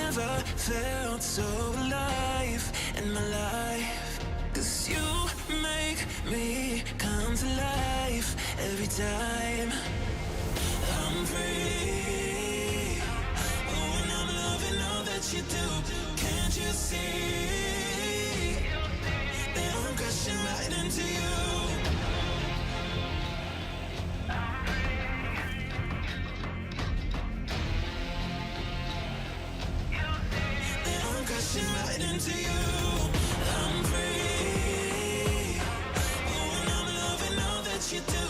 never felt so alive in my life. 'Cause you make me come to life every time I'm free. Oh, and I'm loving all that you do. Can't you see that I'm crashing right into you? Crashing right into you. I'm free. Oh, and I'm loving all that you do.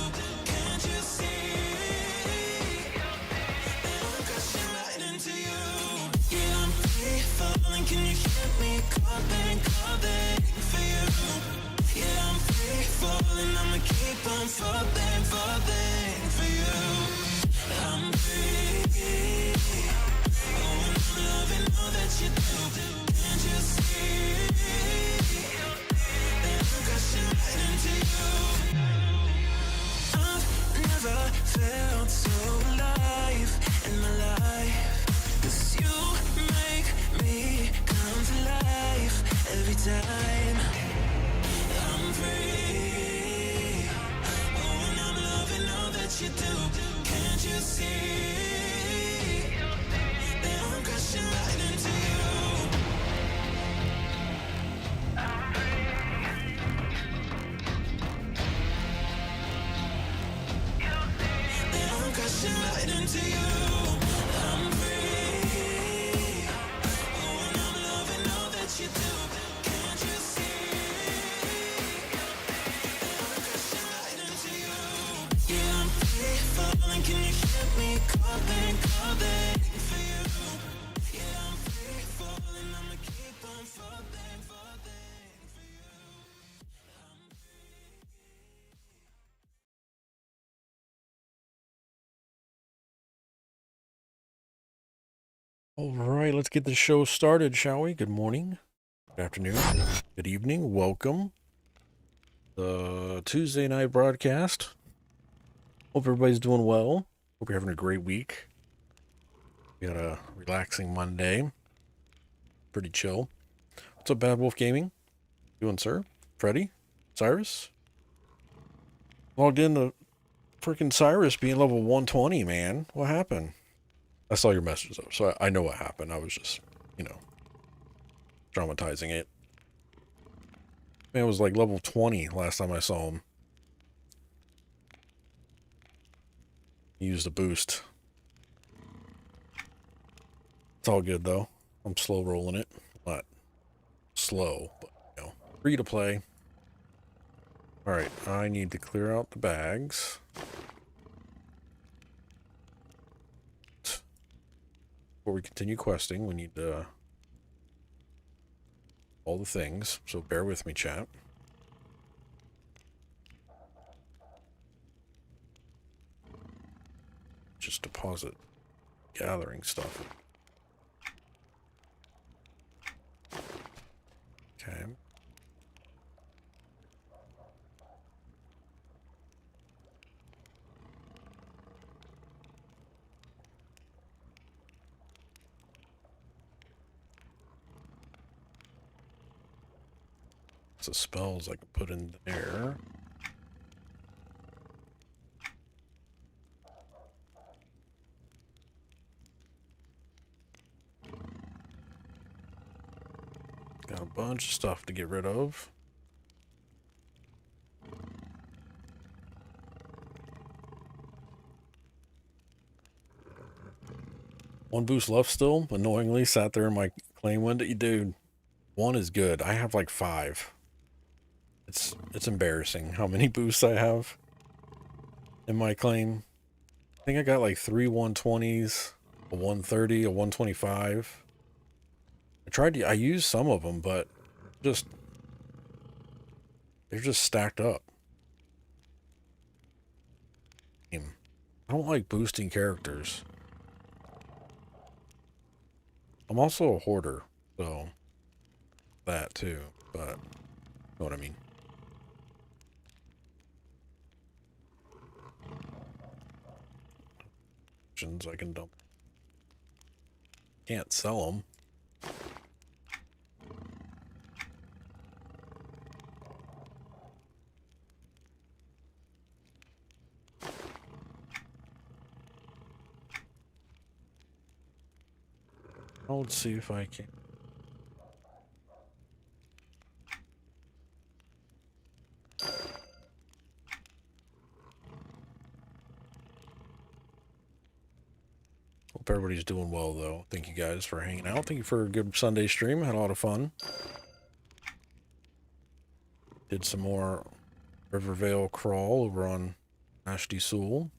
Can't you see that I'm crashing right into you? Yeah, I'm free falling. Can you hear me calling, calling for you? Yeah, I'm free falling. I'ma keep on falling, falling for you. I'm free. Oh, and I'm loving all that you do. Can't you see that I'm crashing right into you? I've never felt so alive in my life. 'Cause you make me come to life every time I'm free. Oh, and I'm loving all that you do. Can't you see that I'm crashing right into you? That I'm crashing right into you. I'm free. Oh, and I'm loving all that you do. Can't you see that I'm crashing right into you? Yeah, I'm free falling. Can you hear me calling, calling for you? Yeah, I'm free falling. I'ma keep on falling, falling for you. All right, let's get the show started, shall we? Good morning, good afternoon, good evening. Welcome. The Tuesday night broadcast. Hope everybody's doing well. Hope you're having a great week. We got a relaxing Monday. Pretty chill. What's up, Bad Wolf Gaming? Doing, sir? Freddy? Cyrus? Logged in to freaking Cyrus being level 120, man. What happened? I saw your message, though, so I know what happened. I was just, dramatizing it. Man, it was like level 20 last time I saw him. He used a boost. It's all good, though. I'm slow rolling it. Not slow, but, free to play. Alright, I need to clear out the bags. Before we continue questing, we need all the things, so bear with me, chat. Just deposit gathering stuff. Okay. Lots of spells I can put in there. Got a bunch of stuff to get rid of. One boost left still. Annoyingly sat there in my claim window. Dude, one is good. I have like 5. It's embarrassing how many boosts I have in my claim. I think I got like 3 120s, a 130, a 125. I used some of them, but they're just stacked up. I don't like boosting characters. I'm also a hoarder, so that too, but you know what I mean. I can dump. Can't sell them. Let's see if I can. Hope everybody's doing well, though. Thank you guys for hanging out. Thank you for a good Sunday stream. Had a lot of fun. Did some more Rivervale crawl over on Ashty Sewell.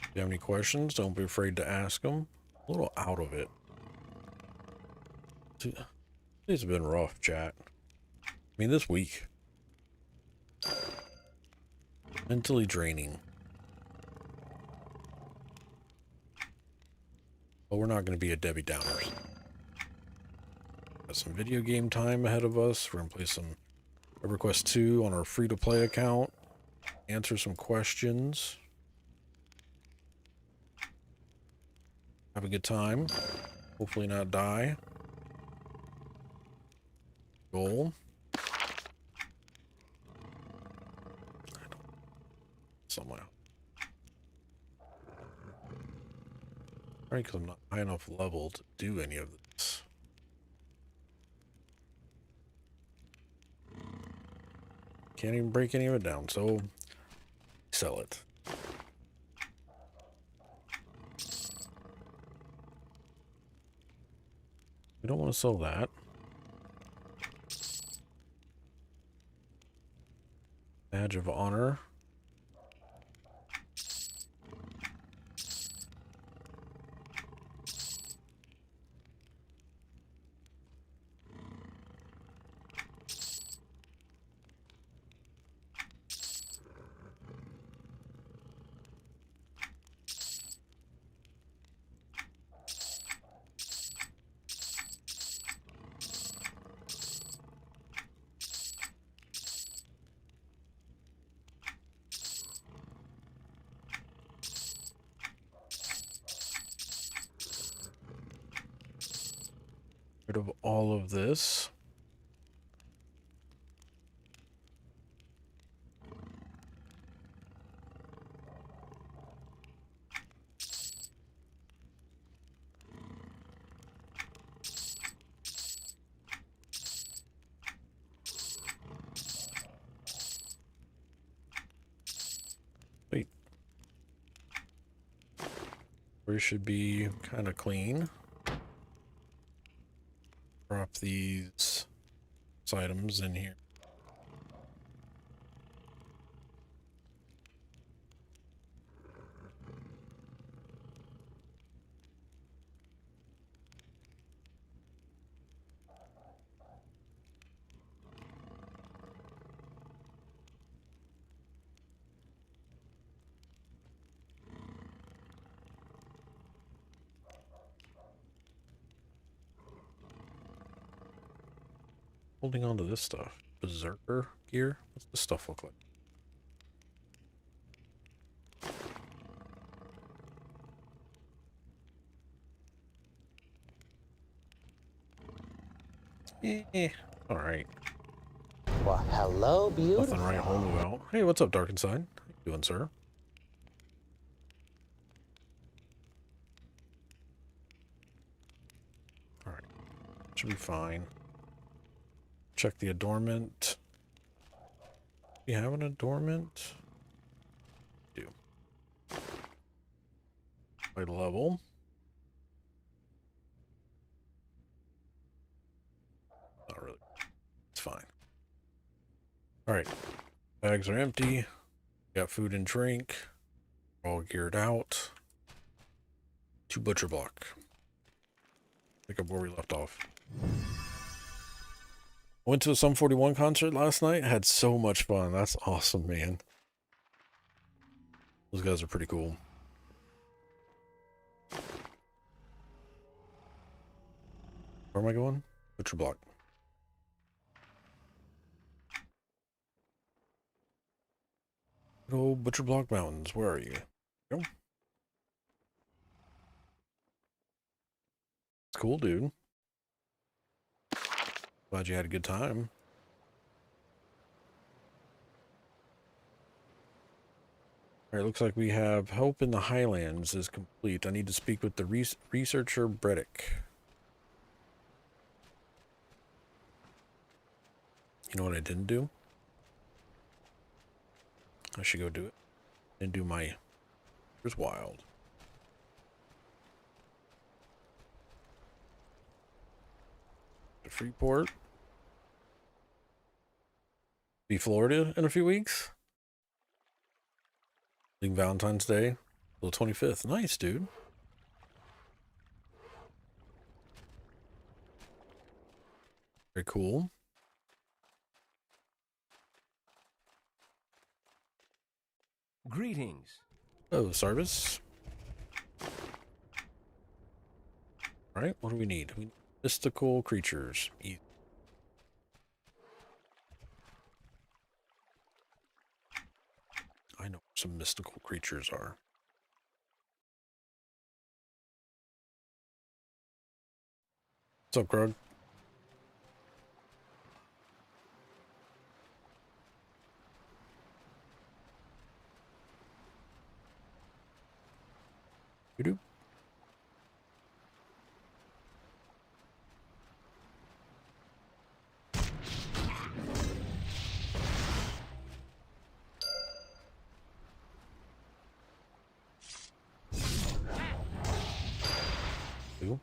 If you have any questions, don't be afraid to ask them. A little out of it. It's been rough, chat. I mean, this week. Mentally draining. But we're not going to be a Debbie Downers. Got some video game time ahead of us. We're going to play some EverQuest 2 on our free-to-play account. Answer some questions. Have a good time. Hopefully not die. Goal. Somewhere. Right, because I'm not high enough level to do any of this. Can't even break any of it down, so sell it. We don't want to sell that. Badge of honor. Rid of all of this. Wait. We should be kind of clean. Drop these items in here. Holding on to this stuff. Berserker gear? What's this stuff look like? Alright. Well, hello, beautiful. Nothing right home about. Hey, what's up, Dark Inside? How you doing, sir? Alright. Should be fine. Check the adornment. We have an adornment? Do. By level. Not really. It's fine. Alright. Bags are empty. Got food and drink. We're all geared out. 2 butcher block. Pick up where we left off. Went to a Sum 41 concert last night. Had so much fun. That's awesome, man. Those guys are pretty cool. Where am I going? Butcher block. Good old Butcher Block Mountains. Where are you? Go. It's cool, dude. Glad you had a good time. All right, looks like we have Help in the Highlands is complete. I need to speak with the researcher Bredick. You know what I didn't do? I should go do it. And do my... Here's Wild. To Freeport. Be Florida in a few weeks. Leaving Valentine's Day. The 25th. Nice, dude. Very cool. Greetings. Oh, service. All right, what do we need? We need mystical creatures. I know where some mystical creatures are. What's up, Grug? You do? Do?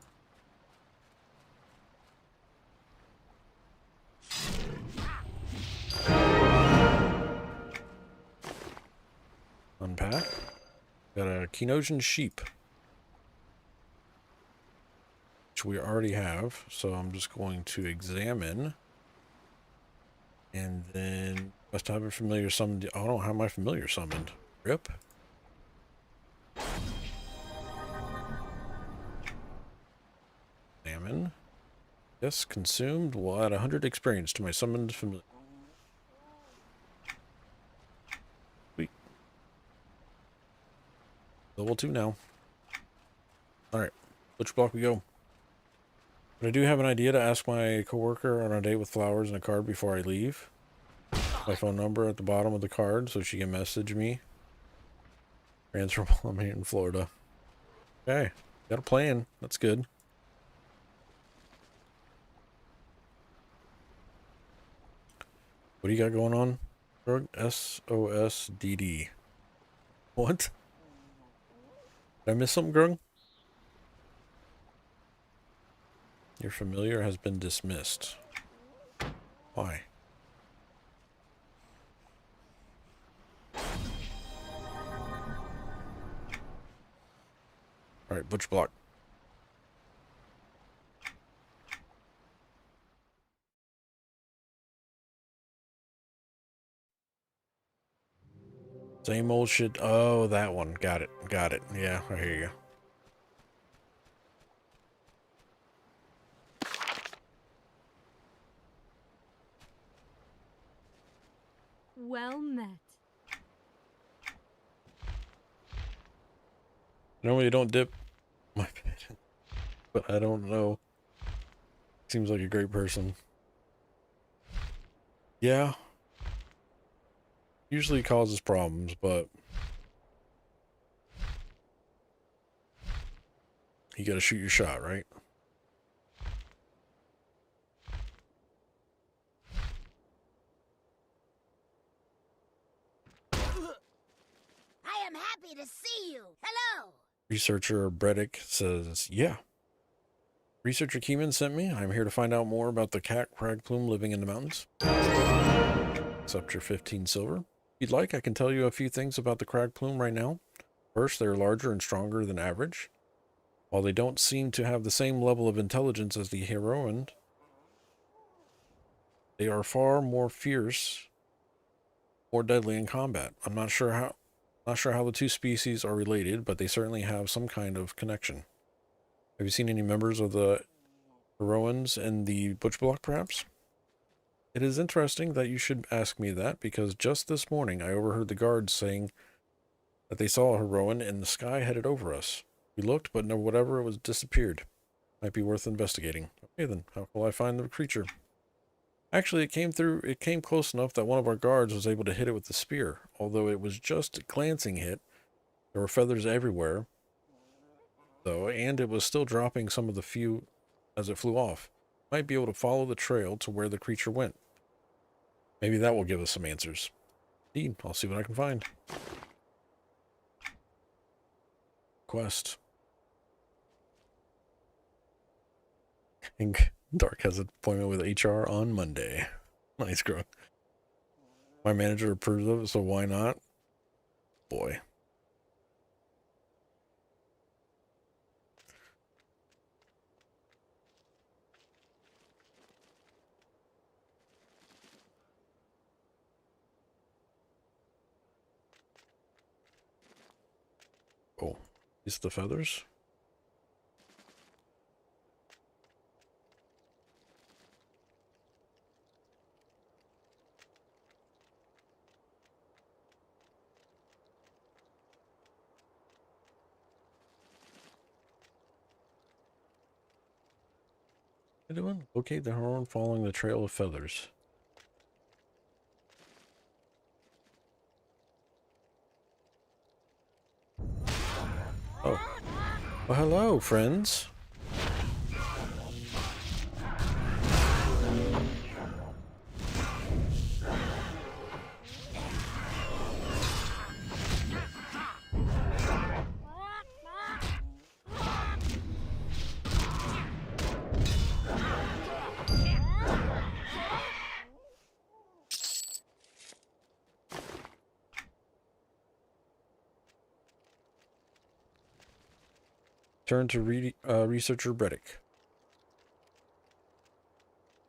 Unpack. Got a Kenosian sheep, which we already have. So I'm just going to examine. And then must have a familiar summoned. I don't have my familiar summoned. Rip. Examine. Yes, consumed. Will add 100 experience to my summoned familiar. Sweet. Level 2 now. Alright. Which block we go? But I do have an idea to ask my coworker on a date with flowers and a card before I leave. My phone number at the bottom of the card so she can message me. Transferable. I'm here in Florida. Okay. Got a plan. That's good. What do you got going on? Drug SOSDD. What? Did I miss something, Grug? Your familiar has been dismissed. Why? Alright, butch block. Same old shit. Oh, that one. Got it. Got it. Yeah, I hear you. Well met. Normally you don't dip my pet, but I don't know. Seems like a great person. Yeah. Usually causes problems, but you gotta shoot your shot, right? I am happy to see you. Hello. Researcher Bredick says, yeah. Researcher Keeman sent me. I'm here to find out more about the cat crag plume living in the mountains. Accept your 15 silver. If you'd like, I can tell you a few things about the crag plume right now. First, they're larger and stronger than average. While they don't seem to have the same level of intelligence as the heroine, they are far more fierce, more deadly in combat. I'm not sure how the two species are related, but they certainly have some kind of connection. Have you seen any members of the heroines in the butch block, perhaps? It is interesting that you should ask me that, because just this morning I overheard the guards saying that they saw a heroine in the sky headed over us. We looked, but no, whatever it was disappeared. Might be worth investigating. Okay then, how will I find the creature? Actually, it came close enough that one of our guards was able to hit it with the spear. Although it was just a glancing hit, there were feathers everywhere, though, and it was still dropping some of the few as it flew off. Might be able to follow the trail to where the creature went. Maybe that will give us some answers. Indeed, I'll see what I can find. Quest. And Dark has an appointment with HR on Monday. Nice, girl. My manager approves of it, so why not? Boy. Oh, these the feathers? What are you doing? Locate the horn following the trail of feathers. Oh. Well, hello, friends. Turn to researcher Bredick.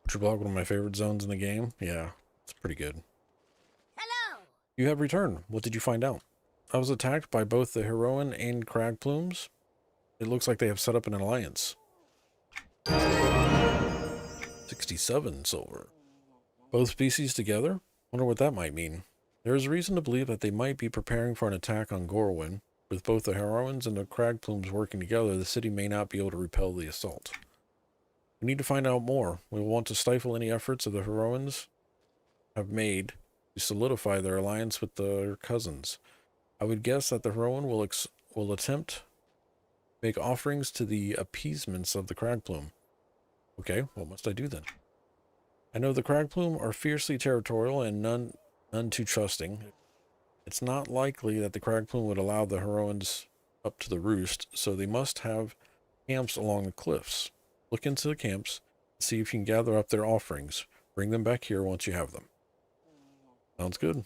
Butcher Block, one of my favorite zones in the game. Yeah, it's pretty good. Hello. You have returned. What did you find out? I was attacked by both the heroine and crag plumes. It looks like they have set up an alliance. 67 silver. Both species together? Wonder what that might mean. There is reason to believe that they might be preparing for an attack on Gorwyn. With both the heroines and the crag plumes working together, the city may not be able to repel the assault. We need to find out more. We will want to stifle any efforts of the heroines have made to solidify their alliance with their cousins. I would guess that the heroine will attempt to make offerings to the appeasements of the crag plume. Okay, what must I do then? I know the crag plume are fiercely territorial and none too trusting. It's not likely that the crag plume would allow the heroines up to the roost, so they must have camps along the cliffs. Look into the camps and see if you can gather up their offerings. Bring them back here once you have them. Sounds good.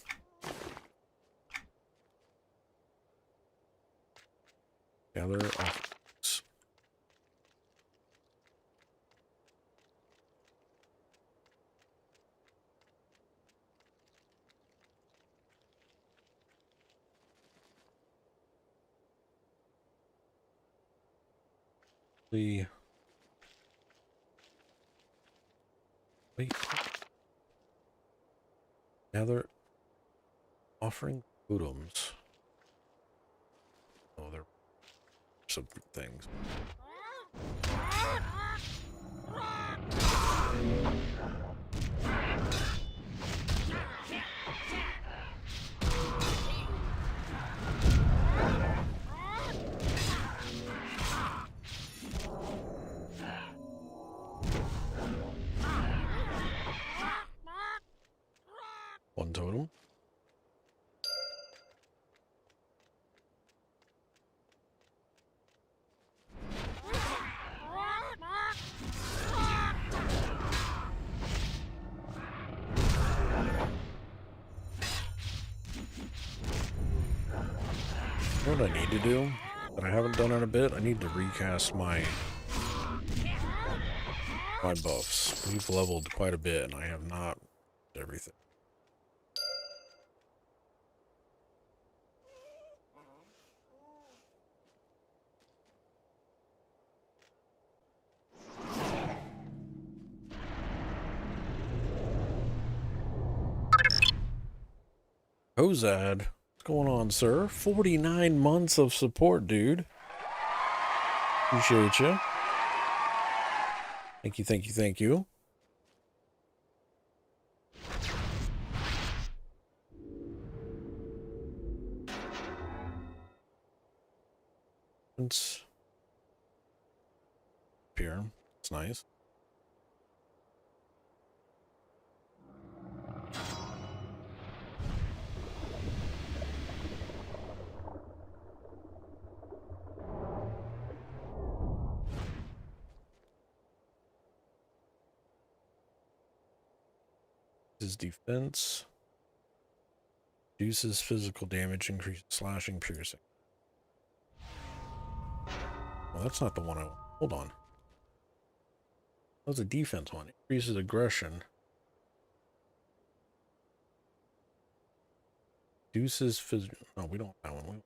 Gather offerings. Wait. Gather offering totems. Oh, they're some things. One totem. What I need to do that I haven't done in a bit, I need to recast my buffs. We've leveled quite a bit and I have not everything. Ozad, what's going on, sir? 49 months of support, dude. Appreciate you. Thank you, thank you, thank you. It's here. It's nice. His defense. Reduces physical damage, increases slashing, piercing. Well, that's not the one I want. Hold on. That was a defense one. Increases aggression. Reduces physical. No, we don't want that one.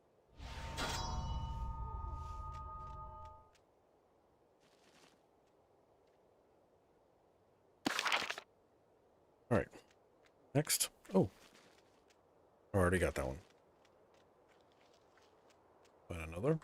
All right. Next. Oh. I already got that one. Find another.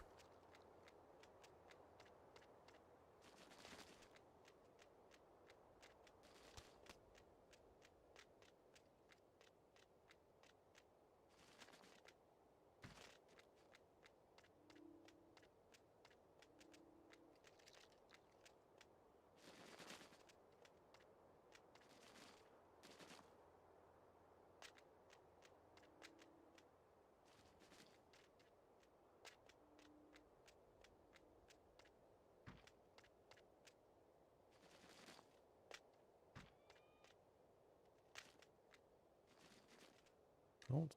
Oh,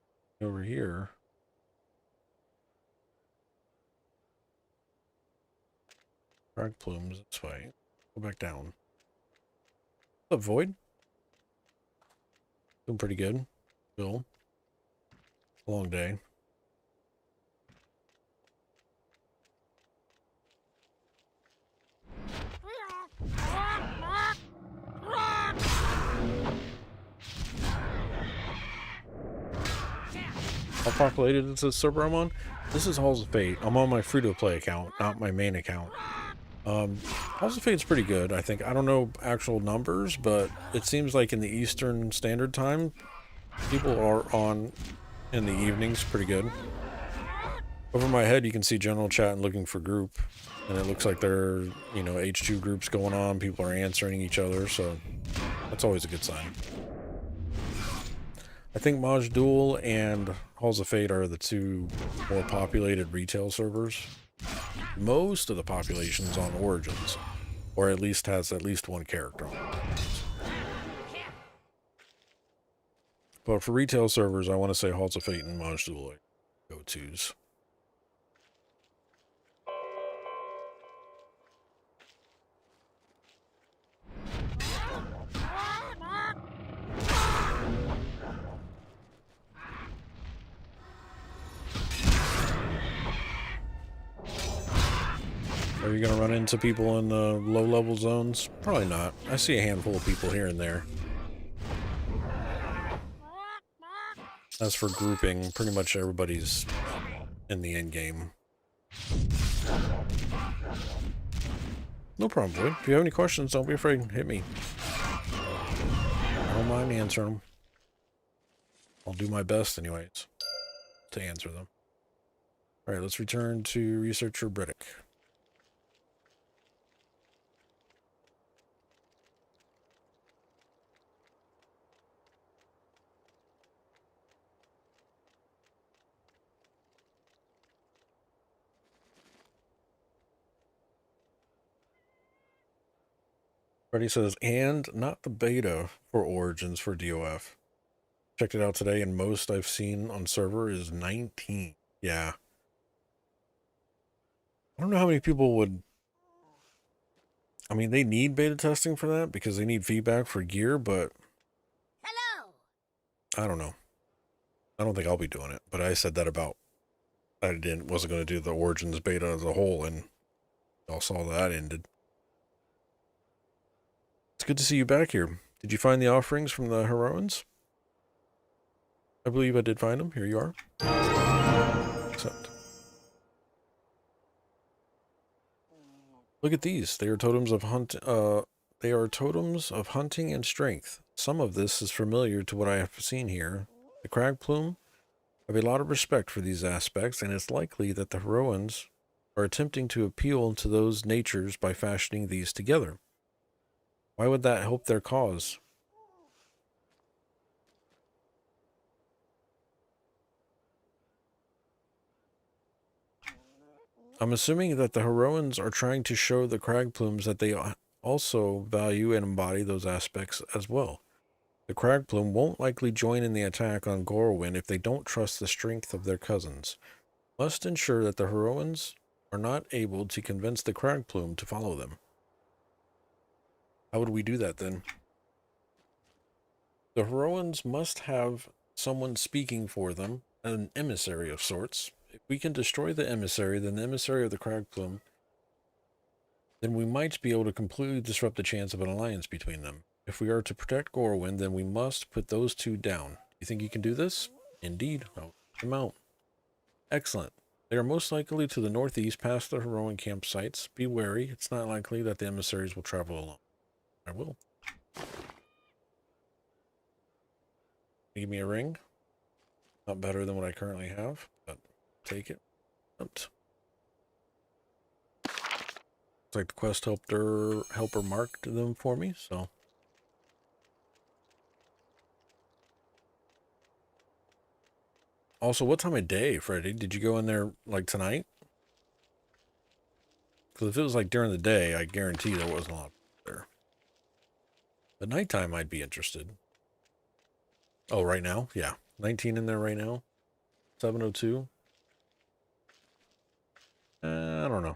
over here. Frag plumes this way. Go back down. What's up, Void? Doing pretty good. Still. Long day. How populated is this server I'm on? This is Halls of Fate. I'm on my free-to-play account, not my main account. Halls of Fate's pretty good, I think. I don't know actual numbers, but it seems like in the Eastern Standard Time, people are on in the evenings pretty good. Over my head, you can see general chat and looking for group, and it looks like there are, you know, H2 groups going on. People are answering each other, so that's always a good sign. I think Maj Duel and Halls of Fate are the two more populated retail servers. Most of the population's on Origins, or at least has at least one character on Origins. But for retail servers, I want to say Halls of Fate and Maj Duel are go-tos. Are you going to run into people in the low-level zones? Probably not. I see a handful of people here and there. As for grouping, pretty much everybody's in the end game. No problem, boy. If you have any questions, don't be afraid. Hit me. I don't mind answering them. I'll do my best anyways to answer them. Alright, let's return to Researcher Briddick. Freddie says, and not the beta for Origins for DOF. Checked it out today, and most I've seen on server is 19. Yeah. I don't know how many people would... I mean, they need beta testing for that because they need feedback for gear, but... Hello. I don't know. I don't think I'll be doing it, but I said that about... I wasn't going to do the Origins beta as a whole, and y'all saw that ended. It's good to see you back here. Did you find the offerings from the heroines? I believe I did find them. Here you are. Accept. Look at these. They are totems of hunting and strength. Some of this is familiar to what I have seen here. The crag plume. I have a lot of respect for these aspects, and it's likely that the heroines are attempting to appeal to those natures by fashioning these together. Why would that help their cause? I'm assuming that the heroines are trying to show the crag plumes that they also value and embody those aspects as well. The crag plume won't likely join in the attack on Gorwyn if they don't trust the strength of their cousins. Must ensure that the heroines are not able to convince the crag plume to follow them. How would we do that then? The heroines must have someone speaking for them, an emissary of sorts. If we can destroy the emissary, then the emissary of the crag plume, then we might be able to completely disrupt the chance of an alliance between them. If we are to protect Gorwyn, then we must put those two down. You think you can do this? Indeed. I'll put them out. Excellent. They are most likely to the northeast past the heroine campsites. Be wary. It's not likely that the emissaries will travel alone. I will. Give me a ring. Not better than what I currently have, but take it. Looks like the quest helper marked them for me, so. Also, what time of day, Freddy? Did you go in there, like, tonight? Because if it was, like, during the day, I guarantee there wasn't a lot there. But nighttime, I'd be interested. Oh, right now? Yeah. 19 in there right now. 7:02. I don't know.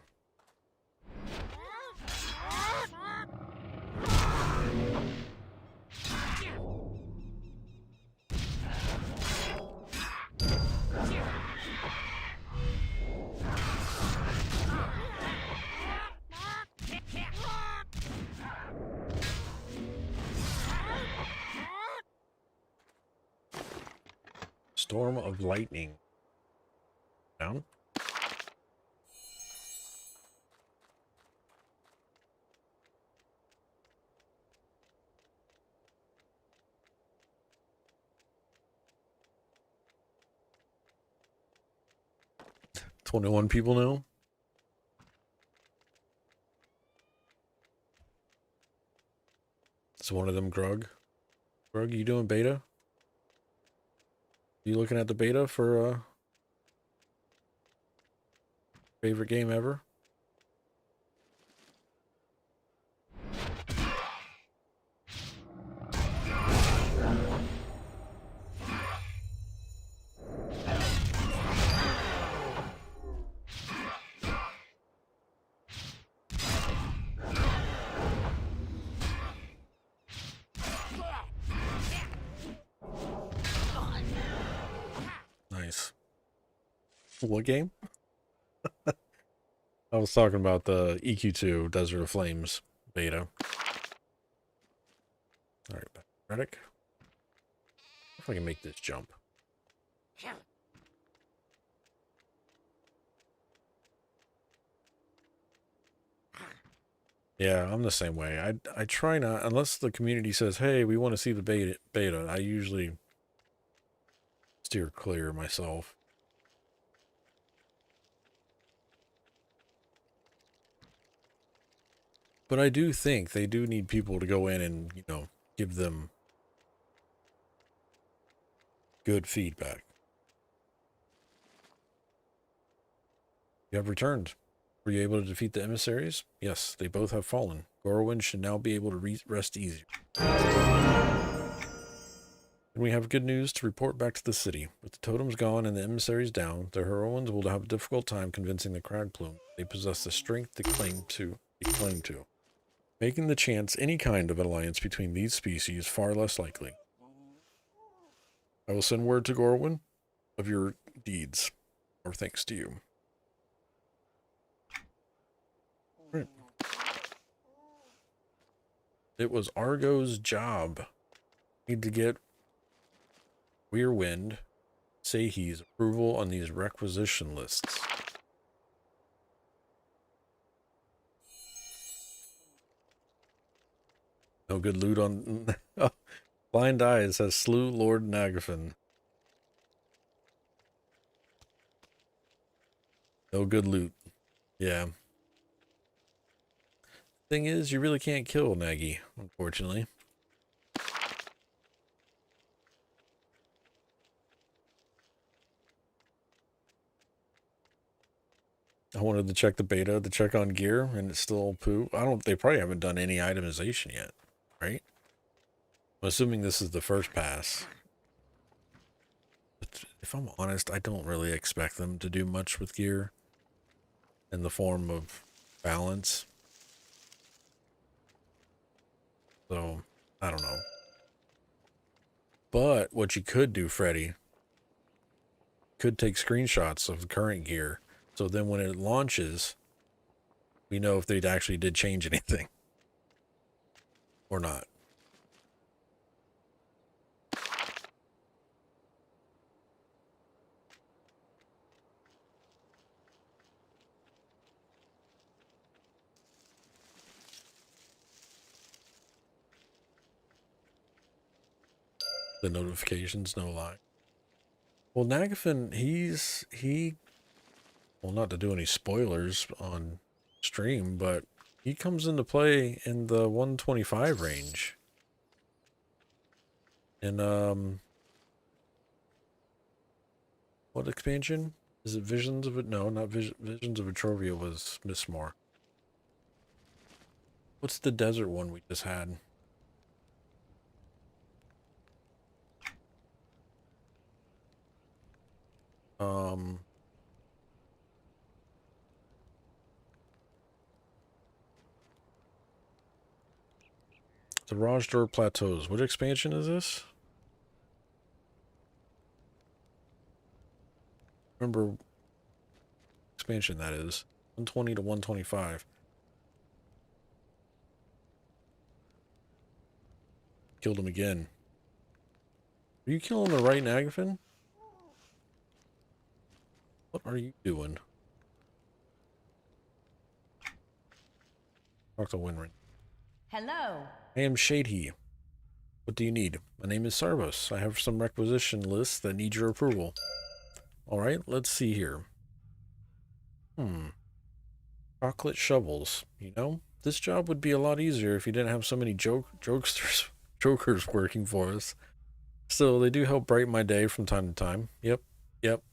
Storm of lightning. Down. $21 people now. It's one of them, Grug. Grug, you doing beta? You looking at the beta for favorite game ever? Nice. What game? I was talking about the EQ2 Desert of Flames beta. Alright, Redick. If I can make this jump. Yeah, I'm the same way. I try not, unless the community says, hey, we want to see the beta, I usually steer clear myself. But I do think they do need people to go in and, you know, give them good feedback. You have returned. Were you able to defeat the emissaries? Yes, they both have fallen. Gorwyn should now be able to rest easier. And we have good news to report back to the city. With the totems gone and the emissaries down, the heroines will have a difficult time convincing the crag plume they possess the strength they claim to. Making the chance any kind of alliance between these species far less likely. I will send word to Gorwyn of your deeds, or thanks to you. Right. It was Argo's job. Need to get Weirwind, Seihi's approval on these requisition lists. No good loot on... Blind Eyes has slew Lord Nagafin. No good loot. Yeah. Thing is, you really can't kill Nagy, unfortunately. I wanted to check the beta to check on gear, and it's still poo. They probably haven't done any itemization yet, right? I'm assuming this is the first pass. But if I'm honest, I don't really expect them to do much with gear in the form of balance. So, I don't know. But what you could do, Freddy, could take screenshots of the current gear. So then when it launches, we know if they actually did change anything or not. The notifications, no lie. Well, Nagafin, well, not to do any spoilers on stream, but he comes into play in the 125 range. And, what expansion? Is it Visions of it? No, not Visions of Etrovia was Mistmore. What's the desert one we just had? The Rajdor Plateaus. What expansion is this? Remember expansion that is. 120 to 125. Killed him again. Are you killing the right Nagafin? What are you doing? Talk to Winrin. Hello. I am Shady. What do you need? My name is Sarvos. I have some requisition lists that need your approval. Alright, let's see here. Chocolate shovels. You know, this job would be a lot easier if you didn't have so many jokesters, jokers working for us. Still, they do help brighten my day from time to time. Yep, nope,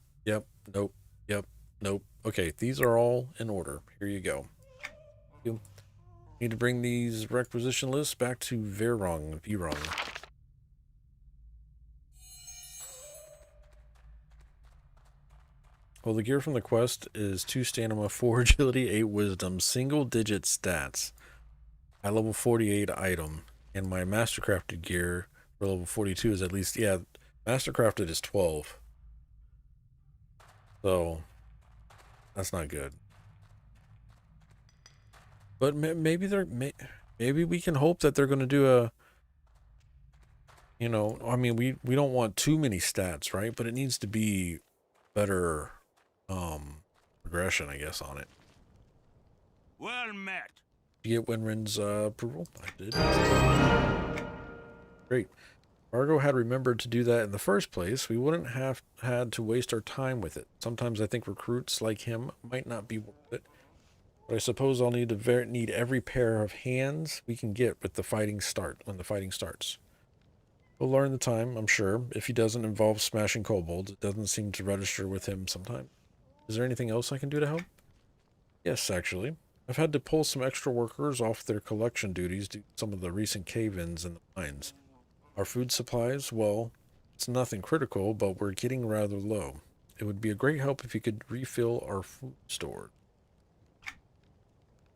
nope. Okay, these are all in order. Here you go. You need to bring these requisition lists back to Verong. Well, the gear from the quest is 2 stamina, 4 agility, 8 wisdom, single-digit stats. High level 48 item, and my mastercrafted gear for level 42 is at least, yeah, mastercrafted is 12. So, that's not good. But maybe maybe we can hope that they're going to do a, you know, I mean, we don't want too many stats, right? But it needs to be better progression, I guess, on it. Well met. Did you get Winrin's approval? I did. Great. Margot had remembered to do that in the first place. We wouldn't have had to waste our time with it. Sometimes I think recruits like him might not be worth it. But I suppose I'll need every pair of hands we can get with the fighting when the fighting starts. We'll learn the time, I'm sure. If he doesn't involve smashing kobolds, it doesn't seem to register with him sometimes. Is there anything else I can do to help? Yes, actually. I've had to pull some extra workers off their collection duties due to some of the recent cave-ins in the mines. Our food supplies, well, it's nothing critical, but we're getting rather low. It would be a great help if you could refill our food store.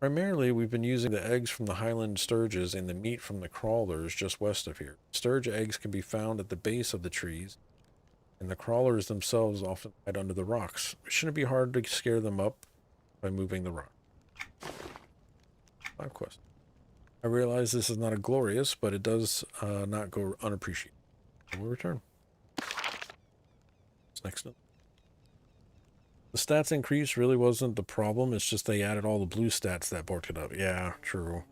Primarily, we've been using the eggs from the Highland sturges and the meat from the crawlers just west of here. Sturge eggs can be found at the base of the trees, and the crawlers themselves often hide under the rocks. It shouldn't be hard to scare them up by moving the rock. Side quest. I realize this is not a glorious, but it does not go unappreciated. And we'll return. What's next? The stats increase really wasn't the problem. It's just they added all the blue stats that borked it up. Yeah, true.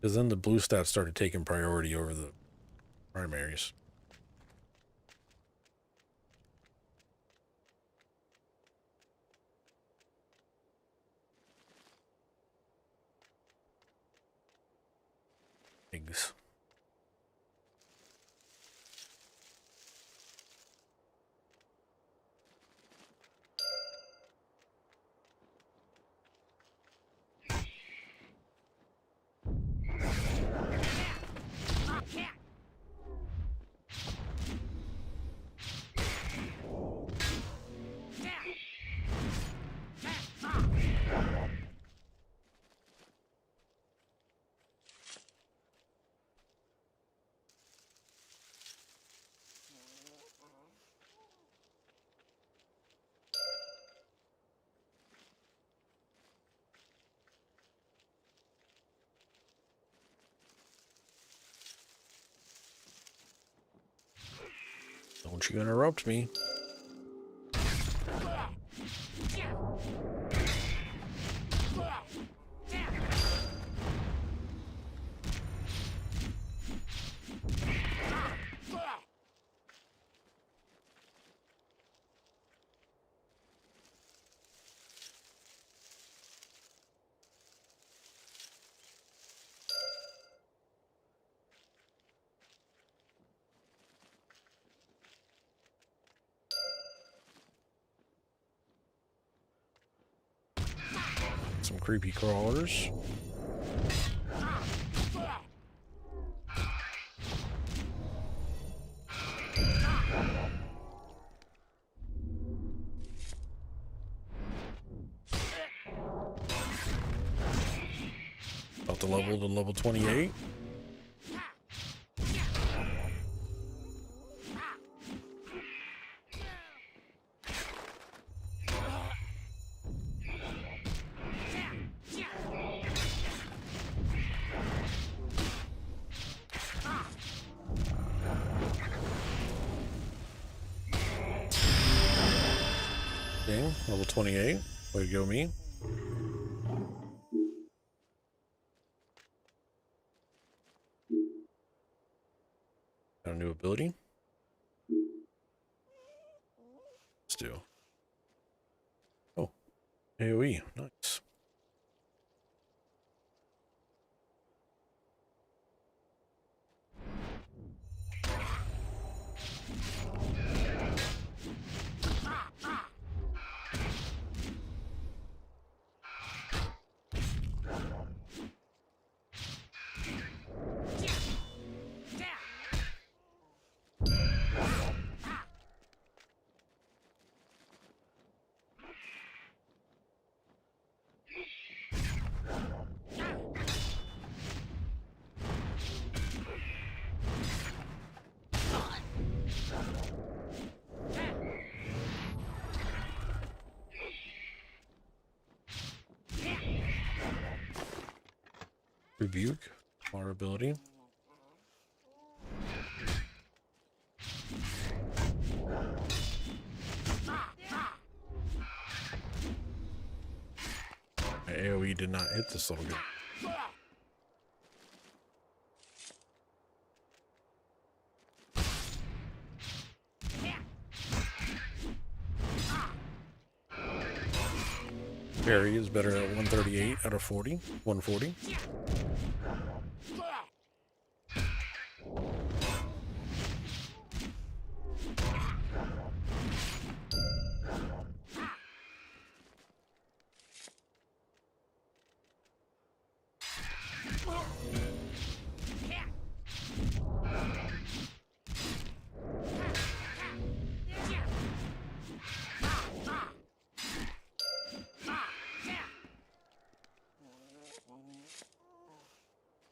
Because then the blue stats started taking priority over the primaries. eggs. Don't you interrupt me. Some creepy crawlers. About to level 28. Dang, level 28. Way to go, me. Got a new ability. Let's do. Oh, AoE. Nice. Rebuke, our ability. My AoE did not hit this little guy. Barry is better at 138 out of 40. 140.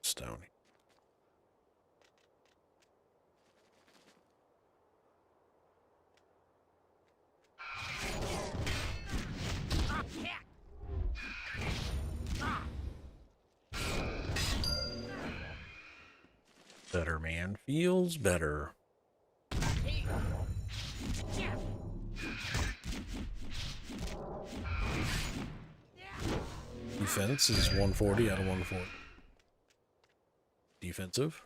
Astounding. Better, man. Feels better. Defense is 140 out of 140. Defensive.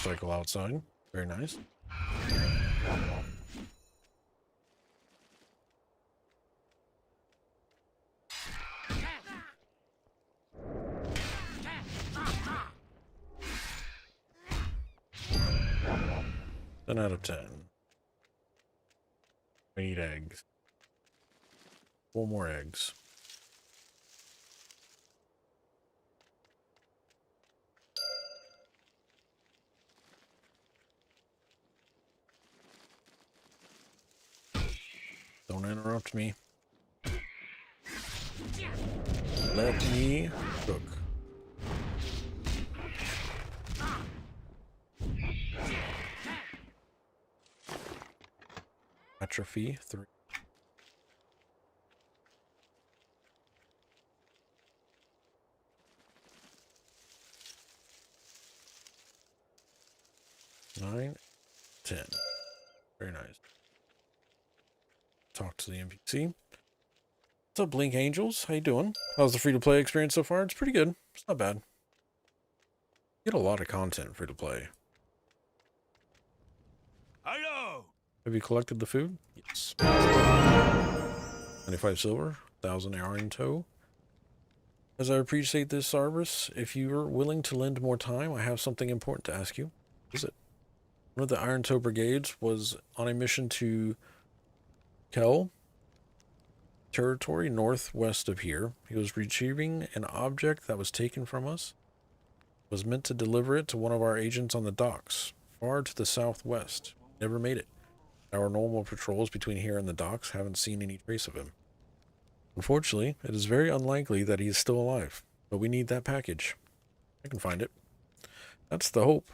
motorcycle outside. Very nice. Ten out of 10. I need eggs. 4 more eggs. Don't interrupt me. Let me cook. Atrophy 3. Nine, 10. Very nice. Talk to the NPC. What's up, Blink Angels? How you doing? How's the free-to-play experience so far? It's pretty good. It's not bad. You get a lot of content free-to-play. Hello. Have you collected the food? Yes. 95 silver, 1,000 iron toe. As I appreciate this service, if you are willing to lend more time, I have something important to ask you. What is it? One of the Iron Toe Brigades was on a mission to Kel territory northwest of here. He was retrieving an object that was taken from us. Was meant to deliver it to one of our agents on the docks, far to the southwest. Never made it. Our normal patrols between here and the docks haven't seen any trace of him. Unfortunately, it is very unlikely that he is still alive, but we need that package. I can find it. That's the hope.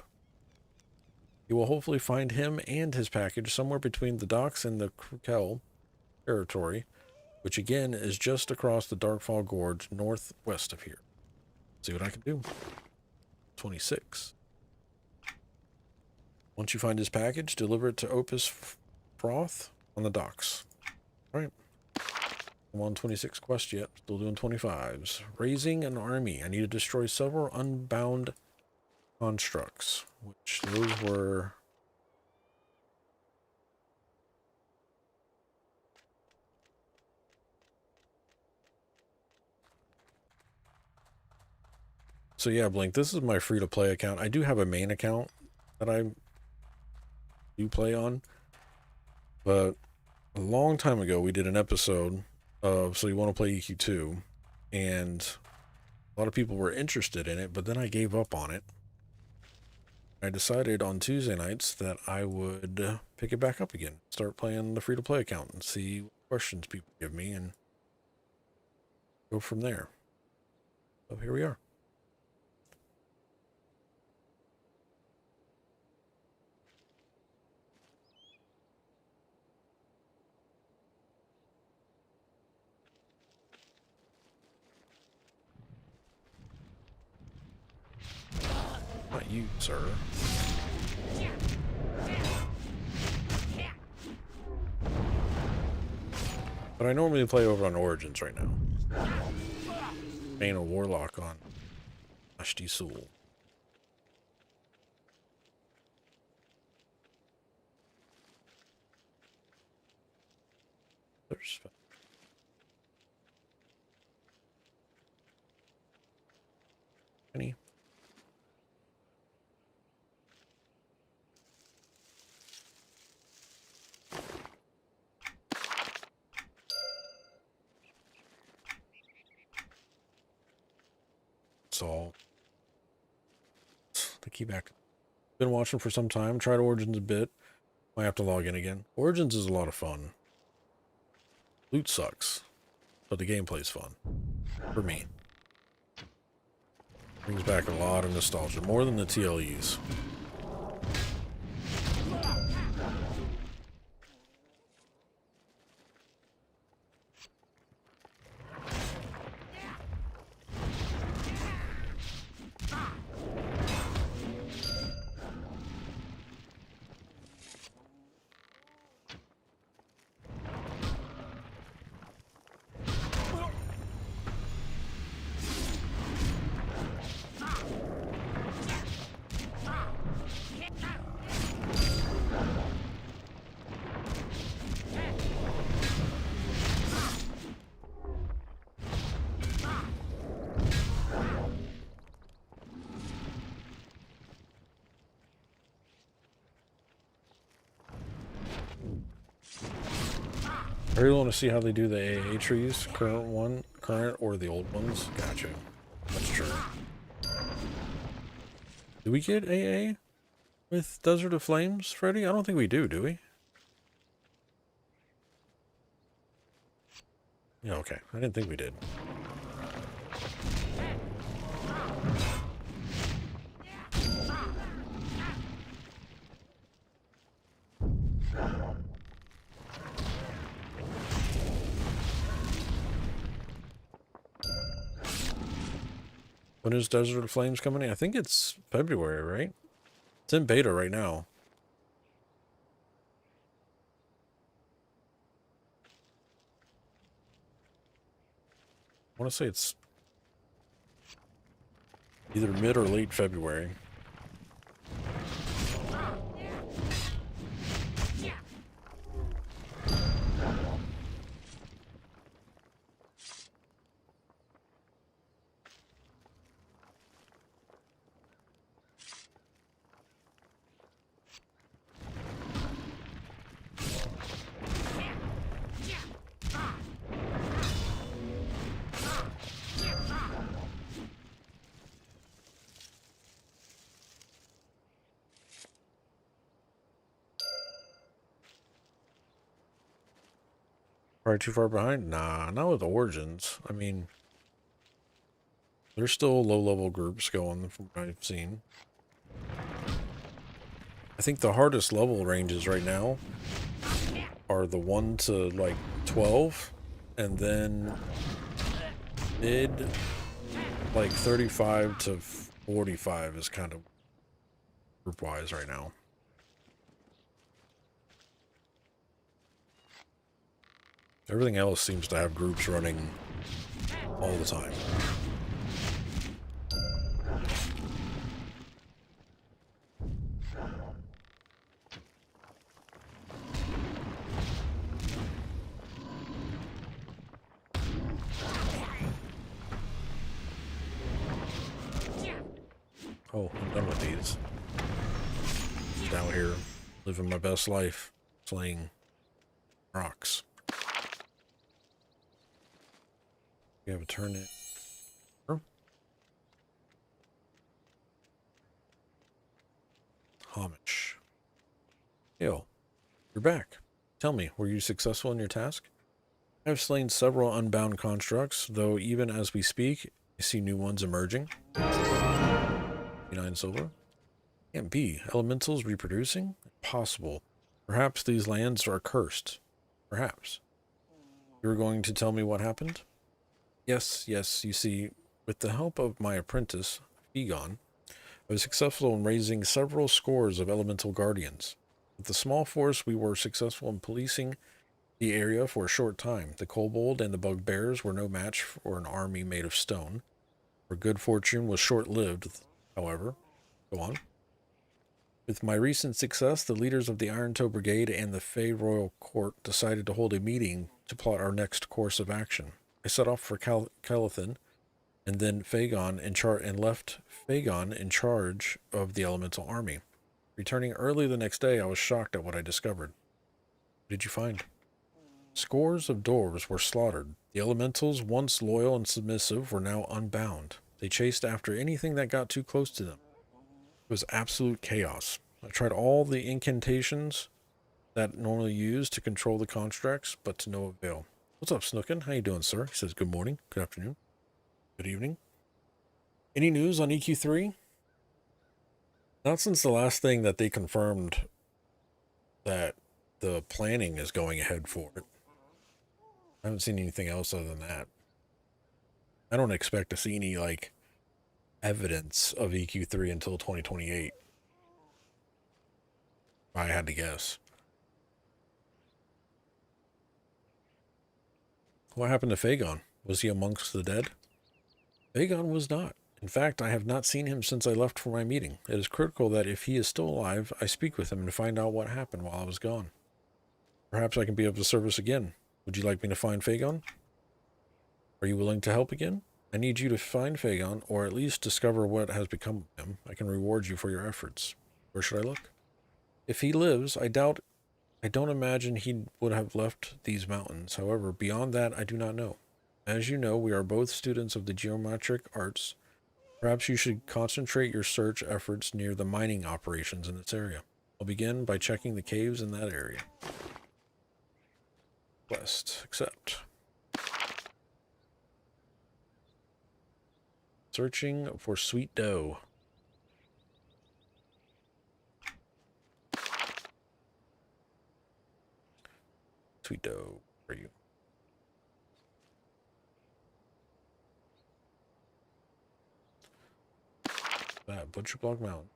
You will hopefully find him and his package somewhere between the docks and the Kel territory, which again is just across the Darkfall Gorge northwest of here. See what I can do. 26. Once you find his package, deliver it to Opus Froth on the docks. Alright. I'm on 26 quest yet. Still doing 25s. Raising an army. I need to destroy several unbound constructs, which those were... So yeah, Blink, this is my free-to-play account. I do have a main account that I do play on, but a long time ago we did an episode of So You Want to Play EQ2, and a lot of people were interested in it, but then I gave up on it. I decided on Tuesday nights that I would pick it back up again, start playing the free-to-play account and see what questions people give me and go from there. So here we are. Not you, sir. But I normally play over on Origins right now. Playing a Warlock on Ashti Soul. There's... Any? All the key back. Been watching for some time. Tried Origins a bit. Might have to log in again. Origins is a lot of fun. Loot sucks, but the gameplay's fun for me. Brings back a lot of nostalgia, more than the TLEs. I really want to see how they do the AA trees. Current or the old ones. Gotcha. That's true. Do we get AA with Desert of Flames, Freddy? I don't think we do we? Yeah, okay. I didn't think we did. When is Desert of Flames coming in? I think it's February, right? It's in beta right now. I want to say it's either mid or late February. Probably too far behind? Nah, not with Origins. I mean, there's still low-level groups going from what I've seen. I think the hardest level ranges right now are the 1 to, like, 12, and then mid, like, 35 to 45 is kind of group-wise right now. Everything else seems to have groups running all the time. Oh, I'm done with these. Just out here living my best life, slaying rocks. We have a turn in. Homage. Yo, you're back. Tell me, were you successful in your task? I have slain several unbound constructs, though even as we speak, I see new ones emerging. 29 silver. Can't be. Elementals reproducing? Impossible. Perhaps these lands are cursed. Perhaps. You were going to tell me what happened? Yes, you see, with the help of my apprentice, Egon, I was successful in raising several scores of elemental guardians. With the small force, we were successful in policing the area for a short time. The kobold and the bugbears were no match for an army made of stone. Our good fortune was short-lived, however. Go on. With my recent success, the leaders of the Iron Toe Brigade and the Fey Royal Court decided to hold a meeting to plot our next course of action. I set off for Calithan, and then left Fagon in charge of the elemental army. Returning early the next day, I was shocked at what I discovered. What did you find? Scores of dwarves were slaughtered. The elementals, once loyal and submissive, were now unbound. They chased after anything that got too close to them. It was absolute chaos. I tried all the incantations that normally used to control the constructs, but to no avail. What's up, Snookin? How you doing, sir? He says good morning, good afternoon, good evening. Any news on EQ3? Not since the last thing that they confirmed that the planning is going ahead for it. I haven't seen anything else other than that. I don't expect to see any, like, evidence of EQ3 until 2028. I had to guess. What happened to Fagon? Was he amongst the dead? Fagon was not. In fact, I have not seen him since I left for my meeting. It is critical that if he is still alive, I speak with him to find out what happened while I was gone. Perhaps I can be of service again. Would you like me to find Fagon? Are you willing to help again? I need you to find Fagon, or at least discover what has become of him. I can reward you for your efforts. Where should I look? If he lives, I doubt I don't imagine he would have left these mountains. However, beyond that, I do not know. As you know, we are both students of the geometric arts. Perhaps you should concentrate your search efforts near the mining operations in this area. I'll begin by checking the caves in that area. Quest. Accept. Searching for sweet dough. Sweet dough. Where are you? That Butcher Block Mountain.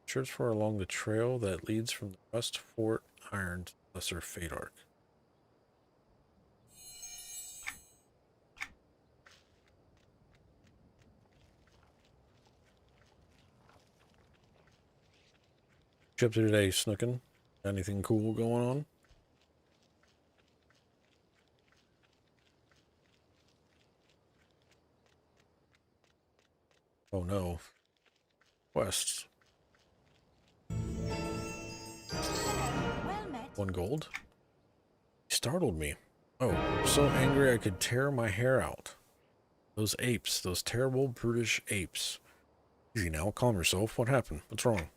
Search for along the trail that leads from the West Fort Iron to Lesser Fate Arc. What you up to today, Snookin? Anything cool going on? Oh no. Quests. Well met. 1 gold. He startled me. Oh, so angry I could tear my hair out. Those apes, those terrible, brutish apes. Easy now, calm yourself. What happened? What's wrong?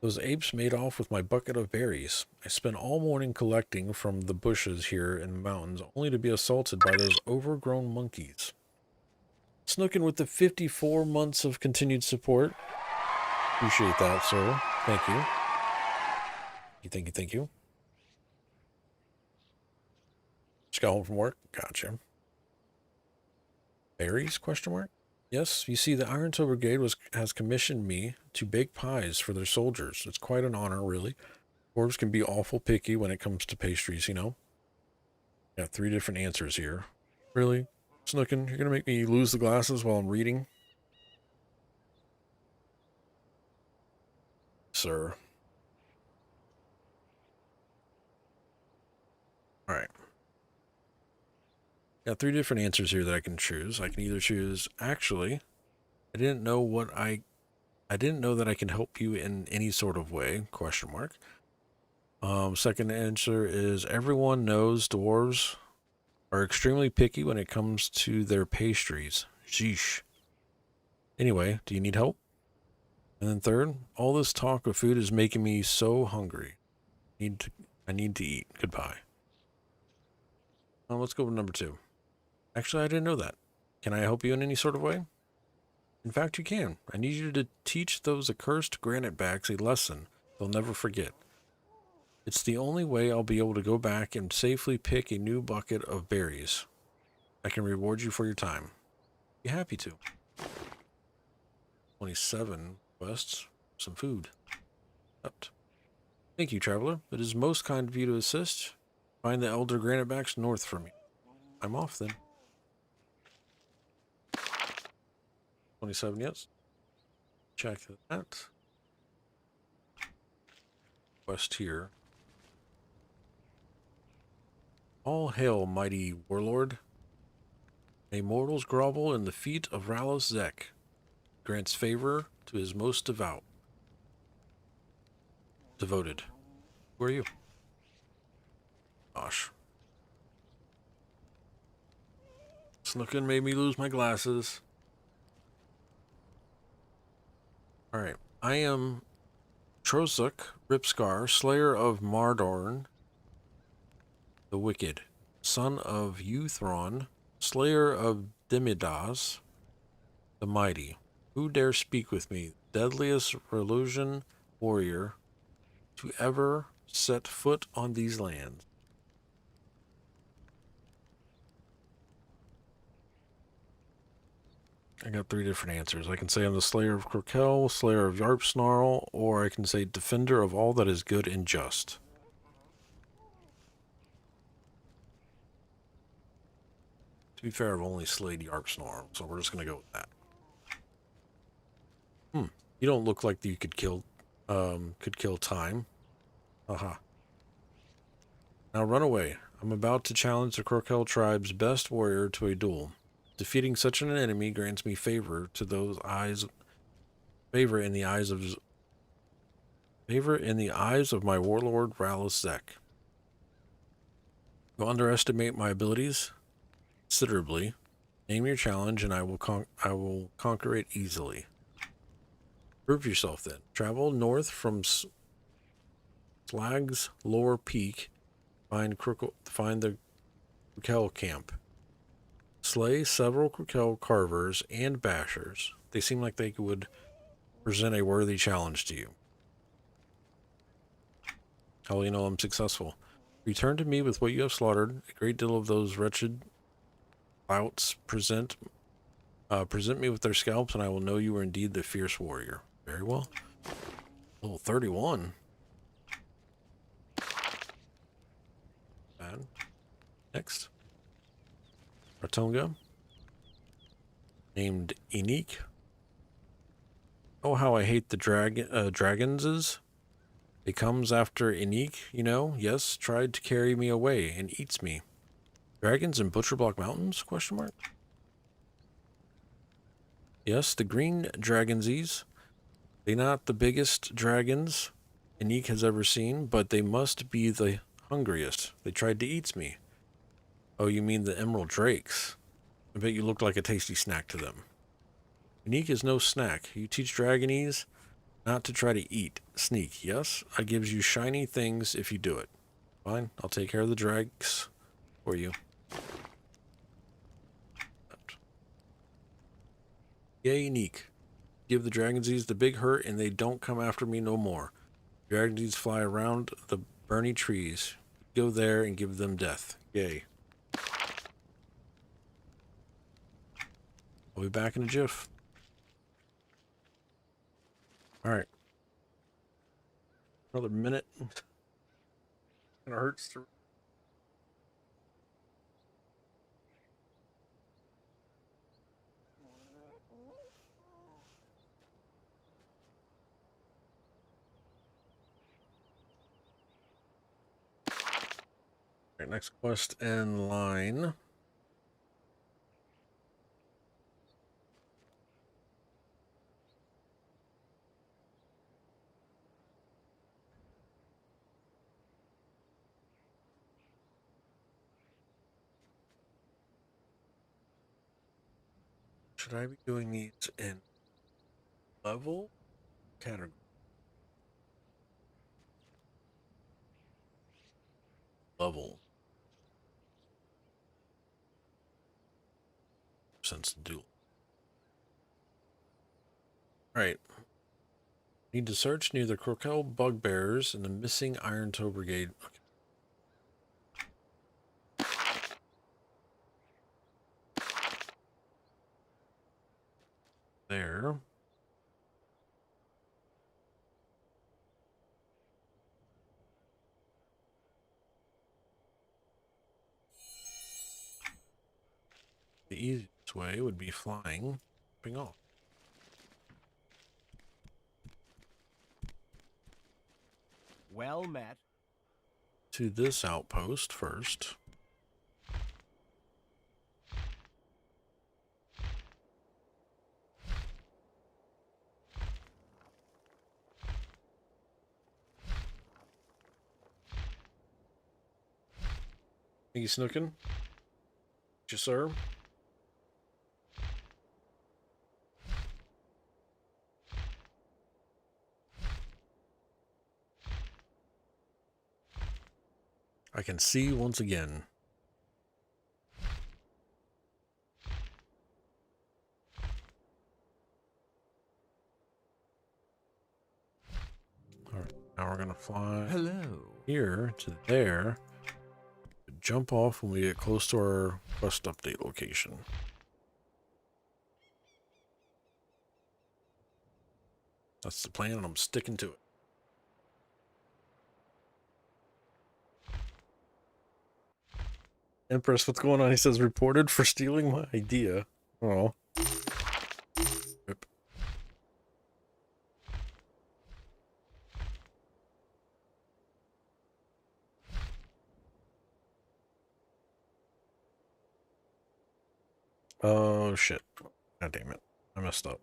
Those apes made off with my bucket of berries. I spent all morning collecting from the bushes here in the mountains, only to be assaulted by those overgrown monkeys. Snookin with the 54 months of continued support. Appreciate that, sir. Thank you. Thank you. Just got home from work. Gotcha. Berries? Question mark. Yes, you see, the Iron Toe Brigade has commissioned me to bake pies for their soldiers. It's quite an honor, really. Dwarves can be awful picky when it comes to pastries, you know. Got 3 different answers here. Really? Snookin, you're gonna make me lose the glasses while I'm reading? Sir. Alright. Got 3 different answers here that I can choose. I can either choose, actually, I didn't know that I can help you in any sort of way, question mark. Second answer is, everyone knows dwarves are extremely picky when it comes to their pastries. Sheesh. Anyway, do you need help? And then third, all this talk of food is making me so hungry. I need to eat. Goodbye. Let's go with number 2. Actually, I didn't know that. Can I help you in any sort of way? In fact, you can. I need you to teach those accursed granite backs a lesson they'll never forget. It's the only way I'll be able to go back and safely pick a new bucket of berries. I can reward you for your time. Be happy to. 27 quests. Some food. Accept. Thank you, traveler. It is most kind of you to assist. Find the elder granite backs north for me. I'm off then. 27, yes. Check that. Quest here. All hail, mighty warlord. May mortals grovel in the feet of Ralos Zek. Grants favor to his most devoted. Who are you? Gosh. Snookin made me lose my glasses. Alright. I am Trosuk Ripscar, Slayer of Mardorn the Wicked, son of Euthron, Slayer of Demidas the Mighty. Who dare speak with me, deadliest Relusian warrior to ever set foot on these lands? I got 3 different answers. I can say I'm the Slayer of Crokel, Slayer of Yarpsnarl, or I can say Defender of all that is good and just. To be fair, I've only slayed Yarpsnarl, so we're just going to go with that. You don't look like you could kill time. Aha. Now run away. I'm about to challenge the Crokel tribe's best warrior to a duel. Defeating such an enemy grants me favor in the eyes of Favor in the eyes of my warlord Rallis Zek. You'll underestimate my abilities considerably. Name your challenge, and I will conquer it easily. Prove yourself then. Travel north from Slag's lower peak. Find the Crokel camp. Slay several Crokel carvers and bashers. They seem like they would present a worthy challenge to you. How will you know I'm successful? Return to me with what you have slaughtered. A great deal of those wretched louts present me with their scalps, and I will know you are indeed the fierce warrior. Very well. Level 31. Bad. Next. Ratonga. Named Enique. Oh, how I hate the dragonses. It comes after Enique, you know. Yes, tried to carry me away and eats me. Dragons in Butcherblock Mountains? Question mark. Yes, the green dragonsies. They're not the biggest dragons Enique has ever seen, but they must be the hungriest. They tried to eat me. Oh, you mean the emerald drakes? I bet you looked like a tasty snack to them. Enique is no snack. You teach dragonese not to try to eat. Sneak, yes? I gives you shiny things if you do it. Fine, I'll take care of the drags for you. Yay, Enique. Give the dragonsies the big hurt and they don't come after me no more. Dragonsies fly around the burny trees. Go there and give them death. Yay. I'll be back in a jiff. Alright. Another minute. Kinda hurts to... Alright, next quest in line. Should I be doing these in level category? Level. Sense to do. Alright. Need to search near the Crokel bugbears and the missing Iron Toe Brigade. Okay. There. The easiest way would be flying, jumping off. Well met. To this outpost first. Thank you, Snookin. Yes, sir. I can see once again. Alright, now we're gonna fly here to there. Jump off when we get close to our quest update location. That's the plan and I'm sticking to it. Empress, what's going on? He says, reported for stealing my idea. Oh. Rip. Oh, shit. God damn it. I messed up.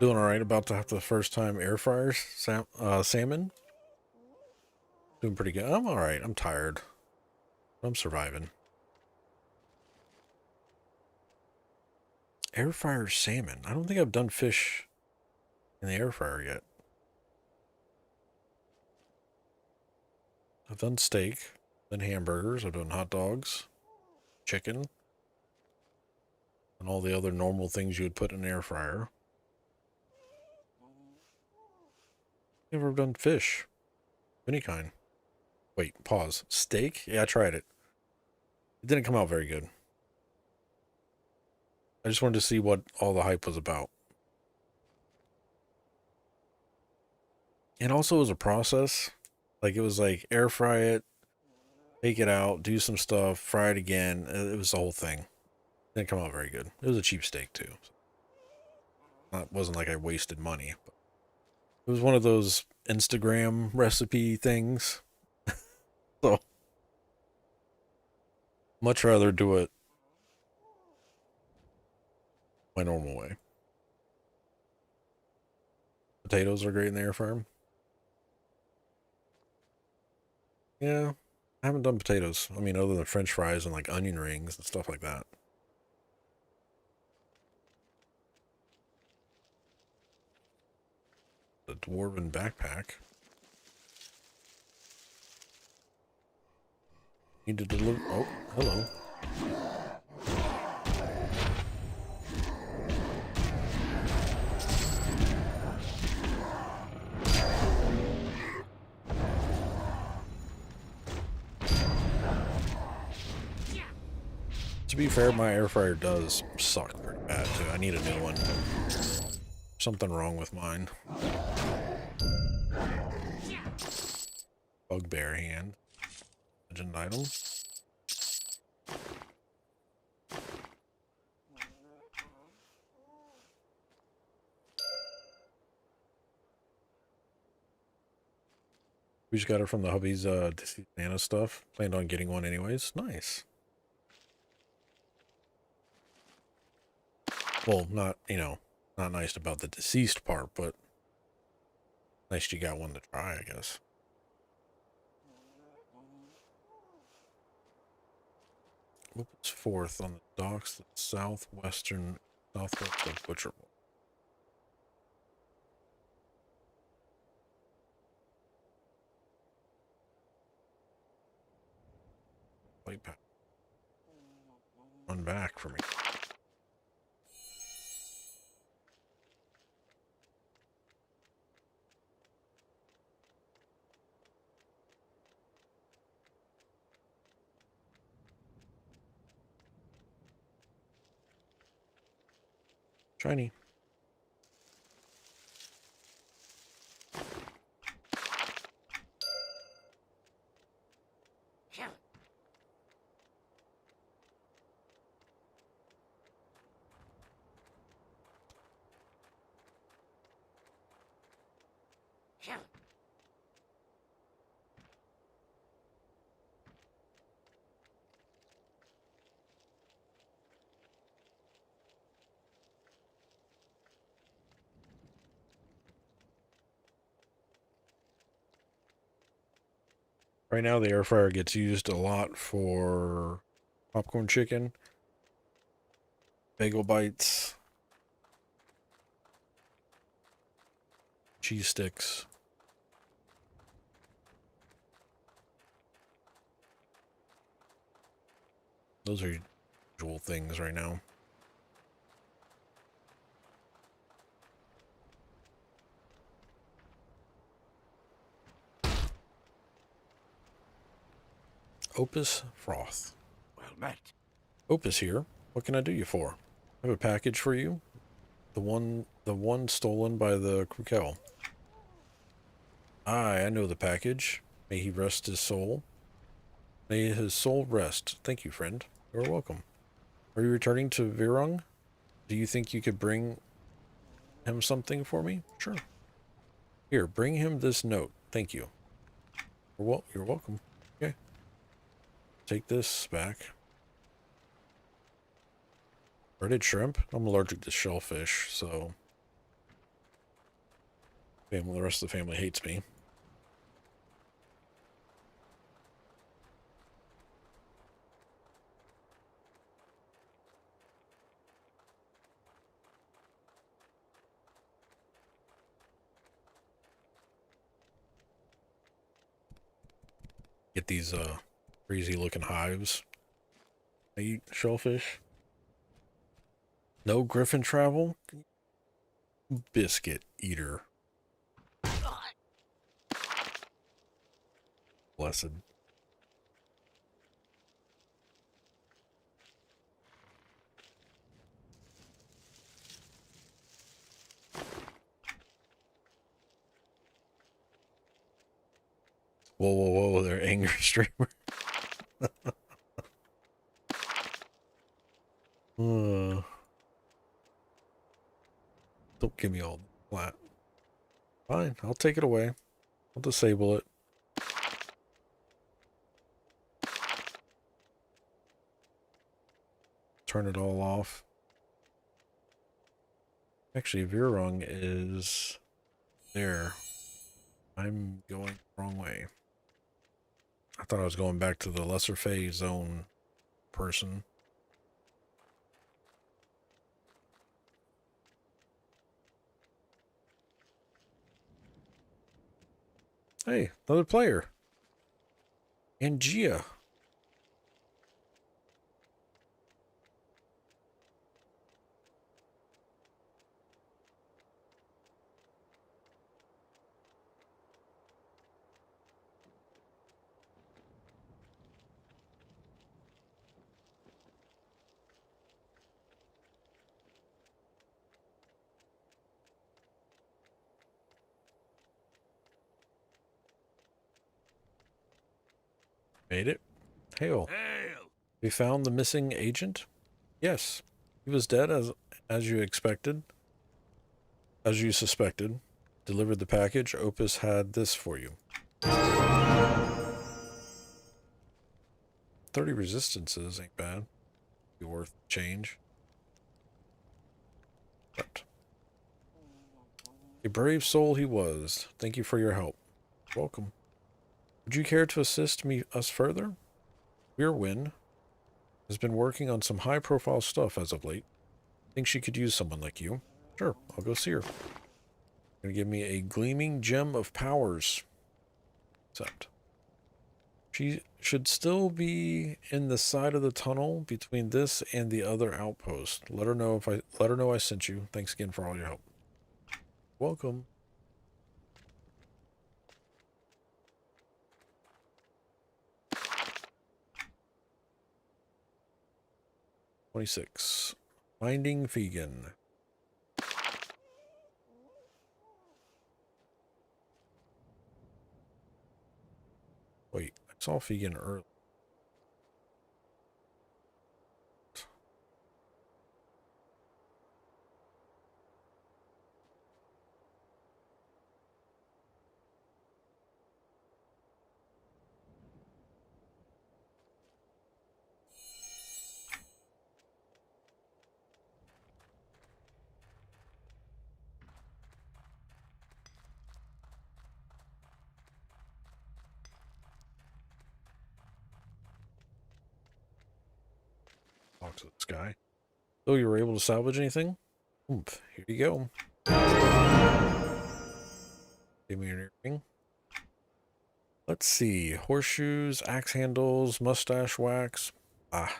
Doing all right. About to have the first time air fryers salmon. Doing pretty good. I'm all right. I'm tired. I'm surviving. Air fryer salmon. I don't think I've done fish in the air fryer yet. I've done steak, then hamburgers. I've done hot dogs, chicken, and all the other normal things you would put in an air fryer. Never done fish of any kind. Wait, pause. Steak? Yeah, I tried it. It didn't come out very good. I just wanted to see what all the hype was about. And also it was a process. Like it was like air fry it, take it out, do some stuff, fry it again. It was the whole thing. Didn't come out very good. It was a cheap steak too. It wasn't like I wasted money. But it was one of those Instagram recipe things. So much rather do it my normal way. Potatoes are great in the air fryer. Yeah, I haven't done potatoes. I mean, other than French fries and like onion rings and stuff like that. The dwarven backpack. Need to deliver. Oh, hello. To be fair, my air fryer does suck pretty bad too. I need a new one. Something wrong with mine. Bugbear hand. Legend item. We just got it from the hubby's deceased Nana stuff. Planned on getting one anyways. Nice. Well, not, you know, not nice about the deceased part, but nice you got one to try, I guess. Opens forth on the docks, the southwest of Butcher. White pack. Run back for me. Shiny. Right now, the air fryer gets used a lot for popcorn chicken, bagel bites, cheese sticks. Those are usual things right now. Opus Froth. Well met. Opus here. What can I do you for? I have a package for you. The one stolen by the Krukel. I know the package. May he rest his soul. May his soul rest. Thank you, friend. You're welcome. Are you returning to Virung? Do you think you could bring him something for me? Sure. Here, bring him this note. Thank you. You're welcome. Okay. Take this back. Breaded shrimp? I'm allergic to shellfish, so Family, the rest of the family hates me. Get these crazy looking hives. I eat shellfish. No griffin travel? Biscuit eater. Blessed. Whoa, whoa, whoa, they're angry streamer. Don't give me all the flat. Fine, I'll take it away. I'll disable it. Turn it all off. Actually, Virung is there. I'm going the wrong way. I thought I was going back to the lesser phase zone person. Hey, another player. Angia. Made it. Hail. Hail! We found the missing agent? Yes. He was dead as you expected. As you suspected. Delivered the package. Opus had this for you. 30 resistances ain't bad. Be worth change. But a brave soul he was. Thank you for your help. Welcome. Would you care to assist us further? Win has been working on some high-profile stuff as of late. Think she could use someone like you. Sure, I'll go see her. Gonna give me a gleaming gem of powers. Except she should still be in the side of the tunnel between this and the other outpost. Let her know I sent you. Thanks again for all your help. Welcome. $26. Finding vegan. Wait, I saw vegan earlier. Talk to this guy. So you were able to salvage anything? Oomph, here you go. Give me an earring. Let's see. Horseshoes, axe handles, mustache wax. Ah.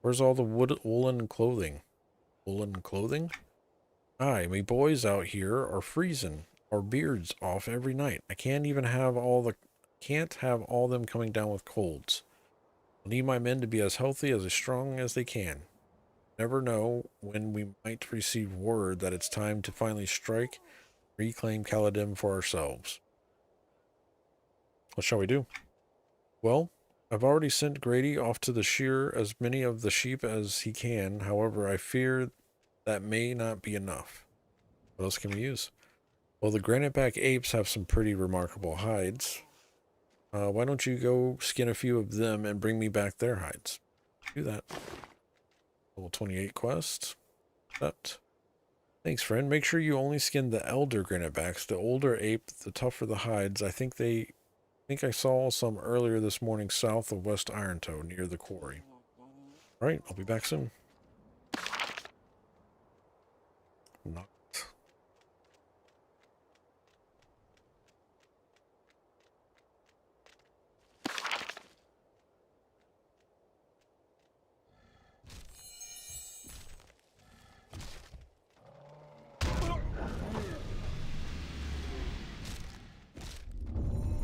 Where's all the woolen clothing? Woolen clothing? Aye, me boys out here are freezing our beards off every night. I can't have all them coming down with colds. I need my men to be as healthy as strong as they can. Never know when we might receive word that it's time to finally strike, reclaim Caladim for ourselves. What shall we do? Well, I've already sent Grady off to the shear as many of the sheep as he can. However, I fear that may not be enough. What else can we use? Well, the granite-back apes have some pretty remarkable hides. Why don't you go skin a few of them and bring me back their hides? Do that. Level 28 quest. Accept. Thanks, friend. Make sure you only skin the elder granitebacks. The older ape, the tougher the hides. I think I saw some earlier this morning south of West Irontoe near the quarry. All right, I'll be back soon. Not.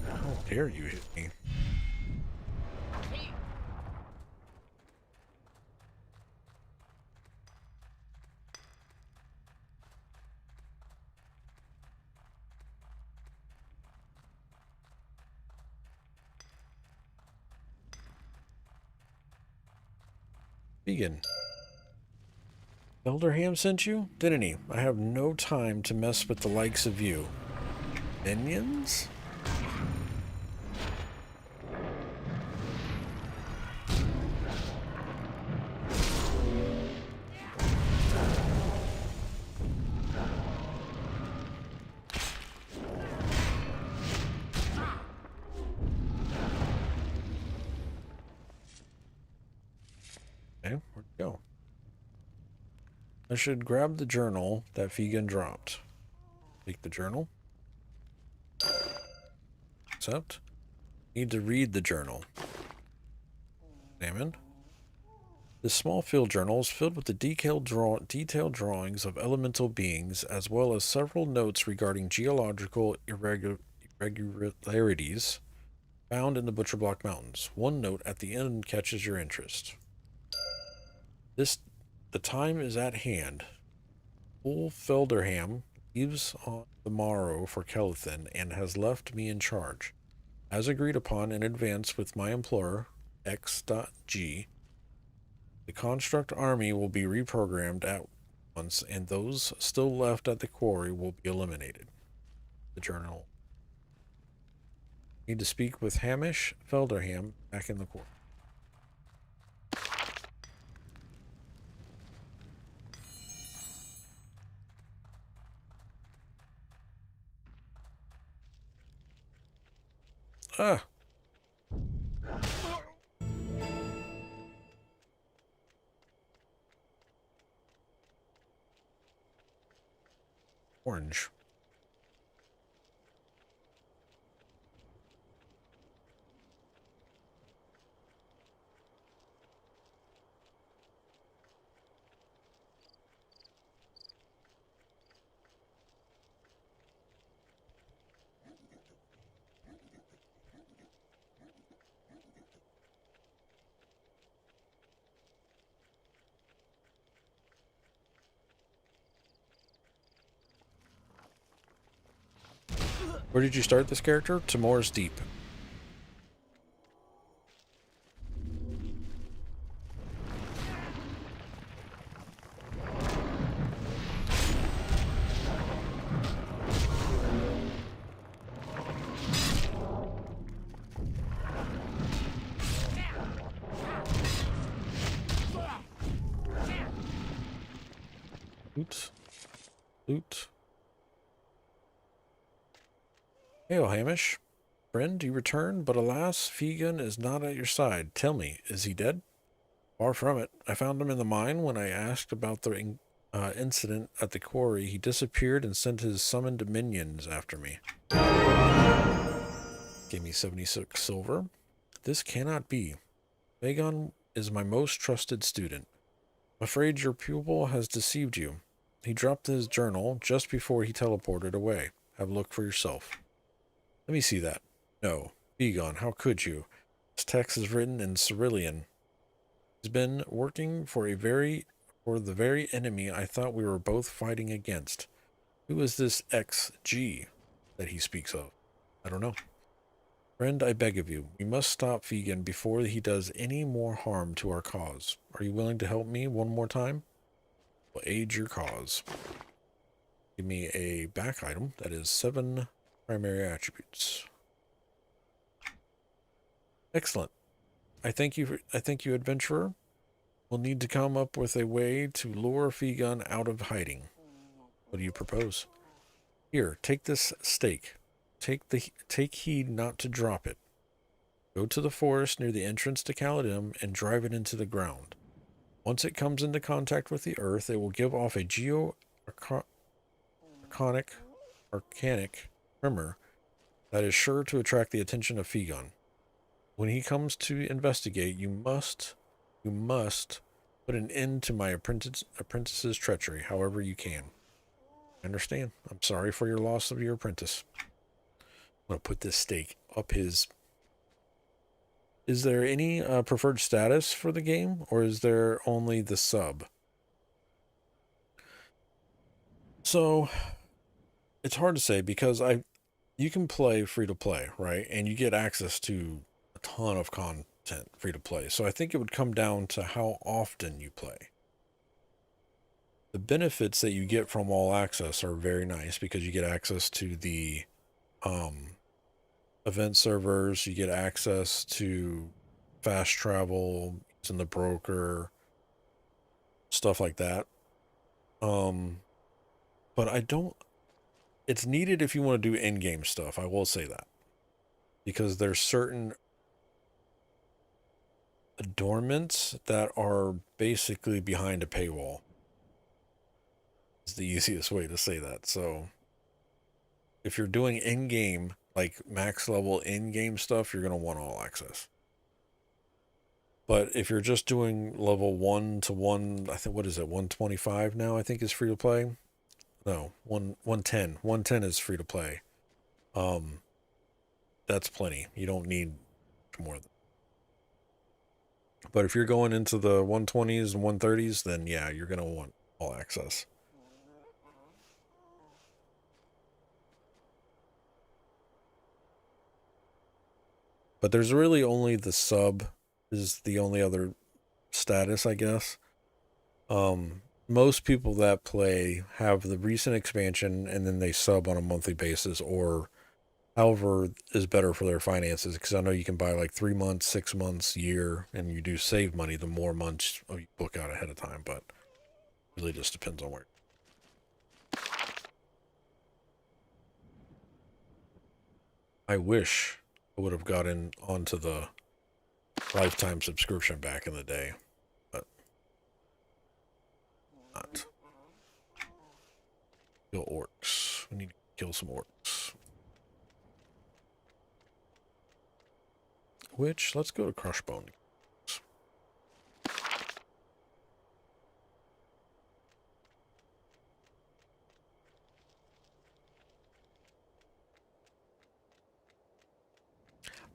How dare you hit me? Vegan. Elderham sent you? Didn't he? I have no time to mess with the likes of you. Minions? Okay, where'd it go? I should grab the journal that Vegan dropped. Take the journal. Accept. Need to read the journal. Examine. This small field journal is filled with the detailed drawings of elemental beings, as well as several notes regarding geological irregularities found in the Butcher Block Mountains. One note at the end catches your interest. The time is at hand. Ulf Felderham leaves on the morrow for Kellethin and has left me in charge. As agreed upon in advance with my employer, X.G, the construct army will be reprogrammed at once, and those still left at the quarry will be eliminated. The journal. Need to speak with Hamish Felderham back in the quarry. Ah! Orange. Where did you start this character? Timor's Deep. Loot. Loot. Hail, Hamish. Friend, you return, but alas, Fegan is not at your side. Tell me, is he dead? Far from it. I found him in the mine when I asked about the incident at the quarry. He disappeared and sent his summoned minions after me. Gave me 76 silver. This cannot be. Vagon is my most trusted student. I'm afraid your pupil has deceived you. He dropped his journal just before he teleported away. Have a look for yourself. Let me see that. No. Begone, how could you? This text is written in Cerulean. He's been working for the very enemy I thought we were both fighting against. Who is this XG that he speaks of? I don't know. Friend, I beg of you, we must stop Vegan before he does any more harm to our cause. Are you willing to help me one more time? Will aid your cause. Give me a back item that is 7 primary attributes. Excellent. I thank you, adventurer. We'll need to come up with a way to lure Fegan out of hiding. What do you propose? Here, take this stake. Take heed not to drop it. Go to the forest near the entrance to Caladim and drive it into the ground. Once it comes into contact with the earth, it will give off a arcanic tremor that is sure to attract the attention of Fegon. When he comes to investigate, you must put an end to my apprentice's treachery, however you can. I understand. I'm sorry for your loss of your apprentice. I'm going to put this stake up his... Is there any preferred status for the game, or is there only the sub? So, it's hard to say because you can play free to play, right? And you get access to a ton of content free to play. So I think it would come down to how often you play. The benefits that you get from all access are very nice because you get access to the event servers, you get access to fast travel using the broker, stuff like that. But I don't, it's needed if you want to do in-game stuff, I will say that. Because there's certain adornments that are basically behind a paywall. It's the easiest way to say that. So if you're doing in-game, like max level in-game stuff, you're going to want all access. But if you're just doing level 1 to 1, I think, what is it, 125 now, I think is free to play? No, 110. 110 is free to play. That's plenty. You don't need more than. But if you're going into the 120s and 130s, then yeah, you're going to want all access. But there's really only the sub is the only other status, I guess. Most people that play have the recent expansion and then they sub on a monthly basis or however is better for their finances. Because I know you can buy like 3 months, 6 months, year, and you do save money the more months you book out ahead of time. But it really just depends on where. I wish I would have gotten onto the lifetime subscription back in the day, but not. Kill orcs. We need to kill some orcs. Which, let's go to Crushbone.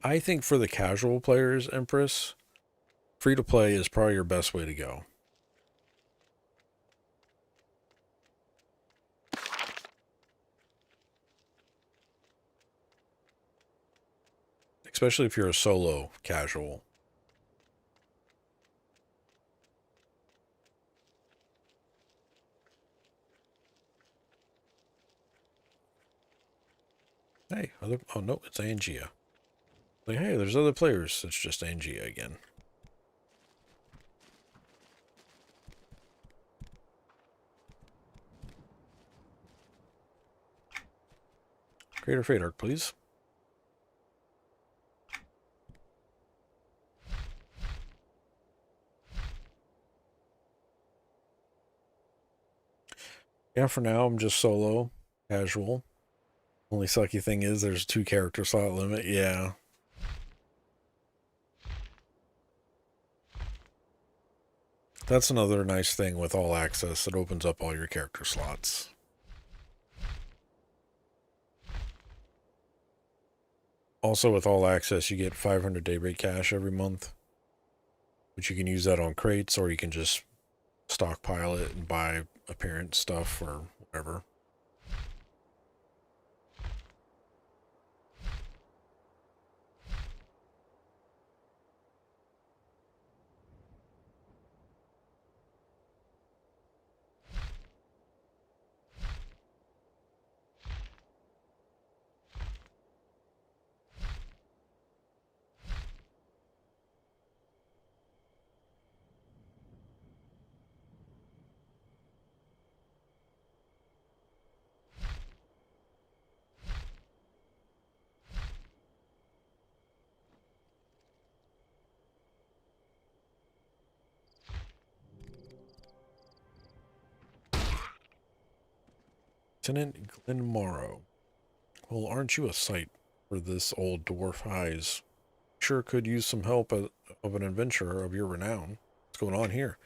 I think for the casual players, Empress, free to play is probably your best way to go. Especially if you're a solo casual. Hey, oh no, it's Angia. Like, hey, there's other players. It's just Angia again. Greater Fate Arc, please. Yeah, for now, I'm just solo, casual. Only sucky thing is there's a 2 character slot limit. Yeah. That's another nice thing with all access. It opens up all your character slots. Also, with all access, you get 500 day rate cash every month, which you can use that on crates, or you can just stockpile it and buy appearance stuff or whatever. Lieutenant Glenn Morrow. Well, aren't you a sight for this old dwarf eyes? Sure could use some help of an adventurer of your renown. What's going on here?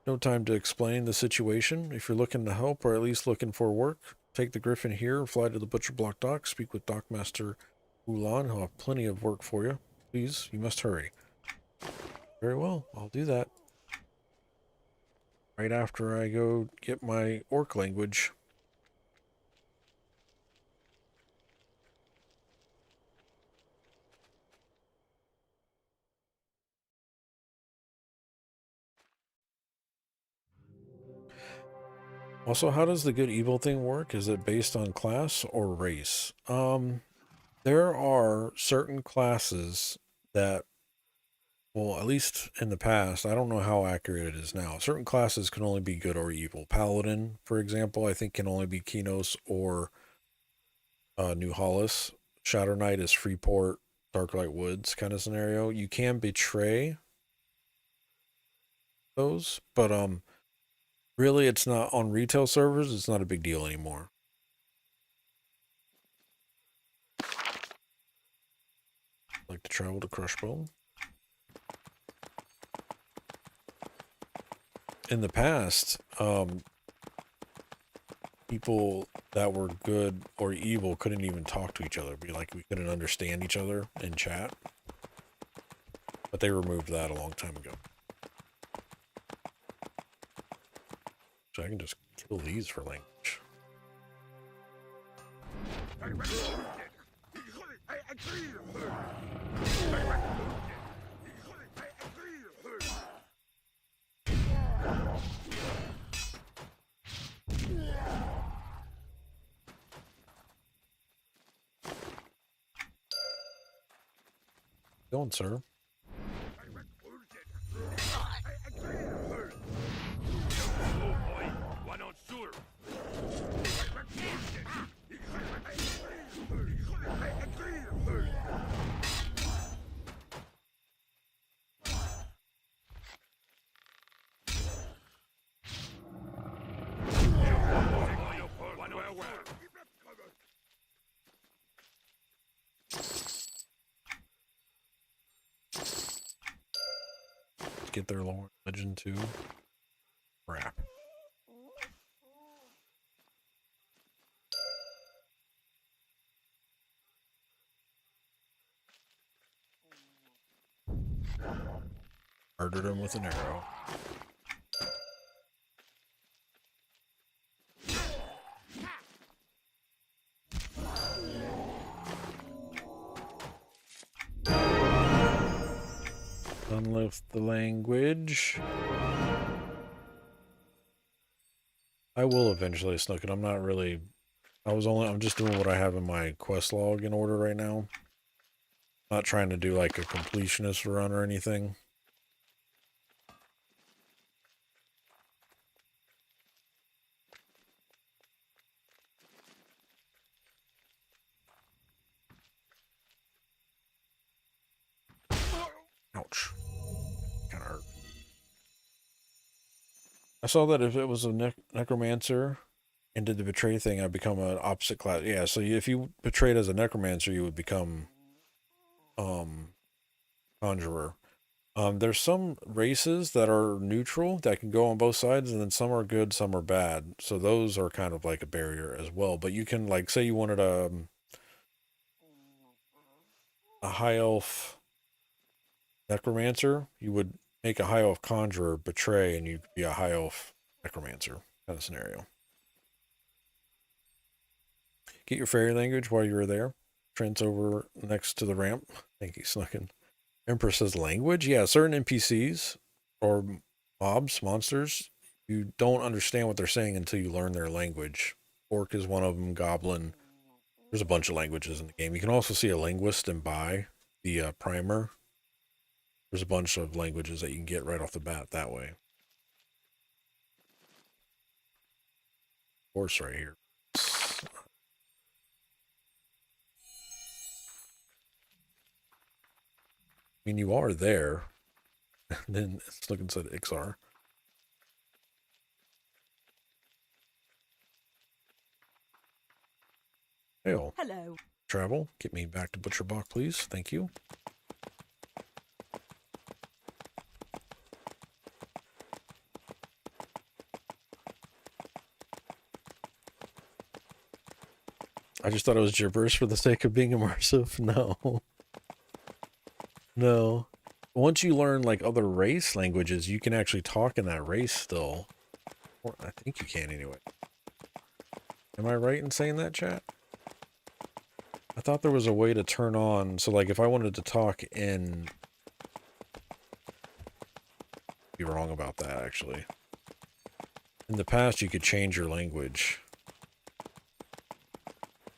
No time to explain the situation. If you're looking to help or at least looking for work, take the Griffin here, fly to the Butcher Block dock, speak with Dockmaster Ulan. He'll have plenty of work for you. Please, you must hurry. Very well, I'll do that. Right after I go get my orc language. Also, how does the good evil thing work? Is it based on class or race? There are certain classes that, well, at least in the past, I don't know how accurate it is now. Certain classes can only be good or evil. Paladin, for example, I think can only be Kinos or New Hollis. Shadow Knight is Freeport, Darklight Woods kind of scenario. You can betray those, but really it's not on retail servers, it's not a big deal anymore. Like to travel to Crushbone. In the past, people that were good or evil couldn't even talk to each other. Be like we couldn't understand each other in chat. But they removed that a long time ago. So I can just kill these for language. Going, sir. Get their lore legend too. Crap. Murdered him with an arrow. Unlift the language. I will eventually snook it. I'm not really. I'm just doing what I have in my quest log in order right now. Not trying to do like a completionist run or anything. Ouch. Kind of hurt. I saw that if it was a necromancer and did the betray thing, I'd become an opposite class. Yeah, so if you betrayed as a necromancer, you would become conjurer. There's some races that are neutral that can go on both sides, and then some are good, some are bad. So those are kind of like a barrier as well. But you can, like, say you wanted a high elf necromancer, you would make a high elf conjurer betray, and you'd be a high elf necromancer kind of scenario. Get your fairy language while you were there. Trent's over next to the ramp. I think he's snuck in. Empress says language? Yeah, certain NPCs or mobs, monsters, you don't understand what they're saying until you learn their language. Orc is one of them, Goblin. There's a bunch of languages in the game. You can also see a linguist and buy the primer. There's a bunch of languages that you can get right off the bat that way. Horse right here. I mean, you are there. Then it's looking at Ixar. Hail. Hello. Travel. Get me back to Butcher Block, please. Thank you. I just thought it was gibberish for the sake of being immersive. No. No. Once you learn like other race languages, you can actually talk in that race still. Or I think you can anyway. Am I right in saying that, chat? I thought there was a way to turn on, so like if I wanted to talk in... I'd be wrong about that, actually. In the past, you could change your language.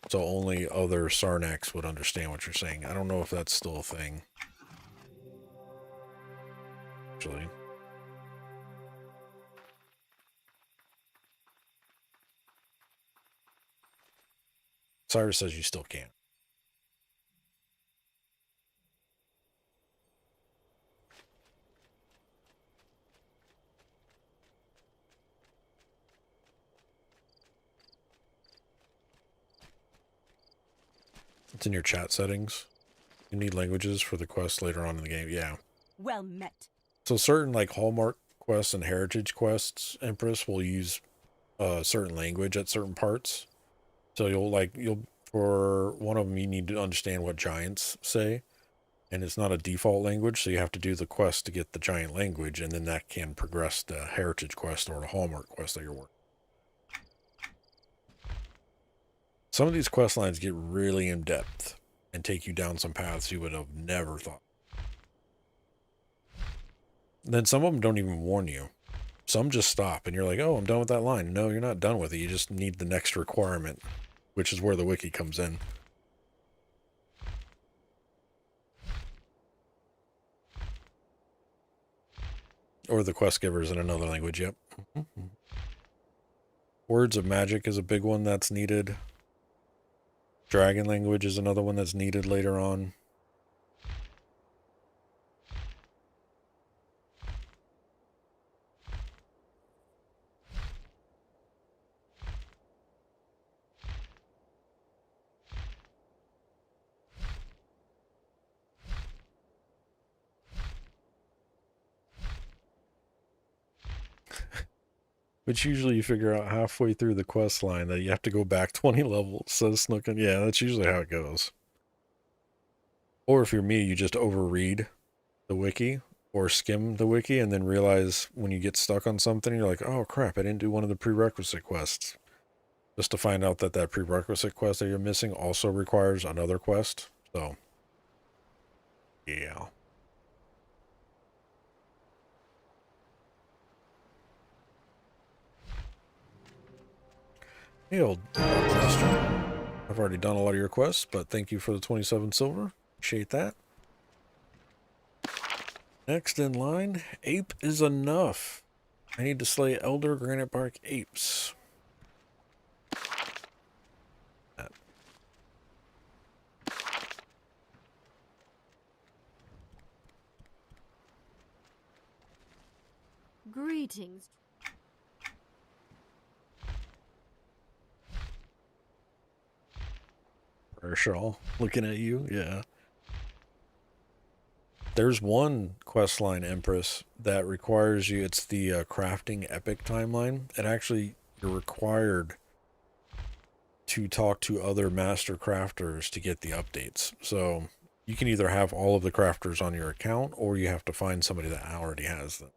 So only other Sarnax would understand what you're saying. I don't know if that's still a thing. Actually. Cyrus says you still can. It's in your chat settings. You need languages for the quest later on in the game. Yeah. Well met. So certain like Hallmark quests and Heritage quests, Empress will use a certain language at certain parts. So you'll for one of them you need to understand what giants say, and it's not a default language, so you have to do the quest to get the giant language, and then that can progress the Heritage quest or the Hallmark quest that you're working. Some of these quest lines get really in depth and take you down some paths you would have never thought. Then some of them don't even warn you. Some just stop and you're like, oh, I'm done with that line. No, you're not done with it. You just need the next requirement, which is where the wiki comes in. Or the quest givers in another language, yep. Words of magic is a big one that's needed. Dragon language is another one that's needed later on. Which usually you figure out halfway through the quest line that you have to go back 20 levels, says Snookin. Yeah, that's usually how it goes. Or if you're me, you just overread the wiki or skim the wiki and then realize when you get stuck on something, you're like, oh crap, I didn't do one of the prerequisite quests. Just to find out that that prerequisite quest that you're missing also requires another quest. So, yeah. Hey, old master. I've already done a lot of your quests, but thank you for the 27 silver. Appreciate that. Next in line, ape is enough. I need to slay elder granite bark apes. Greetings. Urshaw, looking at you, yeah. There's one quest line, Empress, that requires you, it's the crafting epic timeline. It actually, you're required to talk to other master crafters to get the updates. So you can either have all of the crafters on your account, or you have to find somebody that already has them.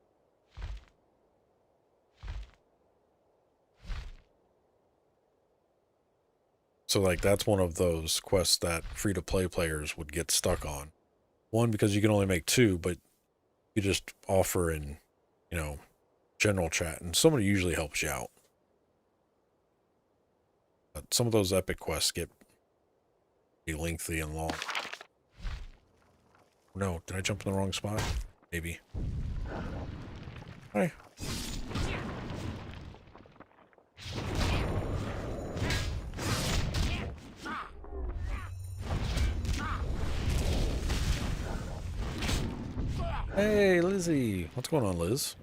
So like that's one of those quests that free-to-play players would get stuck on. One, because you can only make two, but you just offer in, you know, general chat, and somebody usually helps you out. But some of those epic quests get pretty lengthy and long. No, did I jump in the wrong spot? Maybe. Hi. Hey, Lizzie. What's going on, Liz?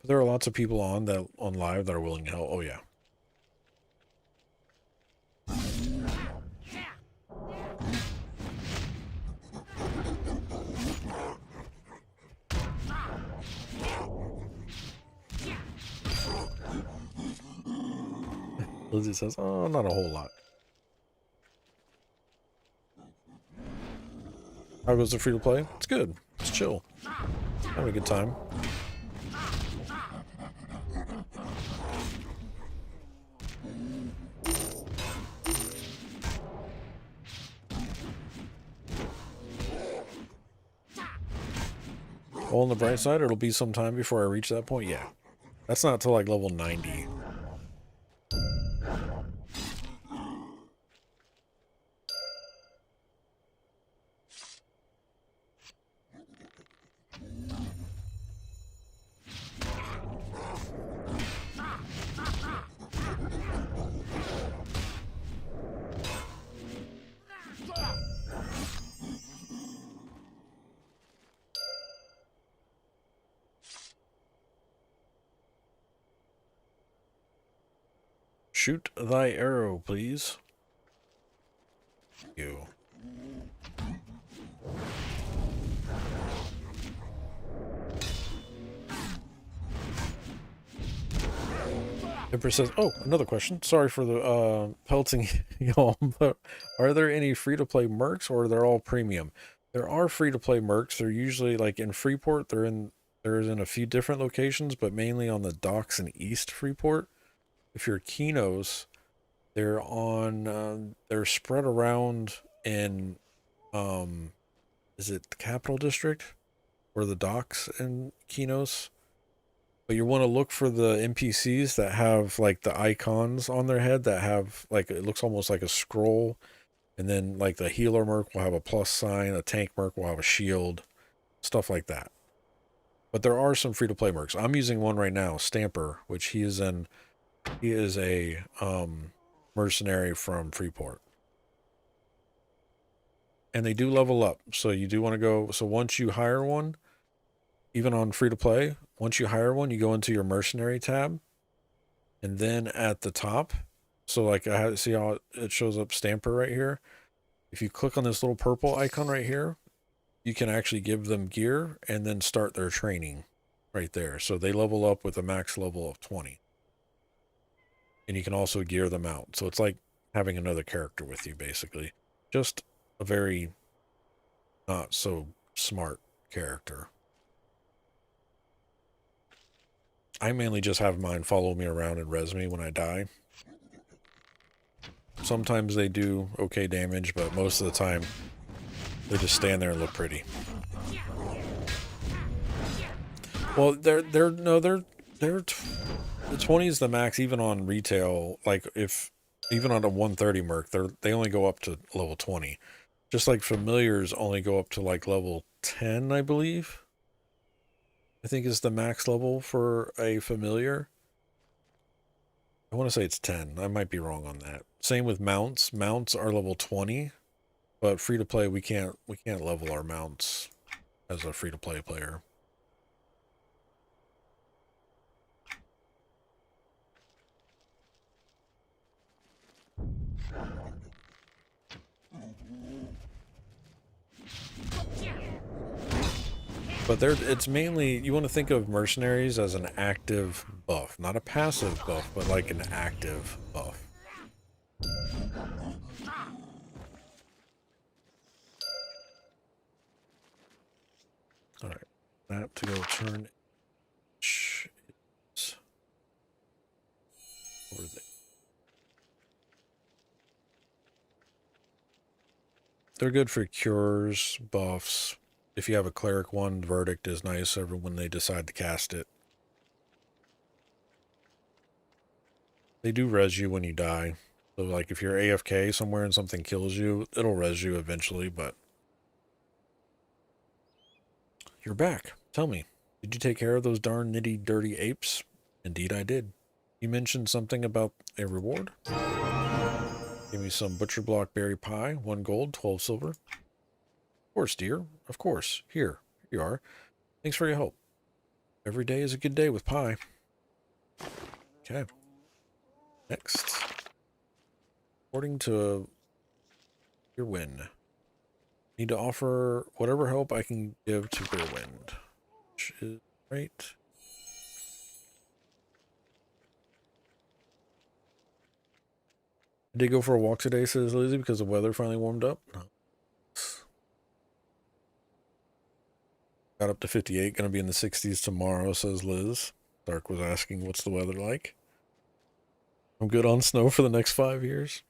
But there are lots of people on live that are willing to help. Oh yeah. Lizzie says, "Oh, not a whole lot." How goes the free to play? It's good. It's chill. Having a good time. Well, on the bright side, it'll be some time before I reach that point. Yeah. That's not till like level 90. Shoot thy arrow, please. You. Empress says, "Oh, another question. Sorry for the pelting y'all, but are there any free-to-play mercs, or they're all premium?" There are free-to-play mercs. They're usually like in Freeport. They're in a few different locations, but mainly on the docks in East Freeport. If you're Kinos, they're on. They're spread around in. Is it the Capital District, or the docks in Kinos? But you want to look for the NPCs that have like the icons on their head that have like, it looks almost like a scroll. And then like the healer merc will have a plus sign, a tank merc will have a shield, stuff like that. But there are some free-to-play mercs. I'm using one right now, Stamper, which he is a mercenary from Freeport. And they do level up. So you do want to go, so once you hire one, even on free-to-play, once you hire one, you go into your mercenary tab, and then at the top, so like see how it shows up Stamper right here. If you click on this little purple icon right here, you can actually give them gear and then start their training right there. So they level up with a max level of 20. And you can also gear them out. So it's like having another character with you, basically. Just a very not so smart character. I mainly just have mine follow me around and res me when I die. Sometimes they do okay damage, but most of the time they just stand there and look pretty. Well, the 20 is the max even on retail. Like if even on a 130 merc, they only go up to level 20. Just like familiars only go up to like level 10, I believe. I think is the max level for a familiar. I want to say it's 10. I might be wrong on that. Same with mounts. Mounts are level 20, but free to play we can't level our mounts as a free to play player. But it's mainly, you want to think of mercenaries as an active buff, not a passive buff, but like an active buff. All right, that to go turn is over there. They're good for cures, buffs. If you have a cleric one, verdict is nice when they decide to cast it. They do res you when you die. So like if you're AFK somewhere and something kills you, it'll res you eventually, but you're back. Tell me, did you take care of those darn nitty dirty apes? Indeed I did. You mentioned something about a reward? Give me some butcher block berry pie, 1 gold, 12 silver. Of course, dear. Of course. Here you are. Thanks for your help. Every day is a good day with pie. Okay. Next. According to your win. Need to offer whatever help I can give to Whirlwind. Which is right. I did go for a walk today, says Lizzie, because the weather finally warmed up. Got up to 58, gonna be in the 60s tomorrow, says Liz. Dark was asking what's the weather like. I'm good on snow for the next 5 years.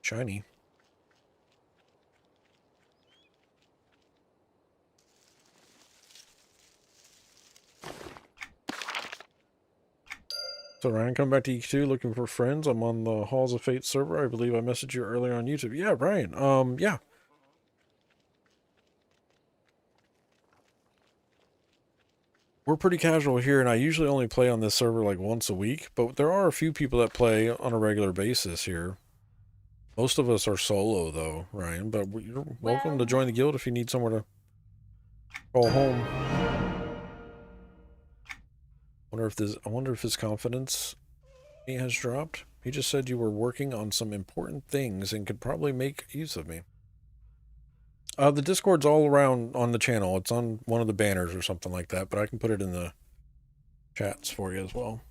Shiny. So Ryan, come back to EQ2 looking for friends. I'm on the Halls of Fate server. I believe I messaged you earlier on YouTube. Yeah, Ryan. Yeah. We're pretty casual here, and I usually only play on this server like once a week, but there are a few people that play on a regular basis here. Most of us are solo, though, Ryan, but you're welcome to join the guild if you need somewhere to call home. I wonder if his confidence has dropped. He just said you were working on some important things and could probably make use of me. The Discord's all around on the channel. It's on one of the banners or something like that, but I can put it in the chats for you as well.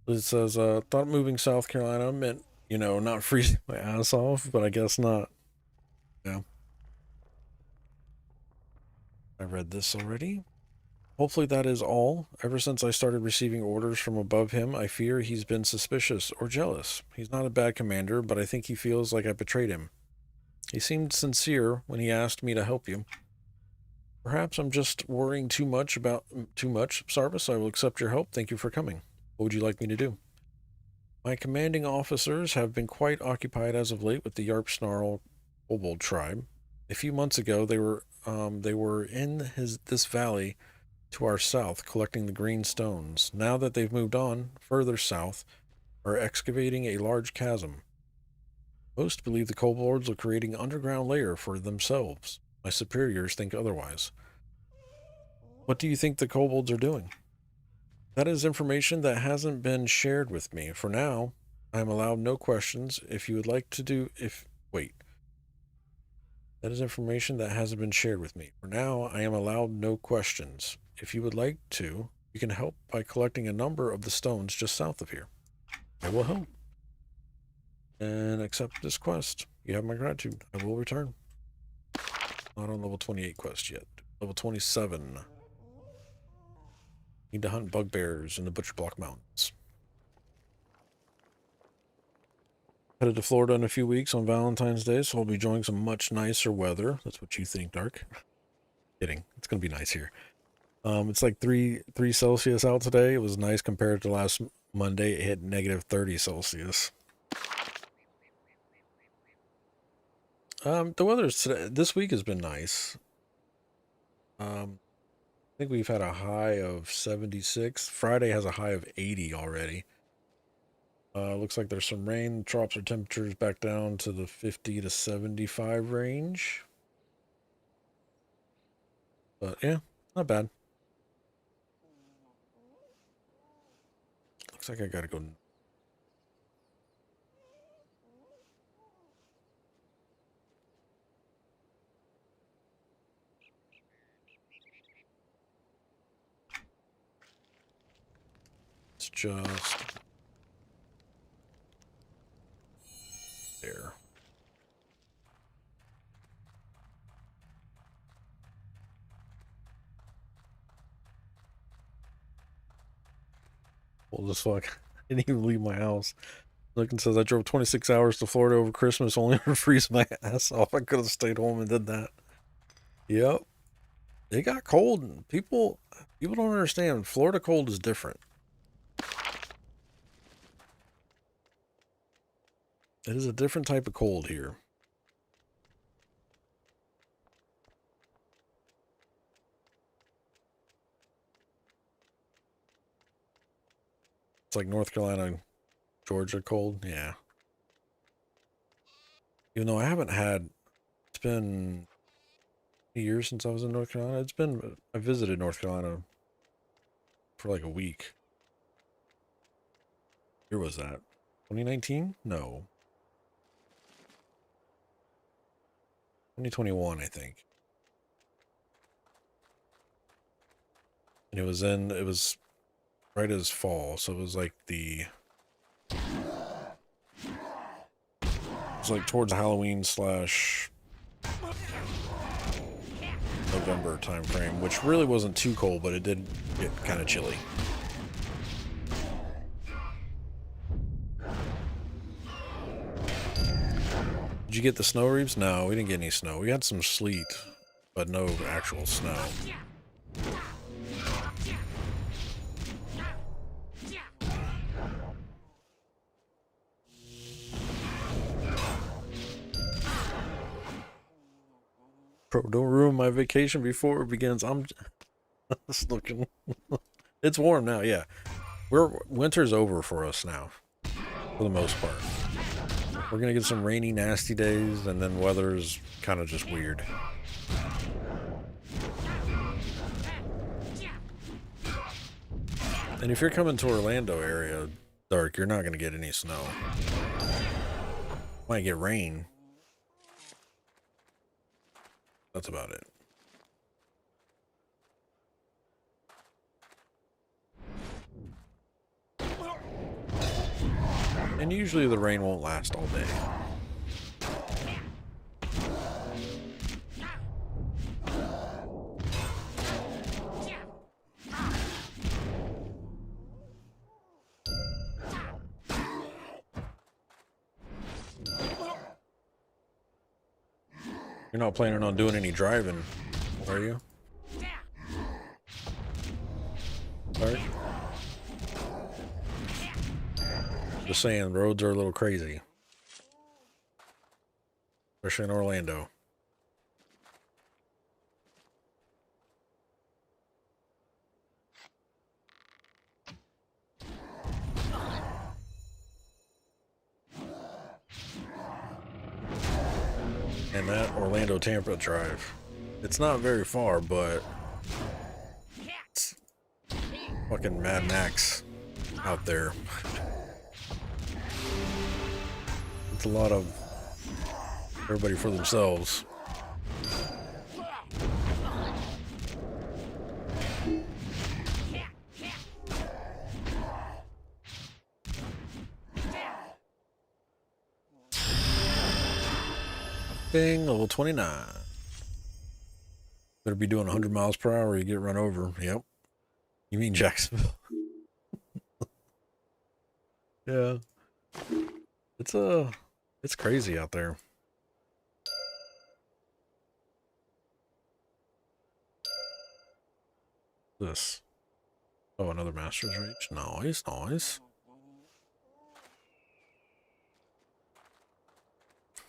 It says, thought moving South Carolina meant, you know, not freezing my ass off, but I guess not. Yeah. I read this already. Hopefully that is all. Ever since I started receiving orders from above him, I fear he's been suspicious or jealous. He's not a bad commander, but I think he feels like I betrayed him. He seemed sincere when he asked me to help you. Perhaps I'm just worrying too much, Sarvis. I will accept your help. Thank you for coming. What would you like me to do? My commanding officers have been quite occupied as of late with the Yarp Snarl Kobold tribe. A few months ago, they were in this valley to our south, collecting the green stones. Now that they've moved on further south, are excavating a large chasm. Most believe the kobolds are creating an underground lair for themselves. My superiors think otherwise. What do you think the kobolds are doing? That is information that hasn't been shared with me. For now, I am allowed no questions. If you would like to do... Wait. That is information that hasn't been shared with me. For now, I am allowed no questions. If you would like to, you can help by collecting a number of the stones just south of here. I will help. And accept this quest. You have my gratitude. I will return. Not on level 28 quest yet. Level 27. Need to hunt bugbears in the Butcher Block Mountains. Headed to Florida in a few weeks on Valentine's Day, so I'll be enjoying some much nicer weather. That's what you think, Dark. Kidding. It's going to be nice here. It's like 3 Celsius out today. It was nice compared to last Monday. It hit negative 30 Celsius. The weather this week has been nice. I think we've had a high of 76. Friday has a high of 80 already. Looks like there's some rain. Drops our temperatures back down to the 50 to 75 range. But yeah, not bad. Looks like I gotta go. It's just there. Cold as fuck. Didn't even leave my house. Looking says I drove 26 hours to Florida over Christmas only to freeze my ass off. I could have stayed home and did that. Yep. It got cold. And people don't understand. Florida cold is different. It is a different type of cold here. It's like North Carolina, Georgia cold. Yeah. Even though I haven't had, it's been years since I was in North Carolina. I visited North Carolina for like a week. Year was that? 2019? No. 2021, I think. And it was right as fall, so it was like towards Halloween / November time frame, which really wasn't too cold, but it did get kind of chilly. Did you get the snow, Reeves? No, we didn't get any snow. We had some sleet, but no actual snow. Bro, don't ruin my vacation before it begins. I'm just looking. It's warm now, yeah. Winter's over for us now, for the most part. We're gonna get some rainy, nasty days, and then weather's kind of just weird. And if you're coming to Orlando area, Dark, you're not gonna get any snow. Might get rain. That's about it. And usually the rain won't last all day. You're not planning on doing any driving, are you? Sorry? Just saying, roads are a little crazy. Especially in Orlando. And that Orlando-Tampa drive. It's not very far, but it's fucking Mad Max out there. It's a lot of everybody for themselves. Bing, level 29. Better be doing 100 miles per hour or you get run over. Yep. You mean Jacksonville? Yeah. It's crazy out there. This. Oh, another Master's Reach. Nice, nice.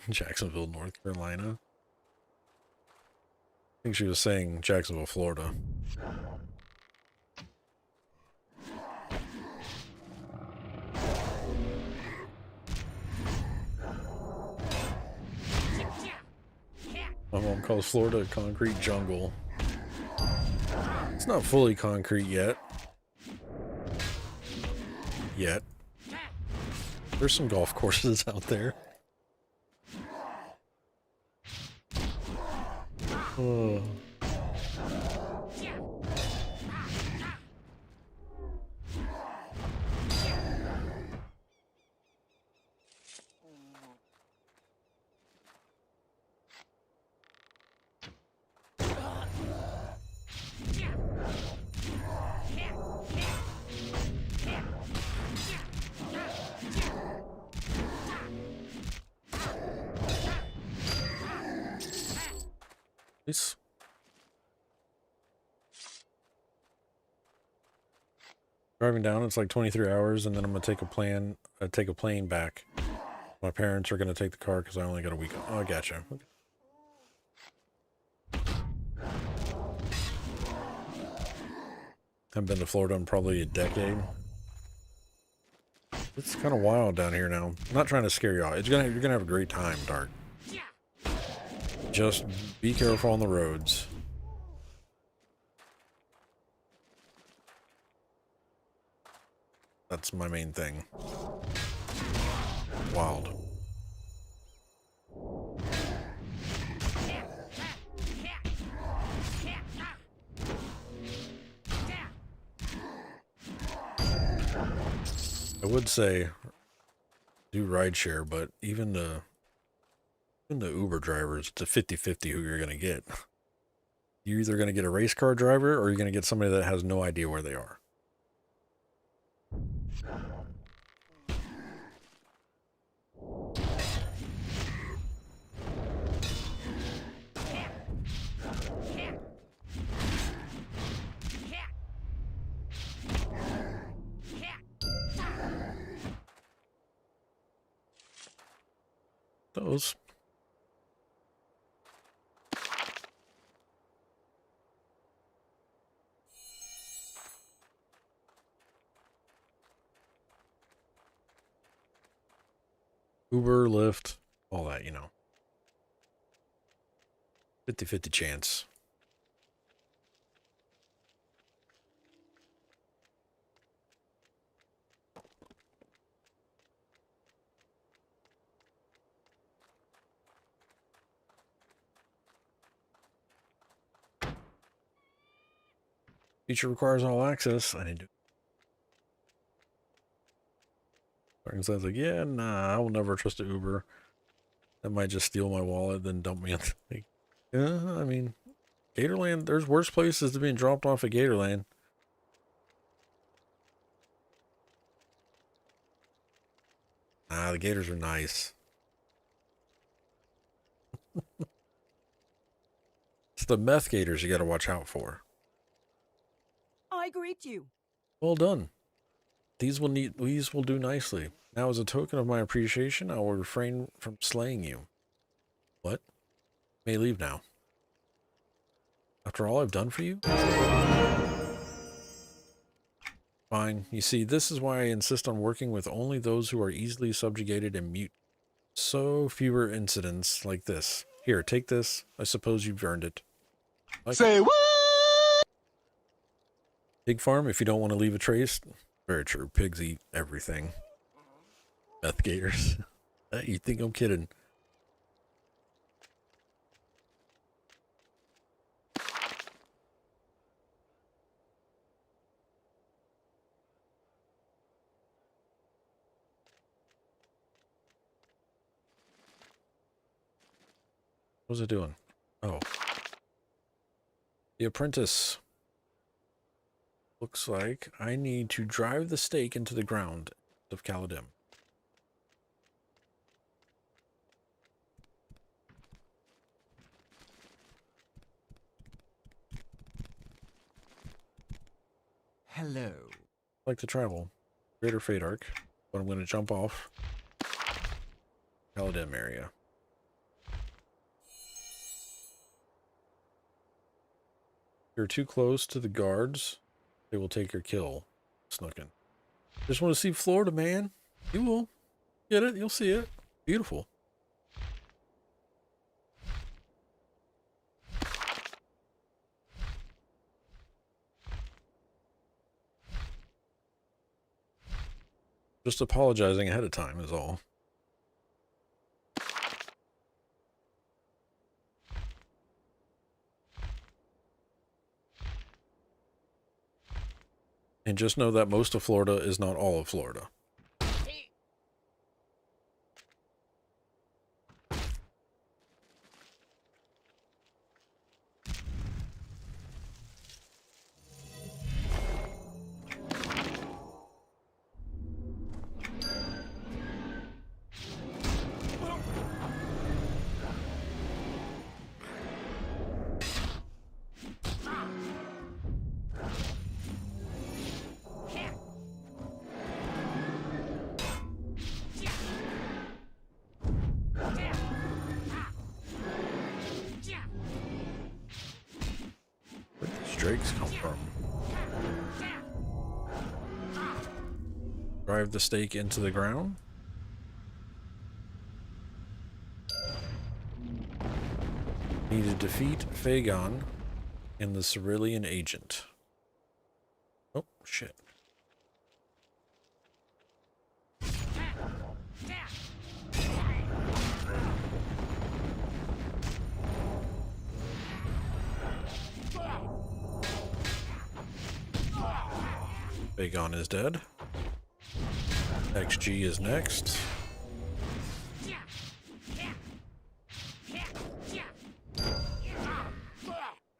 Jacksonville, North Carolina. I think she was saying Jacksonville, Florida. My mom calls Florida a concrete jungle. It's not fully concrete yet. There's some golf courses out there. Oh. Please. Driving down, it's like 23 hours, and then I'm gonna take a plane back. My parents are gonna take the car because I only got a week. Oh, I gotcha. Okay. Haven't been to Florida in probably a decade. It's kind of wild down here now. I'm not trying to scare you off. You're gonna have a great time, Dark. Just be careful on the roads. That's my main thing. Wild. I would say do rideshare, but even the Uber drivers, it's a 50-50 who you're going to get. You're either going to get a race car driver or you're going to get somebody that has no idea where they are. Those. Uber, Lyft, all that, you know. 50-50 chance. Feature requires all access. I didn't do it. Sounds like, yeah, nah, I will never trust an Uber. That might just steal my wallet, then dump me on the thing. Yeah, I mean, Gatorland, there's worse places to being dropped off at Gatorland. Ah, the Gators are nice. It's the meth Gators you gotta watch out for. I greet you. Well done. These will do nicely. Now, as a token of my appreciation, I will refrain from slaying you. What? May leave now. After all I've done for you? Fine. You see, this is why I insist on working with only those who are easily subjugated and mute. So fewer incidents like this. Here, take this. I suppose you've earned it. Say what? Pig farm, if you don't want to leave a trace. Very true. Pigs eat everything. Meth gators. You think I'm kidding? What was it doing? Oh. The apprentice. Looks like I need to drive the stake into the ground of Caladim. Hello. I'd like to travel. Greater Fate Arc, but I'm going to jump off Caladim area. If you're too close to the guards, they will take your kill. Snuck in. Just want to see Florida, man. You will. Get it? You'll see it. Beautiful. Just apologizing ahead of time is all. And just know that most of Florida is not all of Florida. drakes come from? Drive the stake into the ground? Need to defeat Phagon and the Cerulean agent. Oh, shit. Phagon is dead. XG is next.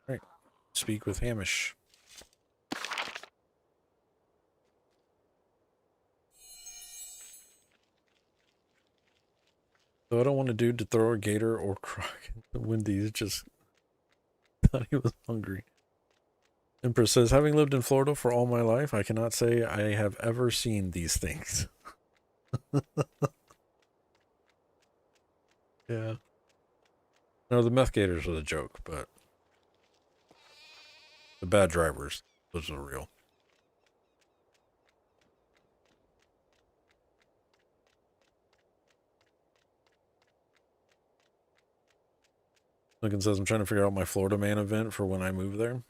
Alright, speak with Hamish. So I don't want a dude to throw a gator or croc in the Wendy's, just thought he was hungry. Empress says, having lived in Florida for all my life, I cannot say I have ever seen these things. Yeah. No, the meth gators are the joke, but the bad drivers, those are real. Lincoln says, I'm trying to figure out my Florida Man event for when I move there.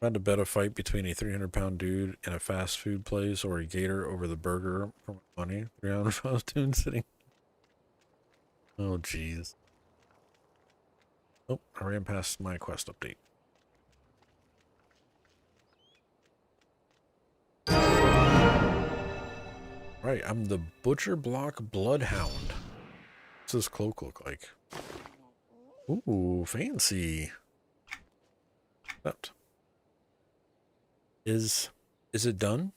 I had to bet a fight between a 300-pound dude in a fast food place or a gator over the burger for my money. 300-pound dude sitting. Oh, jeez. Oh, I ran past my quest update. Right, I'm the Butcher Block Bloodhound. What's this cloak look like? Ooh, fancy. That. Is it done?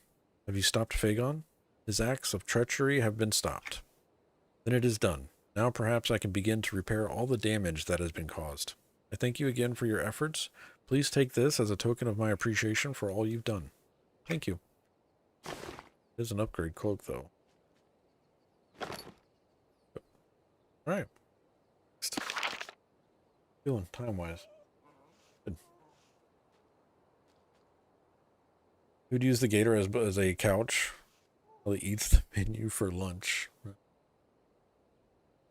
Have you stopped Phagon? His acts of treachery have been stopped. Then it is done. Now perhaps I can begin to repair all the damage that has been caused. I thank you again for your efforts. Please take this as a token of my appreciation for all you've done. Thank you. It is an upgrade cloak, though. Alright. Next. Feeling time-wise. Good. Who'd use the gator as a couch while he eats the menu for lunch?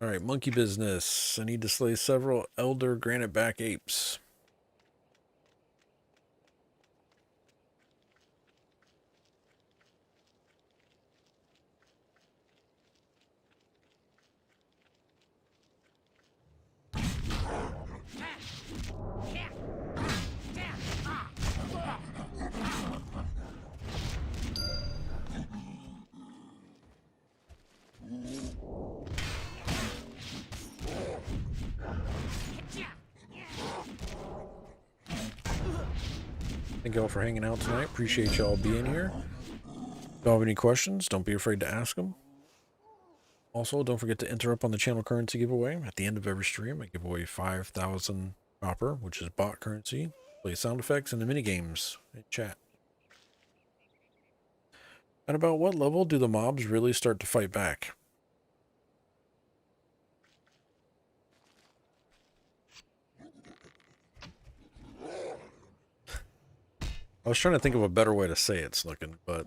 Alright, monkey business. I need to slay several elder granite-back apes. Thank y'all for hanging out tonight. Appreciate y'all being here. If y'all have any questions, don't be afraid to ask them. Also, don't forget to enter up on the channel currency giveaway. At the end of every stream, I give away 5,000 copper, which is bot currency. Play sound effects and the mini games in chat. At about what level do the mobs really start to fight back? I was trying to think of a better way to say it, Snookin', but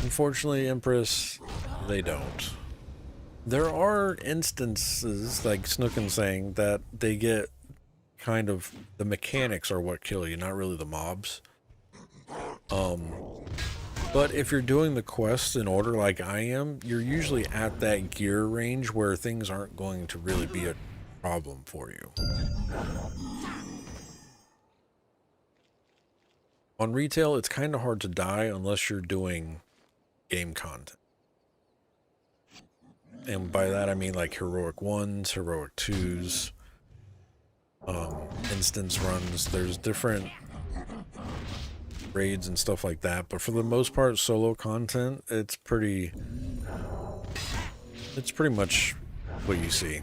unfortunately, Empress, they don't. There are instances, like Snookin' saying, that they get kind of, the mechanics are what kill you, not really the mobs. But if you're doing the quests in order like I am, you're usually at that gear range where things aren't going to really be a problem for you. On retail, it's kind of hard to die unless you're doing game content. And by that I mean like heroic 1s, heroic 2s, instance runs. There's different raids and stuff like that, but for the most part, solo content, it's pretty much what you see.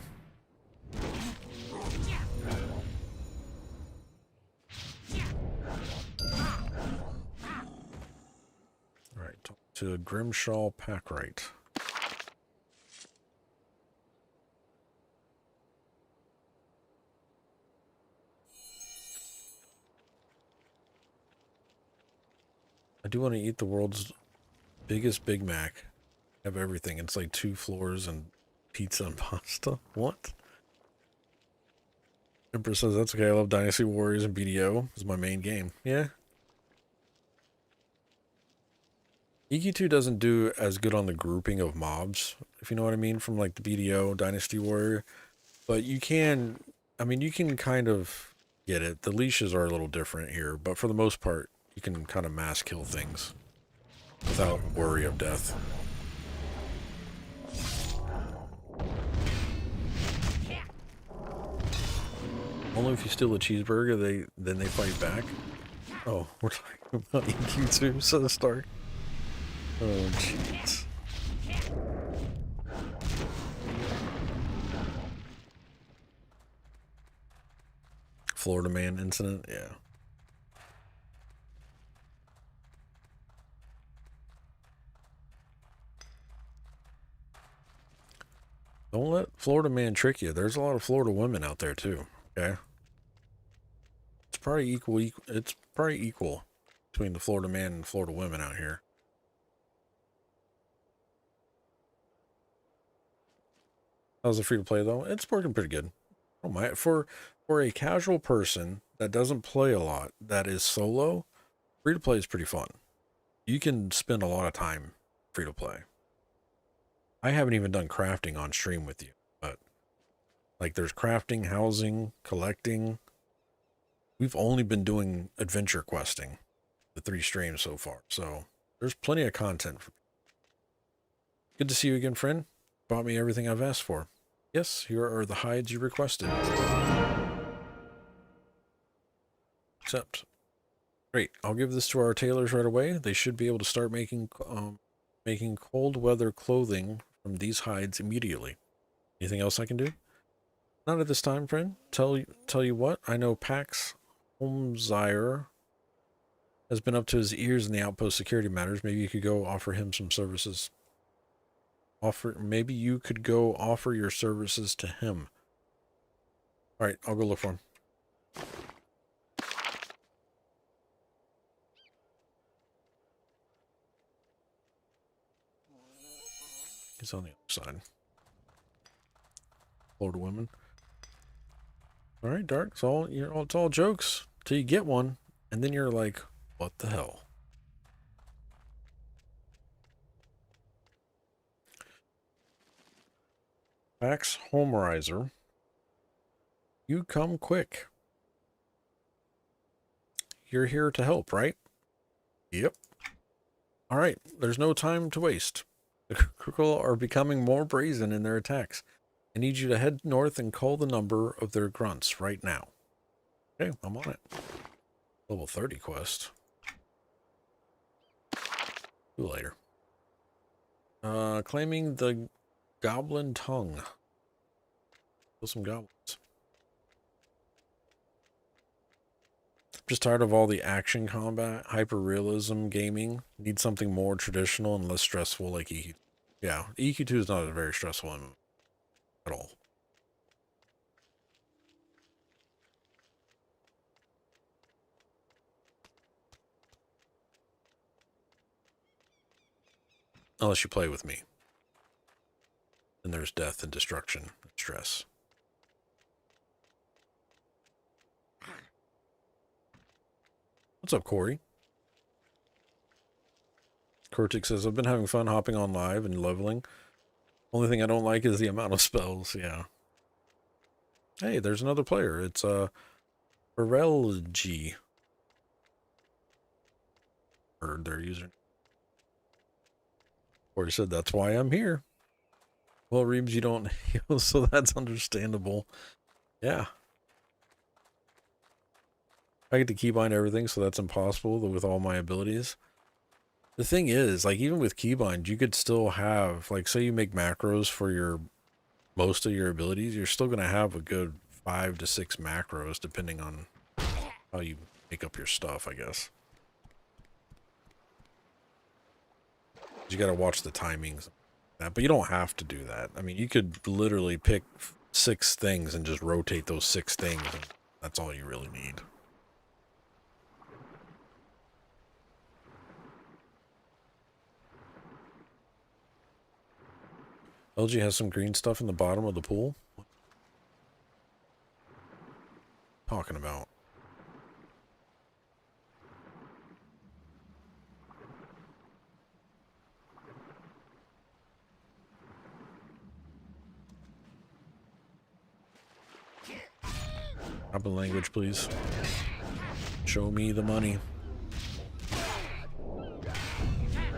to Grimshaw Packrite. I do want to eat the world's biggest Big Mac. Have everything. It's like 2 floors and pizza and pasta. What? Empress says that's okay. I love Dynasty Warriors and BDO. It's my main game. Yeah. EQ2 doesn't do as good on the grouping of mobs, if you know what I mean, from like the BDO, Dynasty Warrior. But you can, I mean, you can kind of get it. The leashes are a little different here, but for the most part, you can kind of mass kill things without worry of death. Only if you steal a cheeseburger, then they fight back. Oh, we're talking about EQ2, says Stark. Oh, jeez. Florida man incident, yeah. Don't let Florida man trick you. There's a lot of Florida women out there too. Okay. It's probably equal between the Florida man and Florida women out here. How's it free to play though? It's working pretty good. Oh my, for a casual person that doesn't play a lot, that is solo, free to play is pretty fun. You can spend a lot of time free to play. I haven't even done crafting on stream with you, but like there's crafting, housing, collecting. We've only been doing adventure questing, the 3 streams so far, so there's plenty of content. Good to see you again, friend. Bought me everything I've asked for. Yes, here are the hides you requested. Accept. Great. I'll give this to our tailors right away. They should be able to start making cold weather clothing from these hides immediately. Anything else I can do? Not at this time, friend. Tell you what, I know Pax Holmesire has been up to his ears in the outpost security matters. Maybe you could go offer him some services. Maybe you could go offer your services to him. All right, I'll go look for him. He's on the other side. Florida women. All right, Dark. It's all jokes till you get one, and then you're like, what the hell? Max Homerizer. You come quick. You're here to help, right? Yep. All right, there's no time to waste. The Krukul are becoming more brazen in their attacks. I need you to head north and call the number of their grunts right now. Okay, I'm on it. Level 30 quest. See you later. Claiming the goblin tongue. Kill some goblins. Just tired of all the action combat, hyper-realism gaming. Need something more traditional and less stressful like EQ2. Yeah, EQ2 is not a very stressful one at all. Unless you play with me. Then there's death and destruction and stress. What's up, Corey? Kurtik says, I've been having fun hopping on live and leveling. Only thing I don't like is the amount of spells, yeah. Hey, there's another player. It's, Barelgi. Heard their user. Corey said, that's why I'm here. Well, Reeves, you don't heal, so that's understandable. Yeah. I get to keybind everything, so that's impossible with all my abilities. The thing is, like, even with keybind, you could still have, like, say you make macros for most of your abilities, you're still going to have a good 5 to 6 macros, depending on how you make up your stuff, I guess. You got to watch the timings. But you don't have to do that. I mean, you could literally pick 6 things and just rotate those 6 things. And that's all you really need. LG has some green stuff in the bottom of the pool. Talking about. Drop a language, please. Show me the money.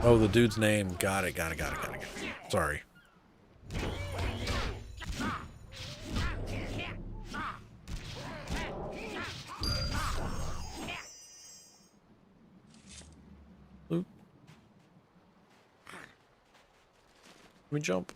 Oh, the dude's name. Got it. Sorry. Oop. Let me jump.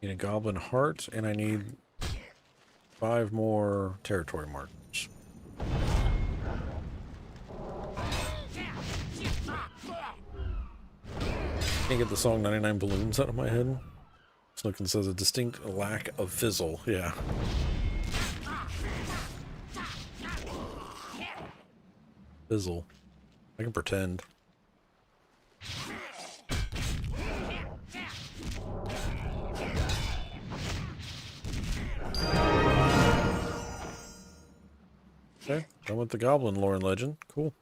Need a goblin heart, and I need 5 more territory markers. Can't get the song 99 Balloons out of my head. This looking says a distinct lack of fizzle. Yeah. Fizzle. I can pretend. Okay, done with the goblin lore and legend. Cool.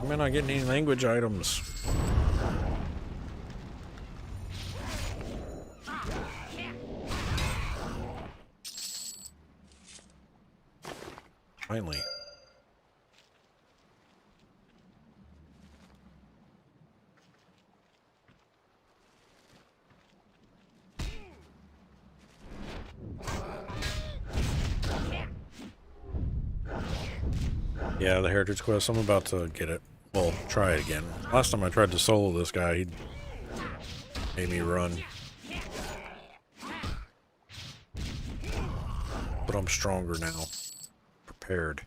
Am I not getting any language items? Finally. Yeah, the Heritage Quest. I'm about to get it. Well, try it again. Last time I tried to solo this guy, he made me run. But I'm stronger now. Prepared.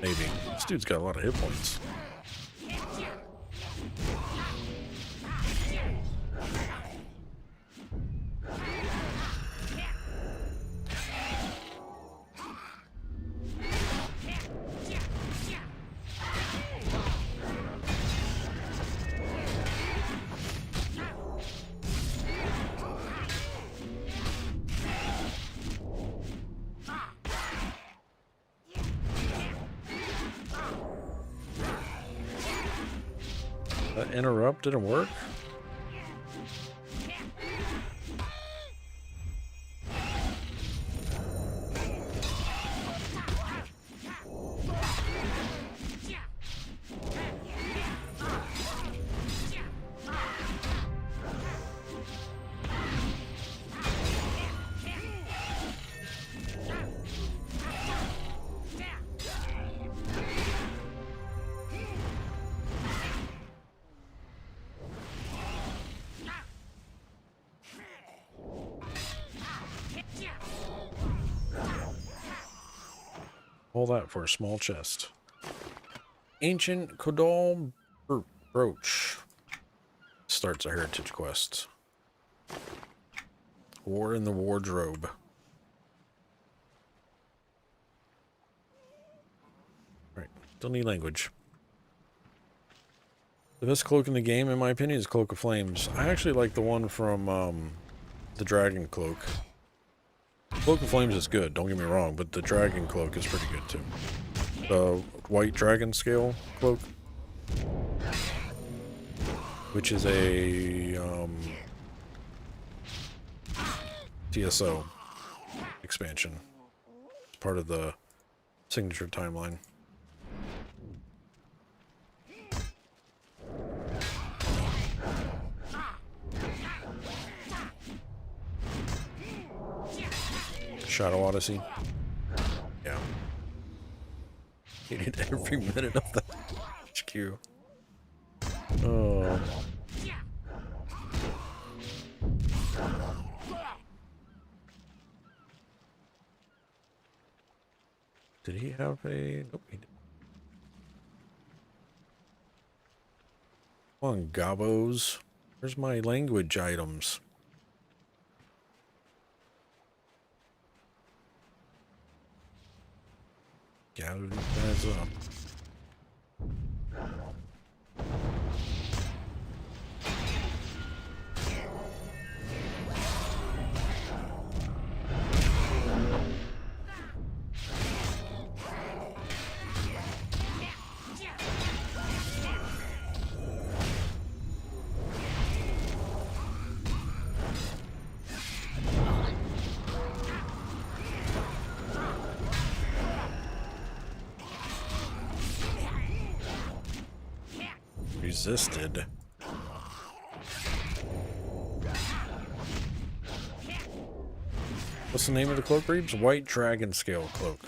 Maybe. This dude's got a lot of hit points. That interrupt didn't work? All that for a small chest. Ancient Kodal brooch. Starts a heritage quest. War in the wardrobe. Right. Don't need language. The best cloak in the game, in my opinion, is Cloak of Flames. I actually like the one from the Dragon Cloak. Cloak of Flames is good, don't get me wrong, but the Dragon Cloak is pretty good too. The White Dragon Scale Cloak, which is a TSO expansion. It's part of the signature timeline. Shadow Odyssey. Yeah. Hated every minute of that HQ. Oh. Did he have a... Nope, he didn't. Come on, Gabos. Where's my language items? Gather these guys up. Resisted. What's the name of the cloak, Reeves? White Dragon Scale Cloak.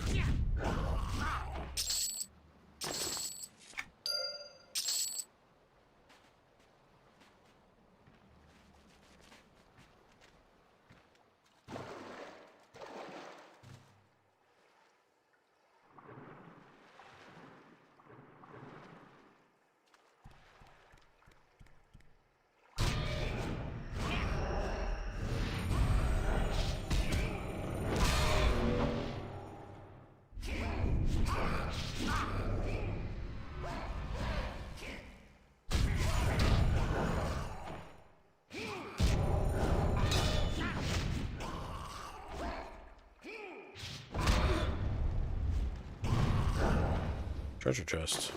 Treasure chest.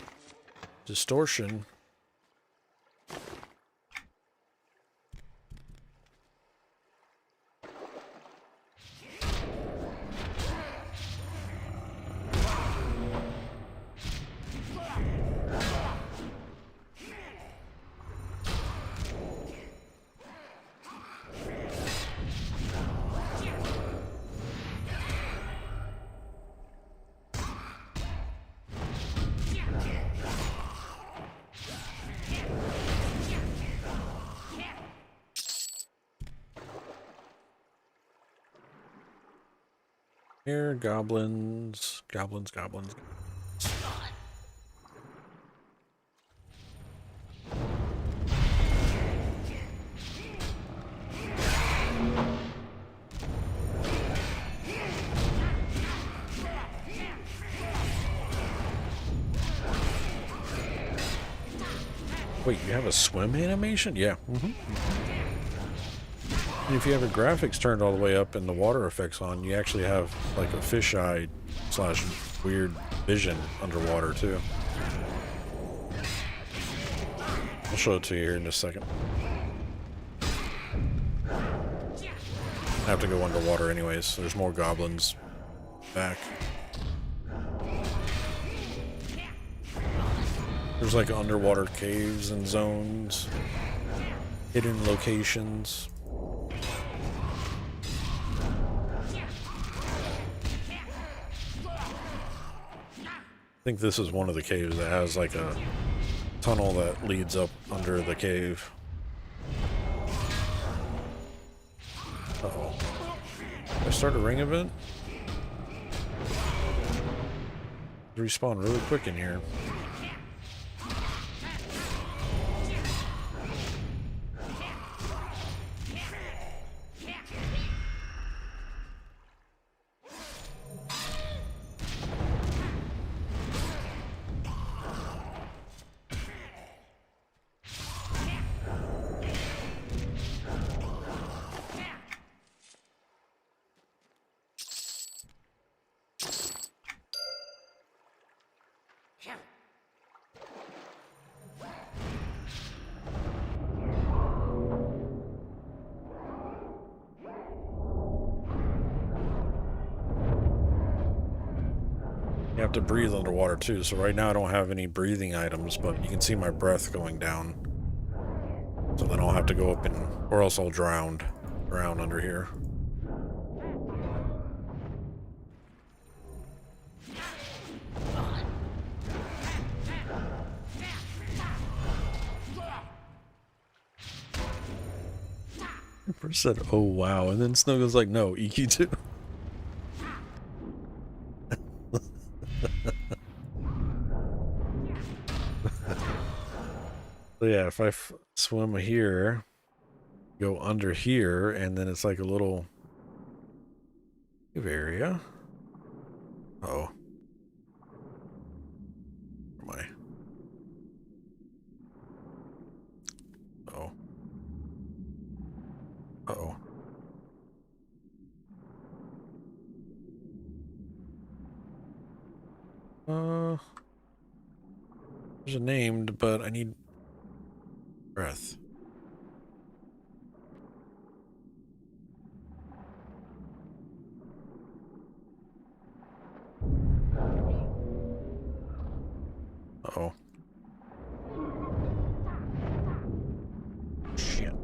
Distortion. Here, goblins. Goblins. Wait, you have a swim animation? Yeah. And if you have your graphics turned all the way up and the water effects on, you actually have like a fisheye / weird vision underwater too. I'll show it to you here in just a second. I have to go underwater anyways, so there's more goblins back. There's like underwater caves and zones, hidden locations. I think this is one of the caves that has like a tunnel that leads up under the cave. Uh-oh. Did I start a ring event? Respawn really quick in here. You have to breathe underwater too, so right now I don't have any breathing items, but you can see my breath going down. So then I'll have to go up and, or else I'll drown under here. First said, oh wow, and then Snuggle's like, no, EQ2. So yeah, if I swim here, go under here, and then it's like a little cave area. Uh-oh. Where am I? Uh-oh. Uh-oh. There's a named, but I need breath. Uh-oh. Shit.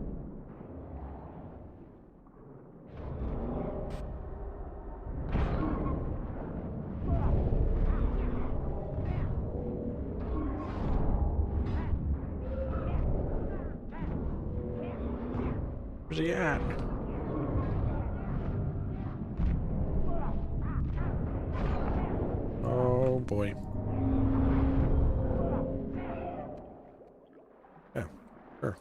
Where's he at? Oh boy. Yeah, sure.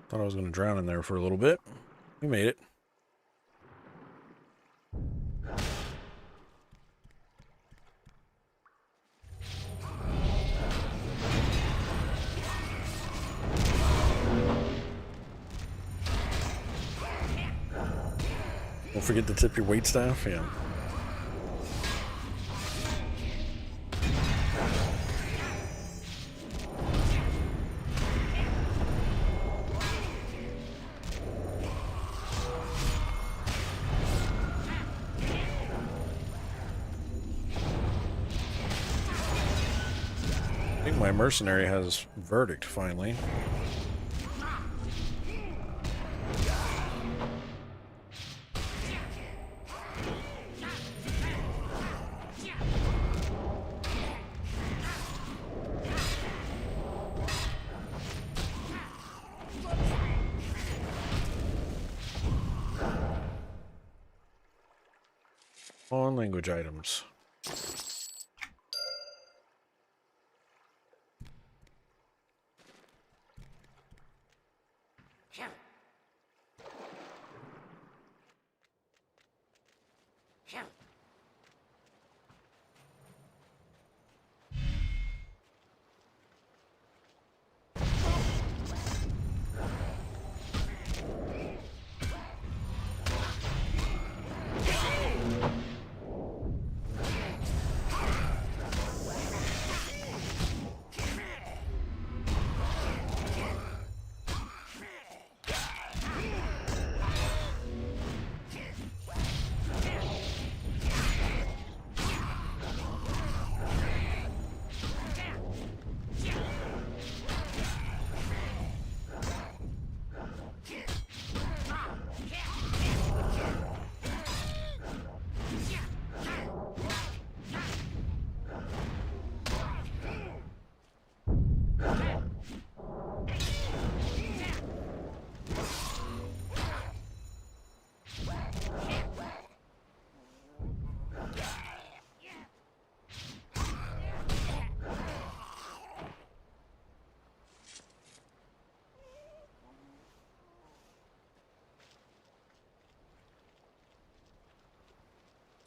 Thought I was going to drown in there for a little bit. We made it. Don't forget to tip your wait staff. Yeah. I think my mercenary has verdict finally. On language items.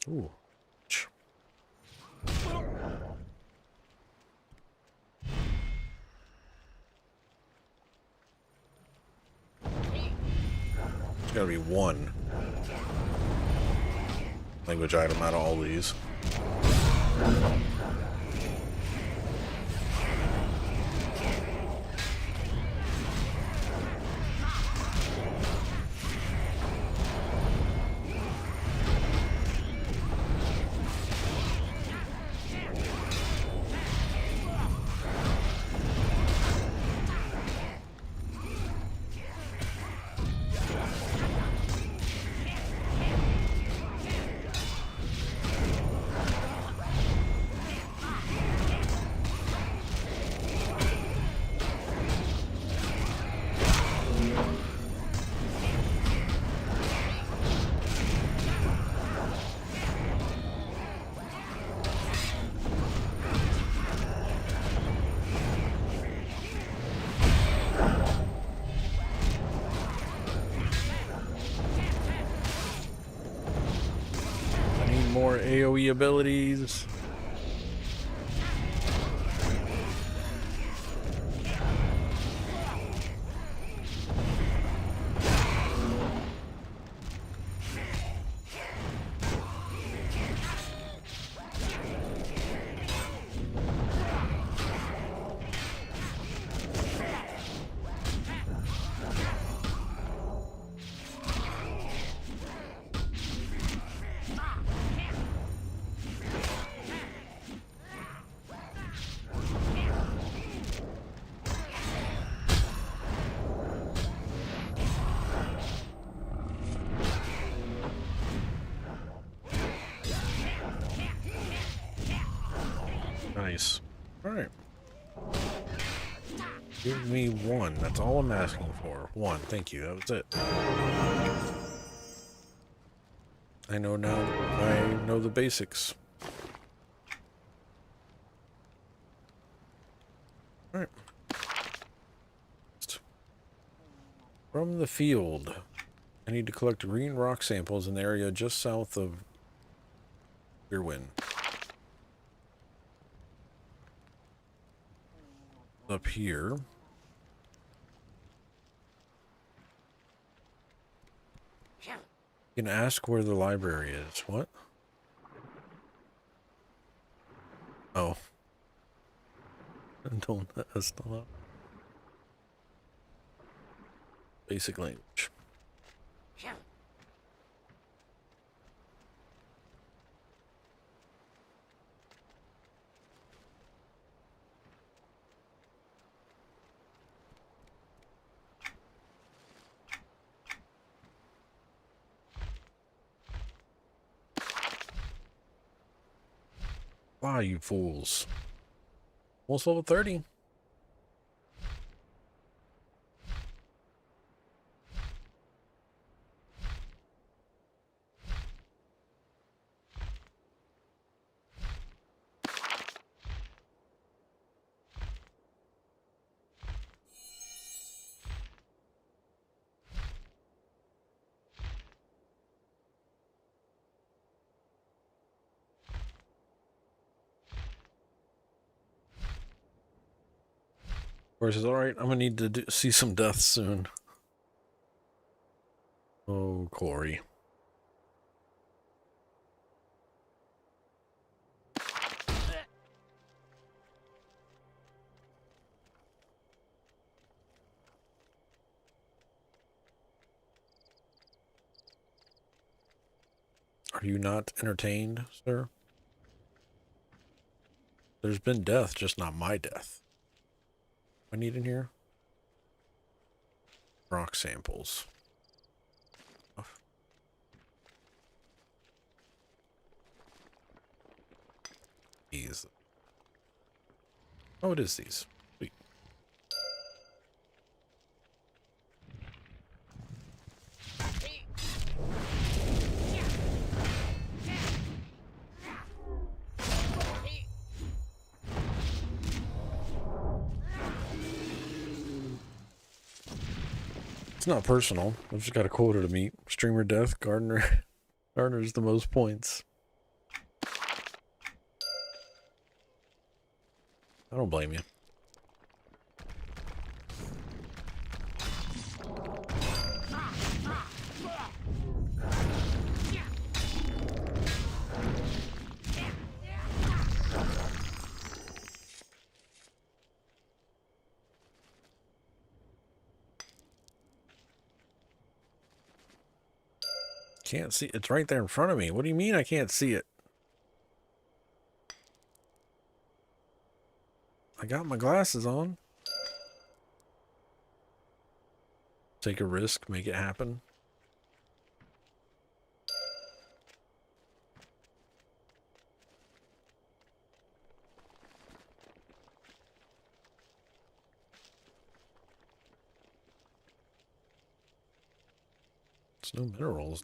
Ooh. There's gotta be one language item out of all these. More AoE abilities. Nice. All right. Give me one. That's all I'm asking for. One. Thank you. That was it. I know now. I know the basics. All right. From the field, I need to collect green rock samples in the area just south of Irwin. Up here. You can ask where the library is. What? Oh. Don't, that's not up. Basic language. Why, you fools? Almost level 30. Of course, all right. I'm gonna need to see some deaths soon. Oh, Corey. Are you not entertained, sir? There's been death, just not my death. I need in here? Rock samples. These. Oh, it is these. Sweet. It's not personal. I've just got a quota to meet. Streamer death, Gardner. Gardner's the most points. I don't blame you. Can't see. It's right there in front of me. What do you mean I can't see it? I got my glasses on. Take a risk, make it happen. There's no minerals.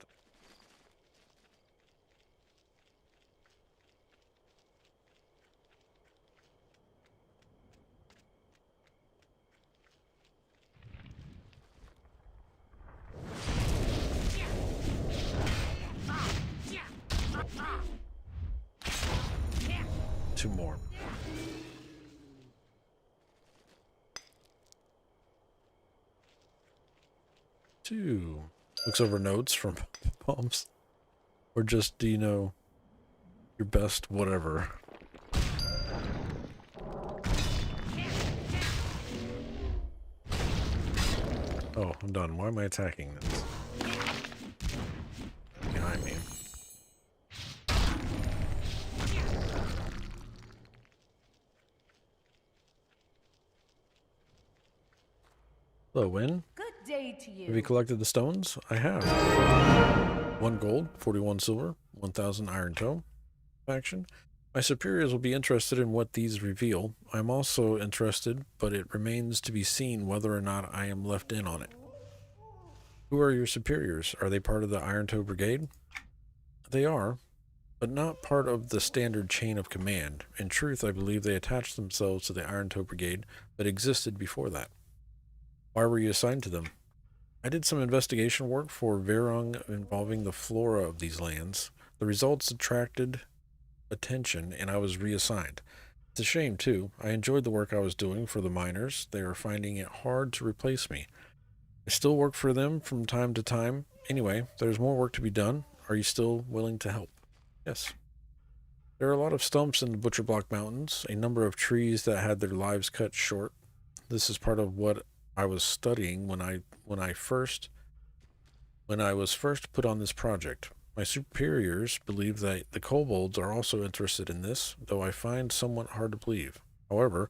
Two more. Two. Looks over notes from Palms. Or just, do you know, your best whatever. Oh, I'm done. Why am I attacking this? Behind me. Hello, Win. Good day to you. Have you collected the stones? I have. 1 gold, 41 silver, 1,000 iron toe. Action. My superiors will be interested in what these reveal. I'm also interested, but it remains to be seen whether or not I am left in on it. Who are your superiors? Are they part of the Iron Toe Brigade? They are, but not part of the standard chain of command. In truth, I believe they attached themselves to the Iron Toe Brigade, but existed before that. Why were you assigned to them? I did some investigation work for Verong involving the flora of these lands. The results attracted attention, and I was reassigned. It's a shame, too. I enjoyed the work I was doing for the miners. They are finding it hard to replace me. I still work for them from time to time. Anyway, there's more work to be done. Are you still willing to help? Yes. There are a lot of stumps in the Butcher Block Mountains, a number of trees that had their lives cut short. This is part of what I was studying when I was first put on this project. My superiors believe that the kobolds are also interested in this, though I find somewhat hard to believe. However,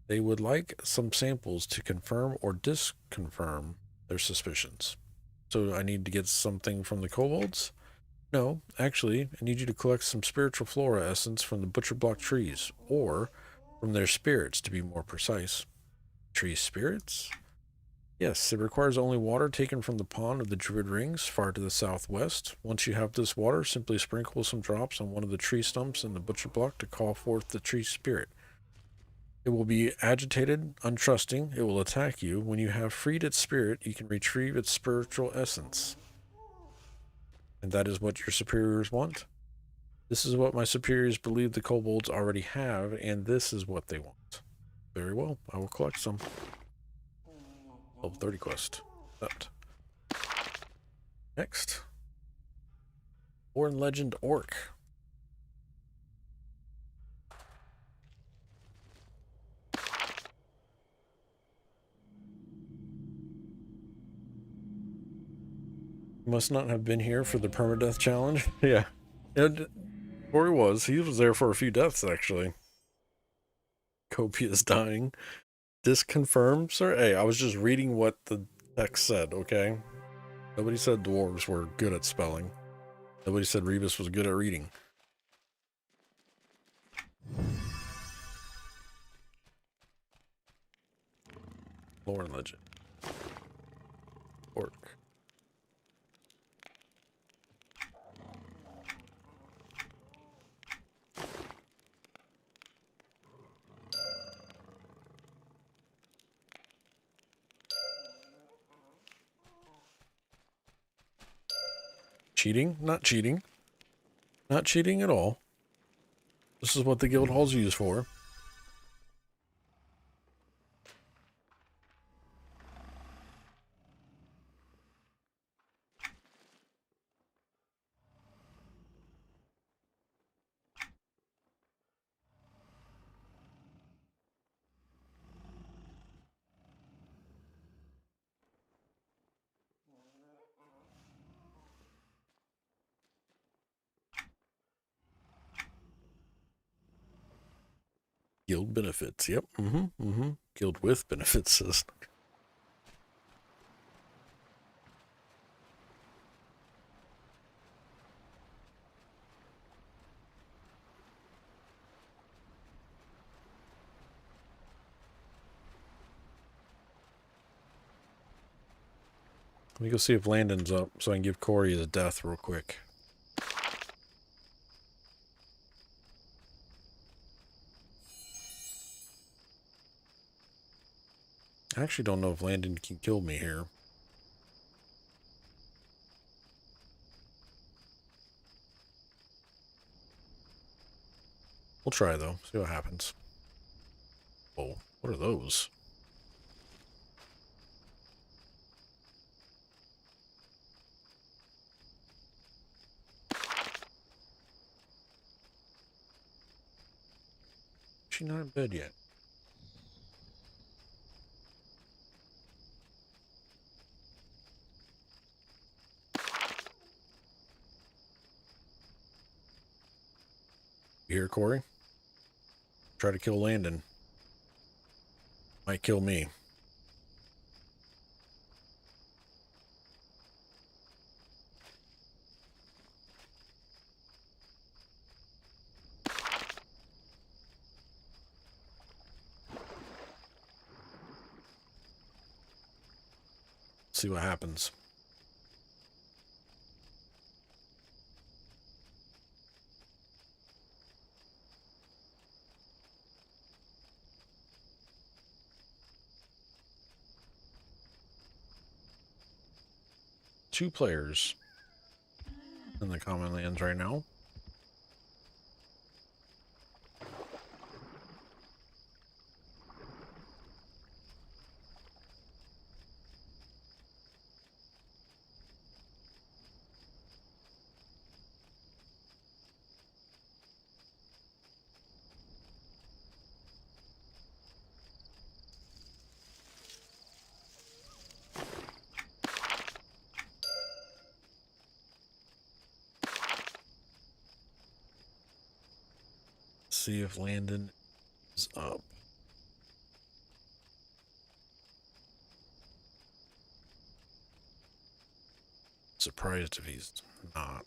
they would like some samples to confirm or disconfirm their suspicions. So I need to get something from the kobolds? No, actually, I need you to collect some spiritual flora essence from the Butcher Block trees, or from their spirits, to be more precise. Tree spirits? Yes, it requires only water taken from the pond of the Druid Rings, far to the southwest. Once you have this water, simply sprinkle some drops on one of the tree stumps in the Butcher Block to call forth the tree spirit. It will be agitated, untrusting. It will attack you. When you have freed its spirit, you can retrieve its spiritual essence. And that is what your superiors want? This is what my superiors believe the kobolds already have, and this is what they want. Very well, I will collect some. Level 30 quest. That. Next. Born Legend Orc. Must not have been here for the permadeath challenge. Yeah. Or he was. He was there for a few deaths, actually. Copious dying. Disconfirmed, sir? Hey, I was just reading what the text said, okay? Nobody said dwarves were good at spelling. Nobody said Rebus was good at reading. Lore and legend. Orc. Cheating? Not cheating. Not cheating at all. This is what the guild halls are used for. Guild benefits. Yep. Guild with benefits says. Let me go see if Landon's up so I can give Corey his death real quick. I actually don't know if Landon can kill me here. We'll try though, see what happens. Oh, what are those? She's not in bed yet. You hear, Corey? Try to kill Landon. Might kill me. See what happens. Two players in the common lands right now. See if Landon is up. Surprised if he's not.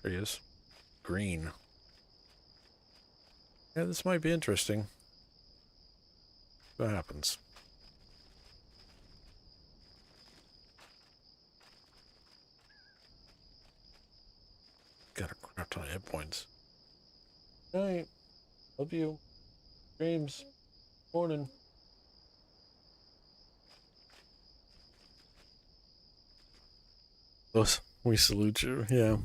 There he is. Green. Yeah, this might be interesting. What happens? Got a crap ton of hit points. Night. Love you. Dreams. Morning. We salute you. Yeah.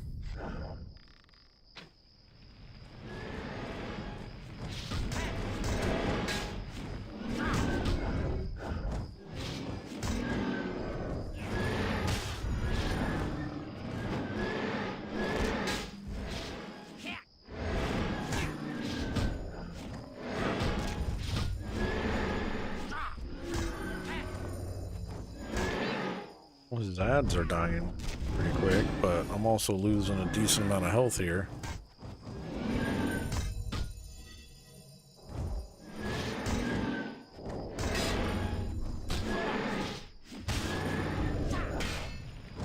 Well, his ads are dying pretty quick, but I'm also losing a decent amount of health here.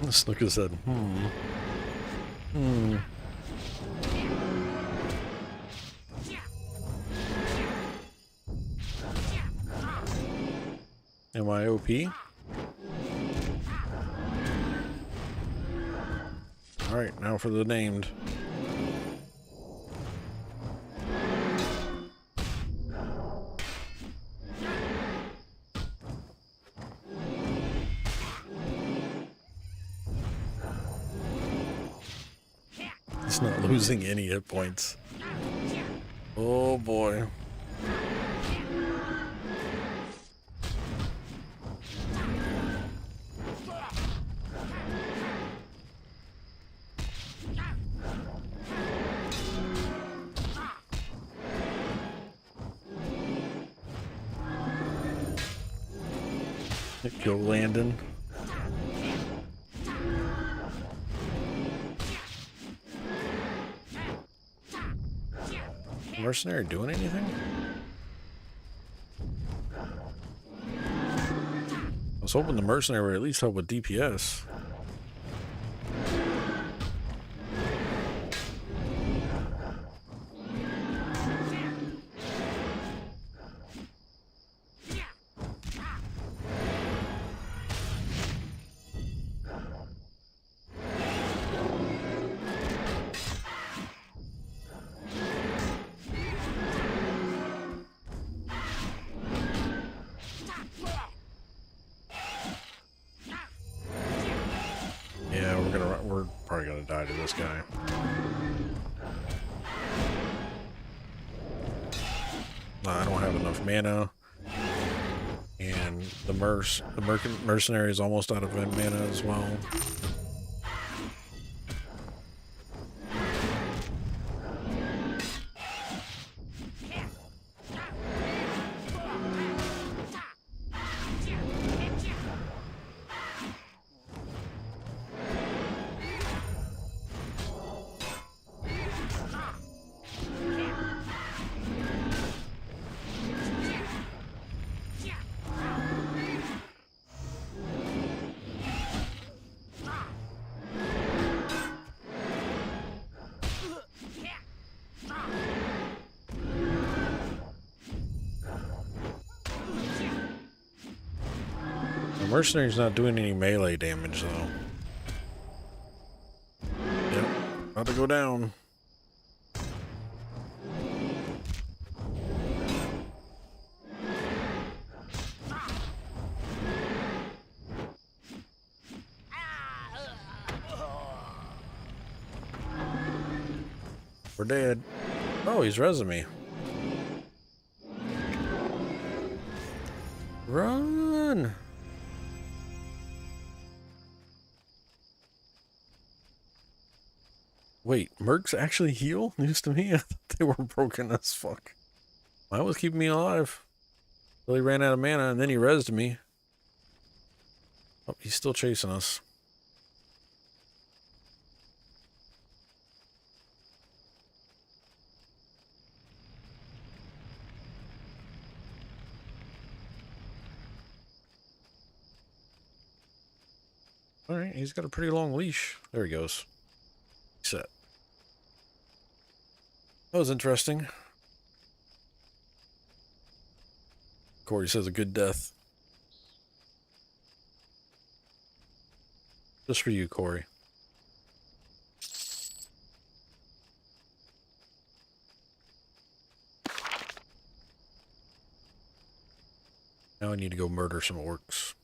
Snooker said, Am I OP? Alright, now for the named. He's not losing any hit points. Oh boy. Go Landon. mercenary doing anything? I was hoping the mercenary would at least help with DPS. Yeah, we're probably gonna die to this guy. I don't have enough mana, and the mercenary is almost out of mana as well. The mercenary's not doing any melee damage though. Yep, about to go down. We're dead. Oh, he's rezzing me. Run! Wait, mercs actually heal? News to me. I thought they were broken as fuck. That was keeping me alive. Till he ran out of mana and then he rezzed me. Oh, he's still chasing us. Alright, he's got a pretty long leash. There he goes. Set. That was interesting. Corey says a good death. Just for you, Corey. Now I need to go murder some orcs.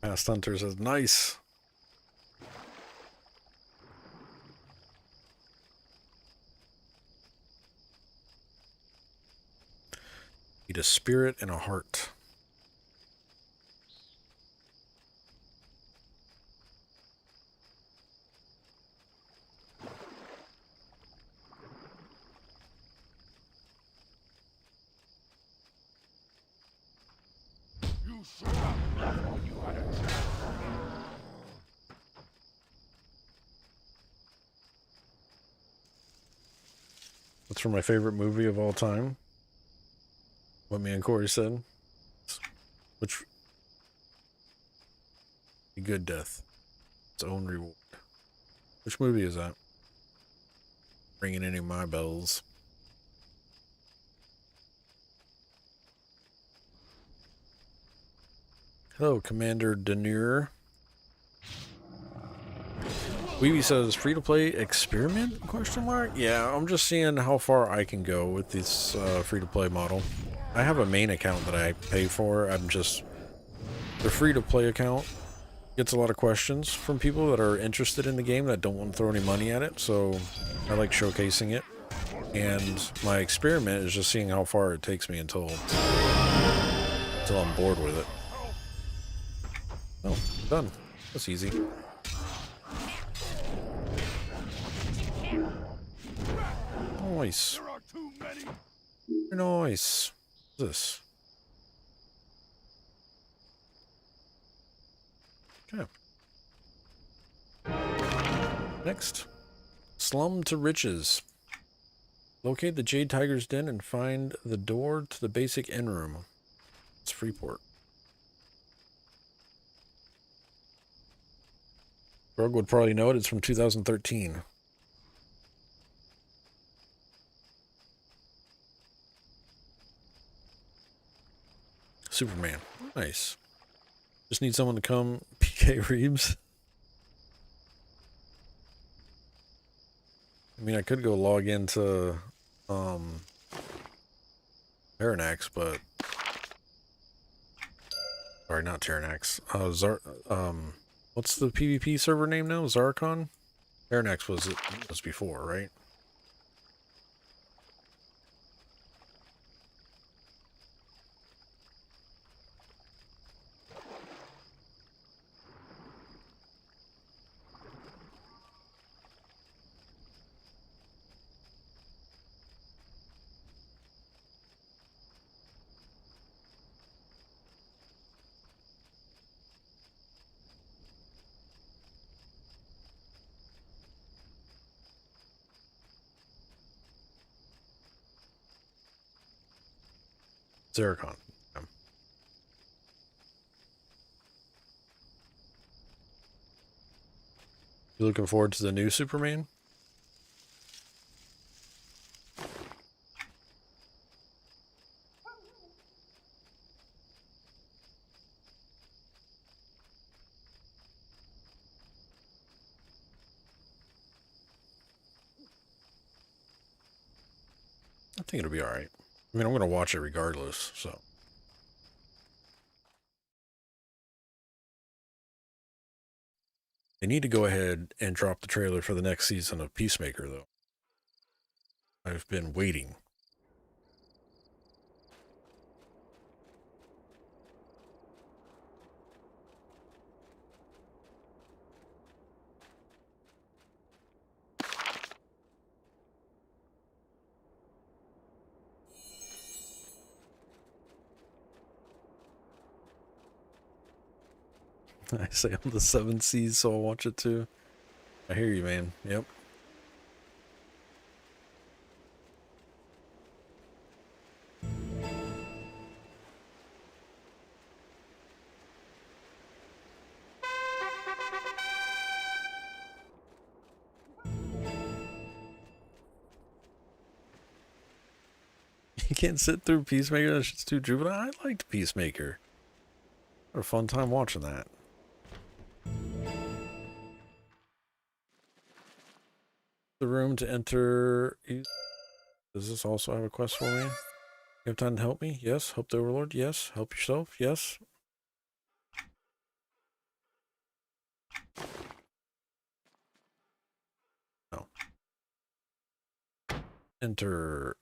Past Hunter says, nice. Need a spirit and a heart. You should have left when you had a chance. That's from my favorite movie of all time. What me and Corey said. Which... A good death. Its own reward. Which movie is that? Ringing any of my bells. Hello, Commander Denir. Weeby says, free-to-play experiment? Question mark? Yeah, I'm just seeing how far I can go with this free-to-play model. I have a main account that I pay for. The free-to-play account gets a lot of questions from people that are interested in the game that don't want to throw any money at it, so I like showcasing it. And my experiment is just seeing how far it takes me until I'm bored with it. Oh, done. That's easy. Nice. There are too many. Nice. What's this? Okay. Next. Slum to Riches. Locate the Jade Tiger's Den and find the door to the basic inn room. It's Freeport. Grug would probably know it. It's from 2013. Superman. Nice. Just need someone to come. PK Reeves. I mean, I could go log into Terranax, but sorry, not Terranax. What's the PvP server name now? Zarkon? Terranax was before, right? Zarkon. Yeah. You looking forward to the new Superman? I think it'll be alright. I mean, I'm going to watch it regardless, so. They need to go ahead and drop the trailer for the next season of Peacemaker, though. I've been waiting. I say I'm the 7 Seas, so I'll watch it too. I hear you, man. Yep. You can't sit through Peacemaker. That shit's too juvenile. I liked Peacemaker. Had a fun time watching that. The room to enter. Does this also have a quest for me? You have time to help me? Yes. Help the Overlord? Yes. Help yourself? Yes. No. Enter.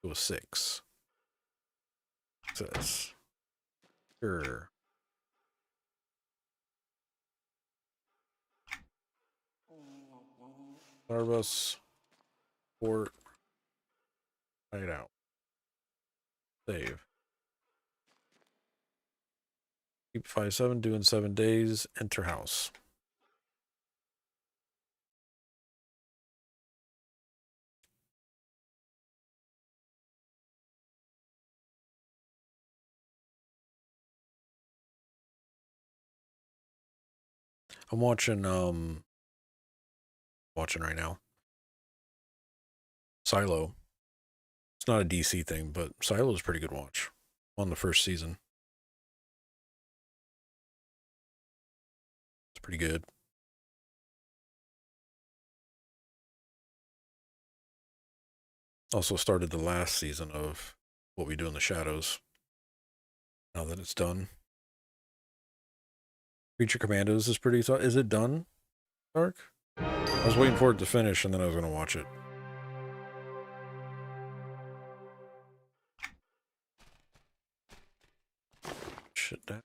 It was 6. Says. Sure. Starbucks. Port. Right out. Save. Keep 5-7, doing 7 days. Enter house. I'm watching right now. Silo. It's not a DC thing, but Silo is a pretty good watch. On the first season. It's pretty good. Also started the last season of What We Do in the Shadows. Now that it's done. Creature Commandos is pretty. Is it done, Dark? I was waiting for it to finish and then I was going to watch it. Shit, that.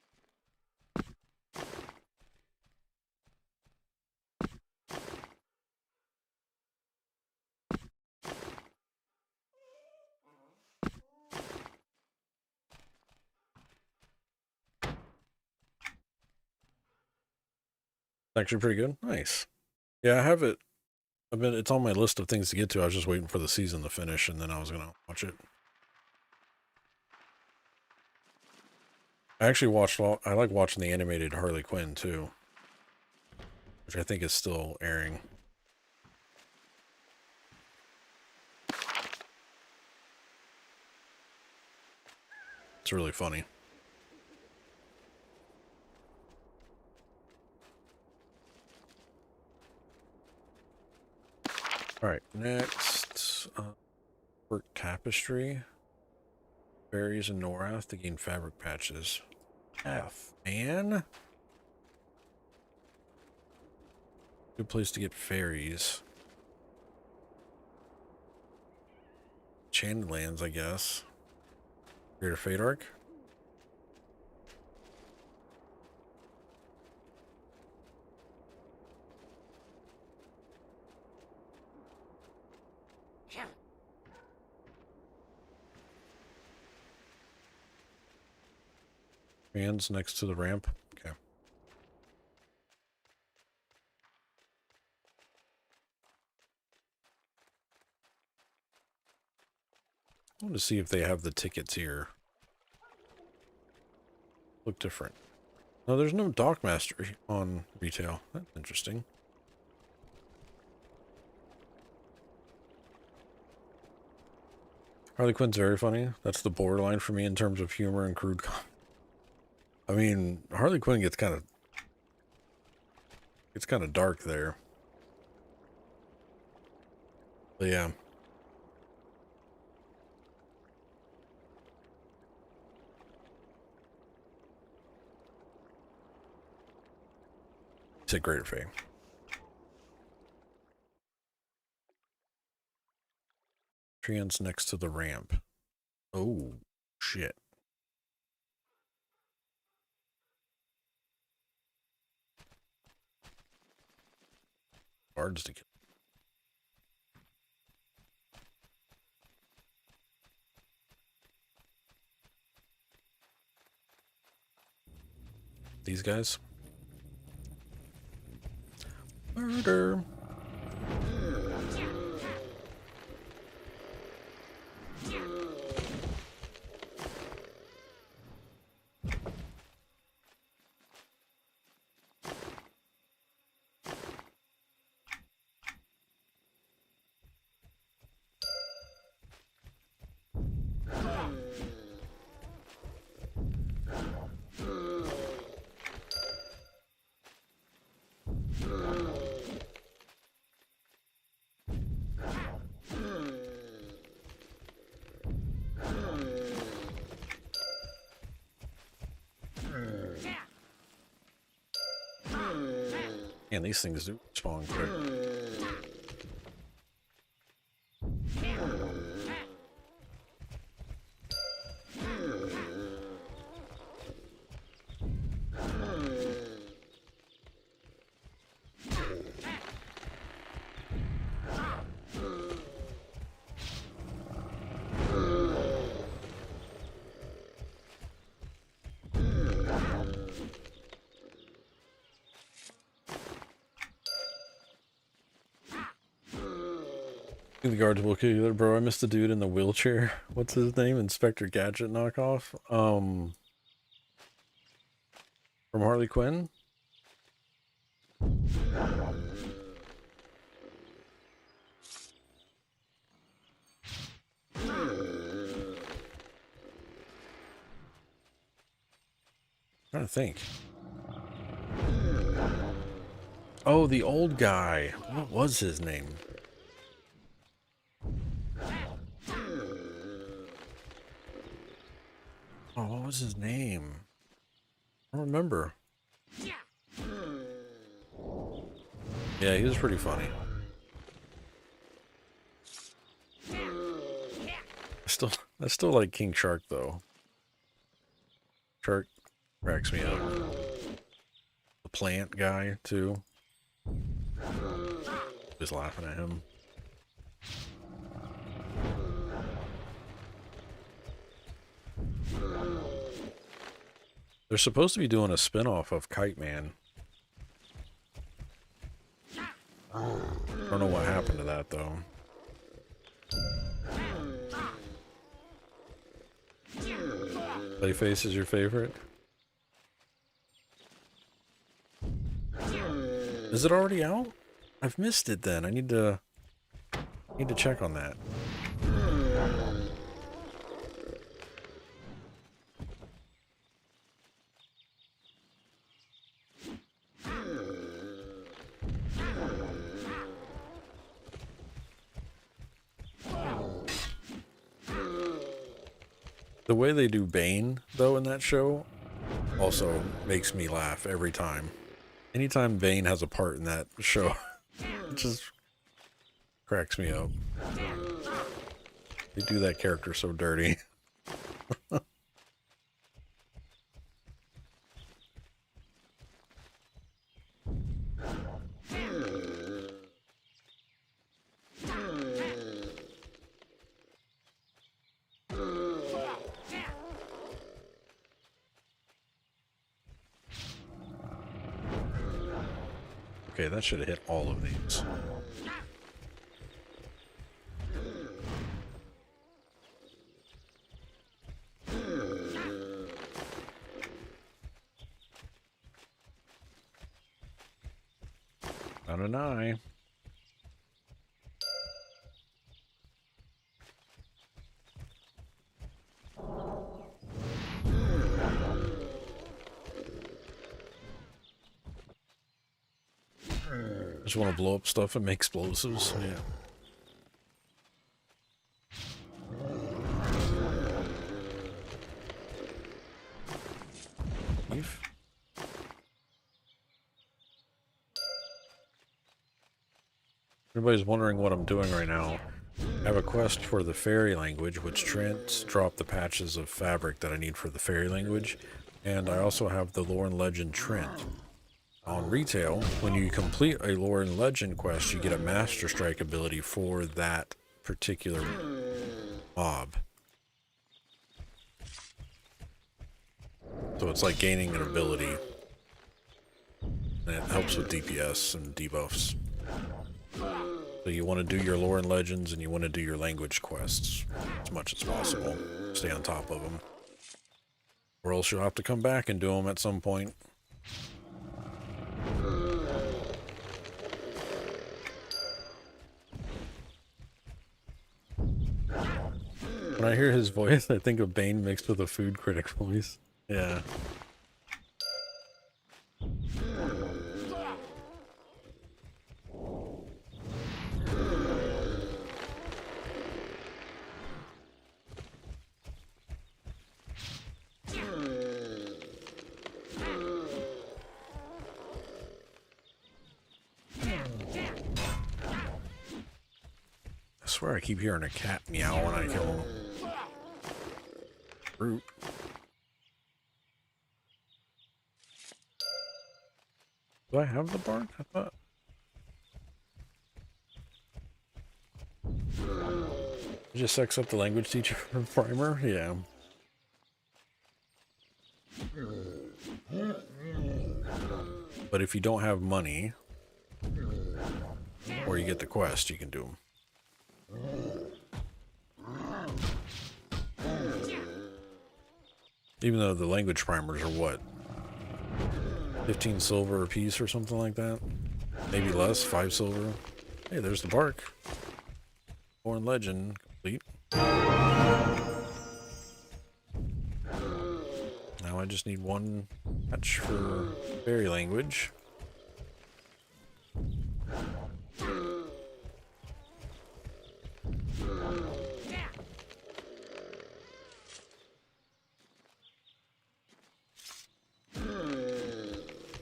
Actually pretty good. Nice. Yeah, I have it. It's on my list of things to get to. I was just waiting for the season to finish, and then I was gonna watch it. I actually watched I like watching the animated Harley Quinn too, which I think is still airing. It's really funny. All right, next, work tapestry. Berries and Norath to gain fabric patches. F, man. Good place to get fairies. Enchanted lands, I guess. Greater Fate Arc. Hands next to the ramp. Okay. I want to see if they have the tickets here. Look different. No, there's no Dockmaster on retail. That's interesting. Harley Quinn's very funny. That's the borderline for me in terms of humor and crude I mean, Harley Quinn gets kind of dark there. But yeah. It's a greater fame. Trans next to the ramp. Oh, shit. Guards to kill. These guys. Murder. Man, these things do spawn quick. The guards will kill you there, bro. I missed the dude in the wheelchair. What's his name? Inspector Gadget knockoff. From Harley Quinn. I'm trying to think. Oh, the old guy. What was his name? Oh, what was his name? I don't remember. Yeah, he was pretty funny. I still like King Shark though. Shark cracks me up. The plant guy too. Just laughing at him. They're supposed to be doing a spin-off of Kite Man. Don't know what happened to that though. Clayface is your favorite? Is it already out? I've missed it then. I need to check on that. The way they do Bane, though, in that show also makes me laugh every time. Anytime Bane has a part in that show, it just cracks me up. They do that character so dirty. Okay, that should have hit all of these. Not an eye. Just want to blow up stuff and make explosives. Yeah. Beef. Everybody's wondering what I'm doing right now. I have a quest for the fairy language, which drop the patches of fabric that I need for the fairy language. And I also have the lore and legend Trent. On retail, when you complete a lore and legend quest, you get a master strike ability for that particular mob. So it's like gaining an ability. And it helps with DPS and debuffs. So you want to do your lore and legends, and you want to do your language quests as much as possible. Stay on top of them. Or else you'll have to come back and do them at some point. When I hear his voice, I think of Bane mixed with a food critic voice. Yeah. I swear I keep hearing a cat meow when I kill him. Root. Do I have the bark? I thought. Just sex up the language teacher primer? Yeah. But if you don't have money, or you get the quest, you can do them. Even though the language primers are what? 15 silver a piece or something like that? Maybe less, 5 silver. Hey, there's the bark. Lore and legend complete. Now I just need one patch for fairy language.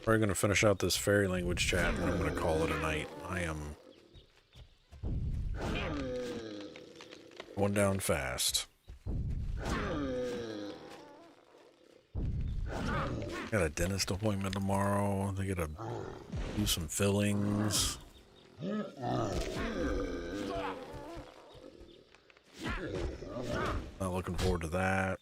We're going to finish out this fairy language chat, and I'm going to call it a night. I am one down fast. Got a dentist appointment tomorrow. They gotta do some fillings. Not looking forward to that.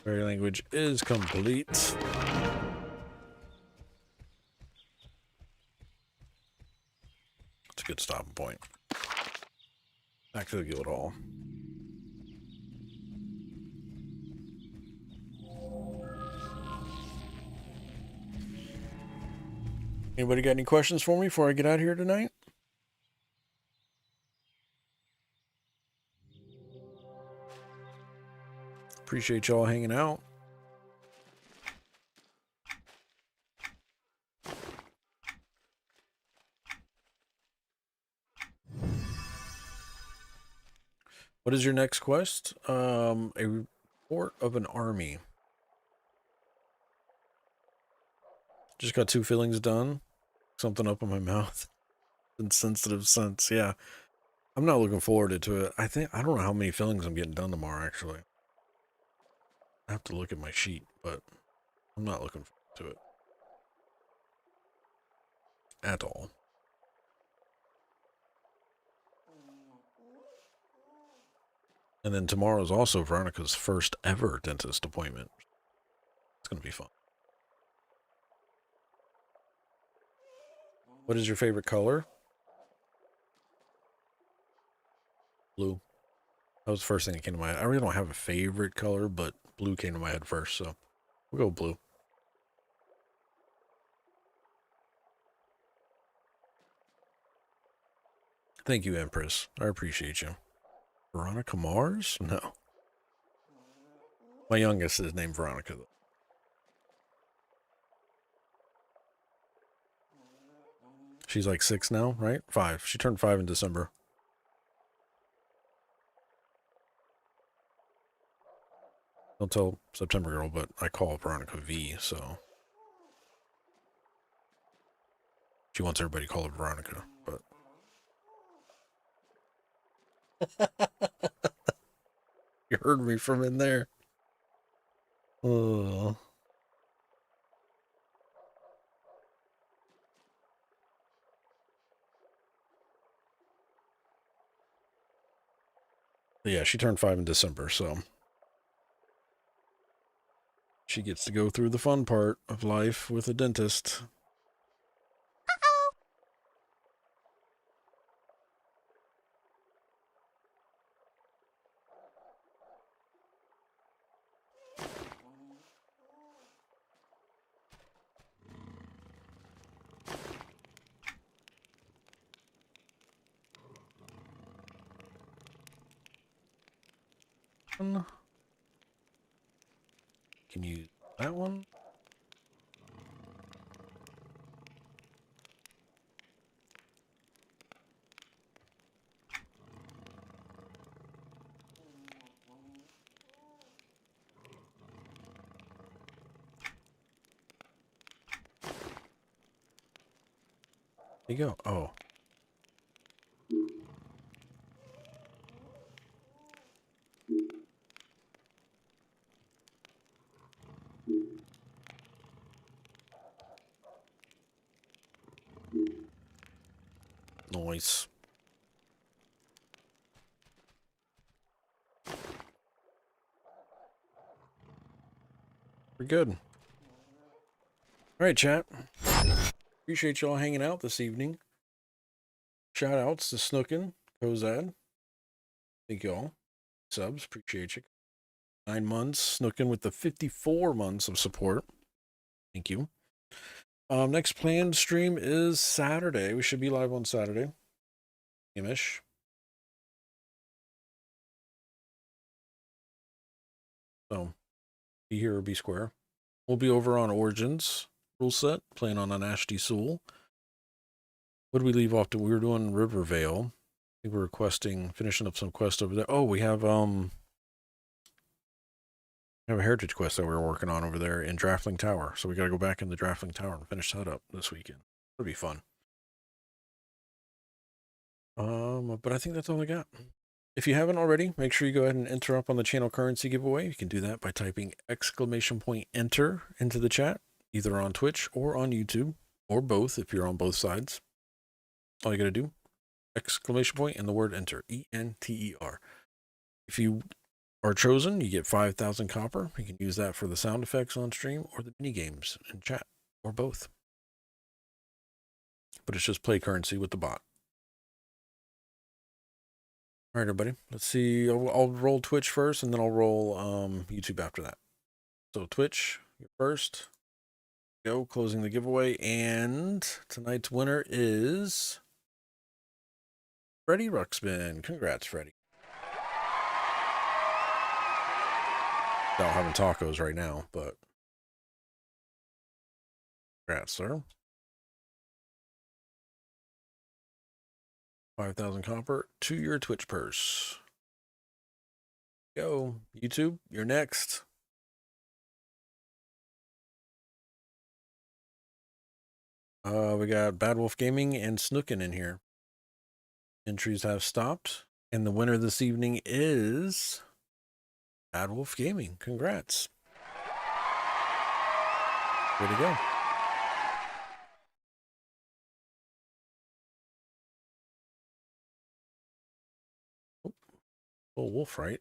Fairy language is complete. It's a good stopping point. Back to the guild hall. Anybody got any questions for me before I get out of here tonight? Appreciate y'all hanging out. What is your next quest? A report of an army. Just got 2 fillings done. Something up in my mouth. Insensitive sense, yeah. I'm not looking forward to it. I don't know how many fillings I'm getting done tomorrow, actually. I have to look at my sheet, but I'm not looking forward to it. At all. And then tomorrow is also Veronica's first ever dentist appointment. It's going to be fun. What is your favorite color? Blue. That was the first thing that came to my head. I really don't have a favorite color, but blue came to my head first, so we'll go blue. Thank you, Empress. I appreciate you. Veronica Mars? No. My youngest is named Veronica, though. She's like 6 now, right? 5. She turned 5 in December. Don't tell September Girl, but I call Veronica V, so. She wants everybody to call her Veronica, but. You heard me from in there. Oh. Yeah, she turned 5 in December, so. She gets to go through the fun part of life with a dentist. Can you that one? There you go. Oh. Nice. We're good. All right, chat. Appreciate y'all hanging out this evening. Shout outs to Snookin, Kozad. Thank y'all. Subs, appreciate you. 9 months. Snookin with the 54 months of support. Thank you. Next planned stream is Saturday. We should be live on Saturday. Imish. So, be here or be square. We'll be over on Origins rule set, playing on an Ashty Soul. What did we leave off to? We were doing Rivervale. I think we're requesting, finishing up some quest over there. Oh, we have a heritage quest that we were working on over there in Draftling Tower. So we got to go back in the Draftling Tower and finish that up this weekend. It'll be fun. But I think that's all I got. If you haven't already, make sure you go ahead and enter up on the channel currency giveaway. You can do that by typing !enter into the chat, either on Twitch or on YouTube, or both if you're on both sides. All you got to do, ! and the word enter, E-N-T-E-R. If you are chosen, you get 5,000 copper. You can use that for the sound effects on stream or the mini games in chat or both. But it's just play currency with the bot. All right, everybody. Let's see. I'll roll Twitch first, and then I'll roll YouTube after that. So Twitch, you're first. Go, closing the giveaway. And tonight's winner is Freddie Ruxpin. Congrats, Freddie. Not having tacos right now, but congrats, sir. 5,000 copper to your Twitch purse. Go, YouTube, you're next. We got Bad Wolf Gaming and Snookin in here. Entries have stopped, and the winner this evening is Bad Wolf Gaming. Congrats. Way to go. Oh, wolf, right?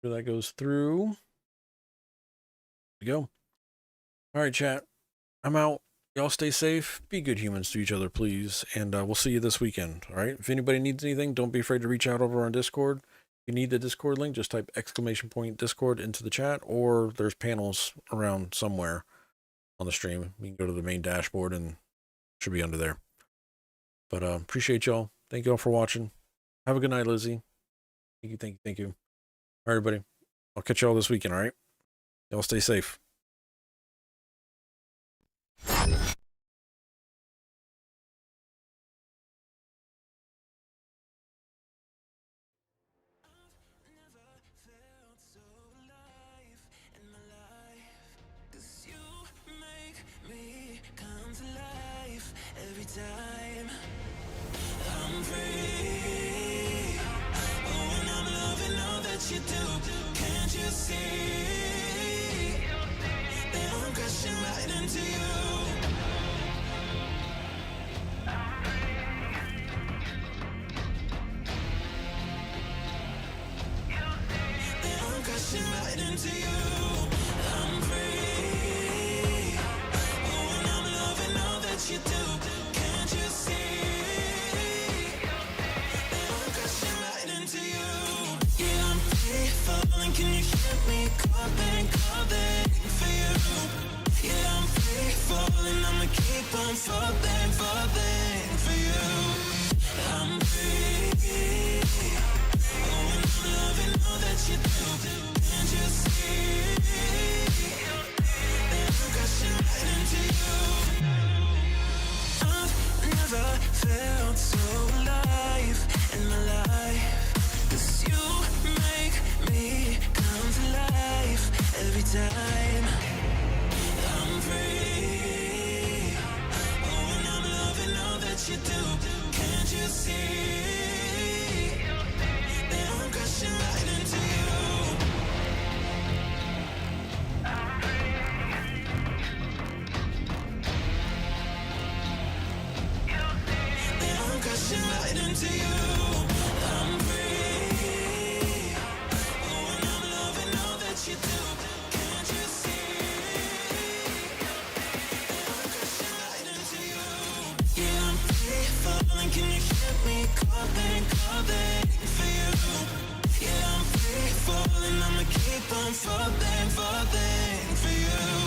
Here that goes through. Here we go. All right, chat. I'm out. Y'all stay safe. Be good humans to each other, please. And we'll see you this weekend. All right. If anybody needs anything, don't be afraid to reach out over on Discord. If you need the Discord link, just type !Discord into the chat, or there's panels around somewhere on the stream. You can go to the main dashboard and it should be under there. But appreciate y'all. Thank you all for watching. Have a good night, Lizzie. Thank you, thank you, thank you. All right, everybody. I'll catch y'all this weekend, all right? Y'all stay safe. Every time I'm free, oh, and I'm loving all that you do. Can't you see that I'm crashing right into you? That I'm crashing right into you. I'm free, oh, and I'm loving all that you do. Can you hear me calling for you? Yeah, I'm free falling, I'ma keep on falling for you. I'm free, oh, and I'm loving all that you do. Can't you see that I'm crashing right into you? I've never felt so alive in my life, 'cause you make me come to life every time I'm free. Oh, and I'm loving all that you do. Can't you see that I'm crashing right into you? That I'm crashing right into you. I'm free. Oh, and I'm loving all that you do. Can't you see that I'm crashing right into you? Yeah, I'm free falling. Can you hear me calling for you? Yeah, I'm free falling. I'ma keep on falling for you.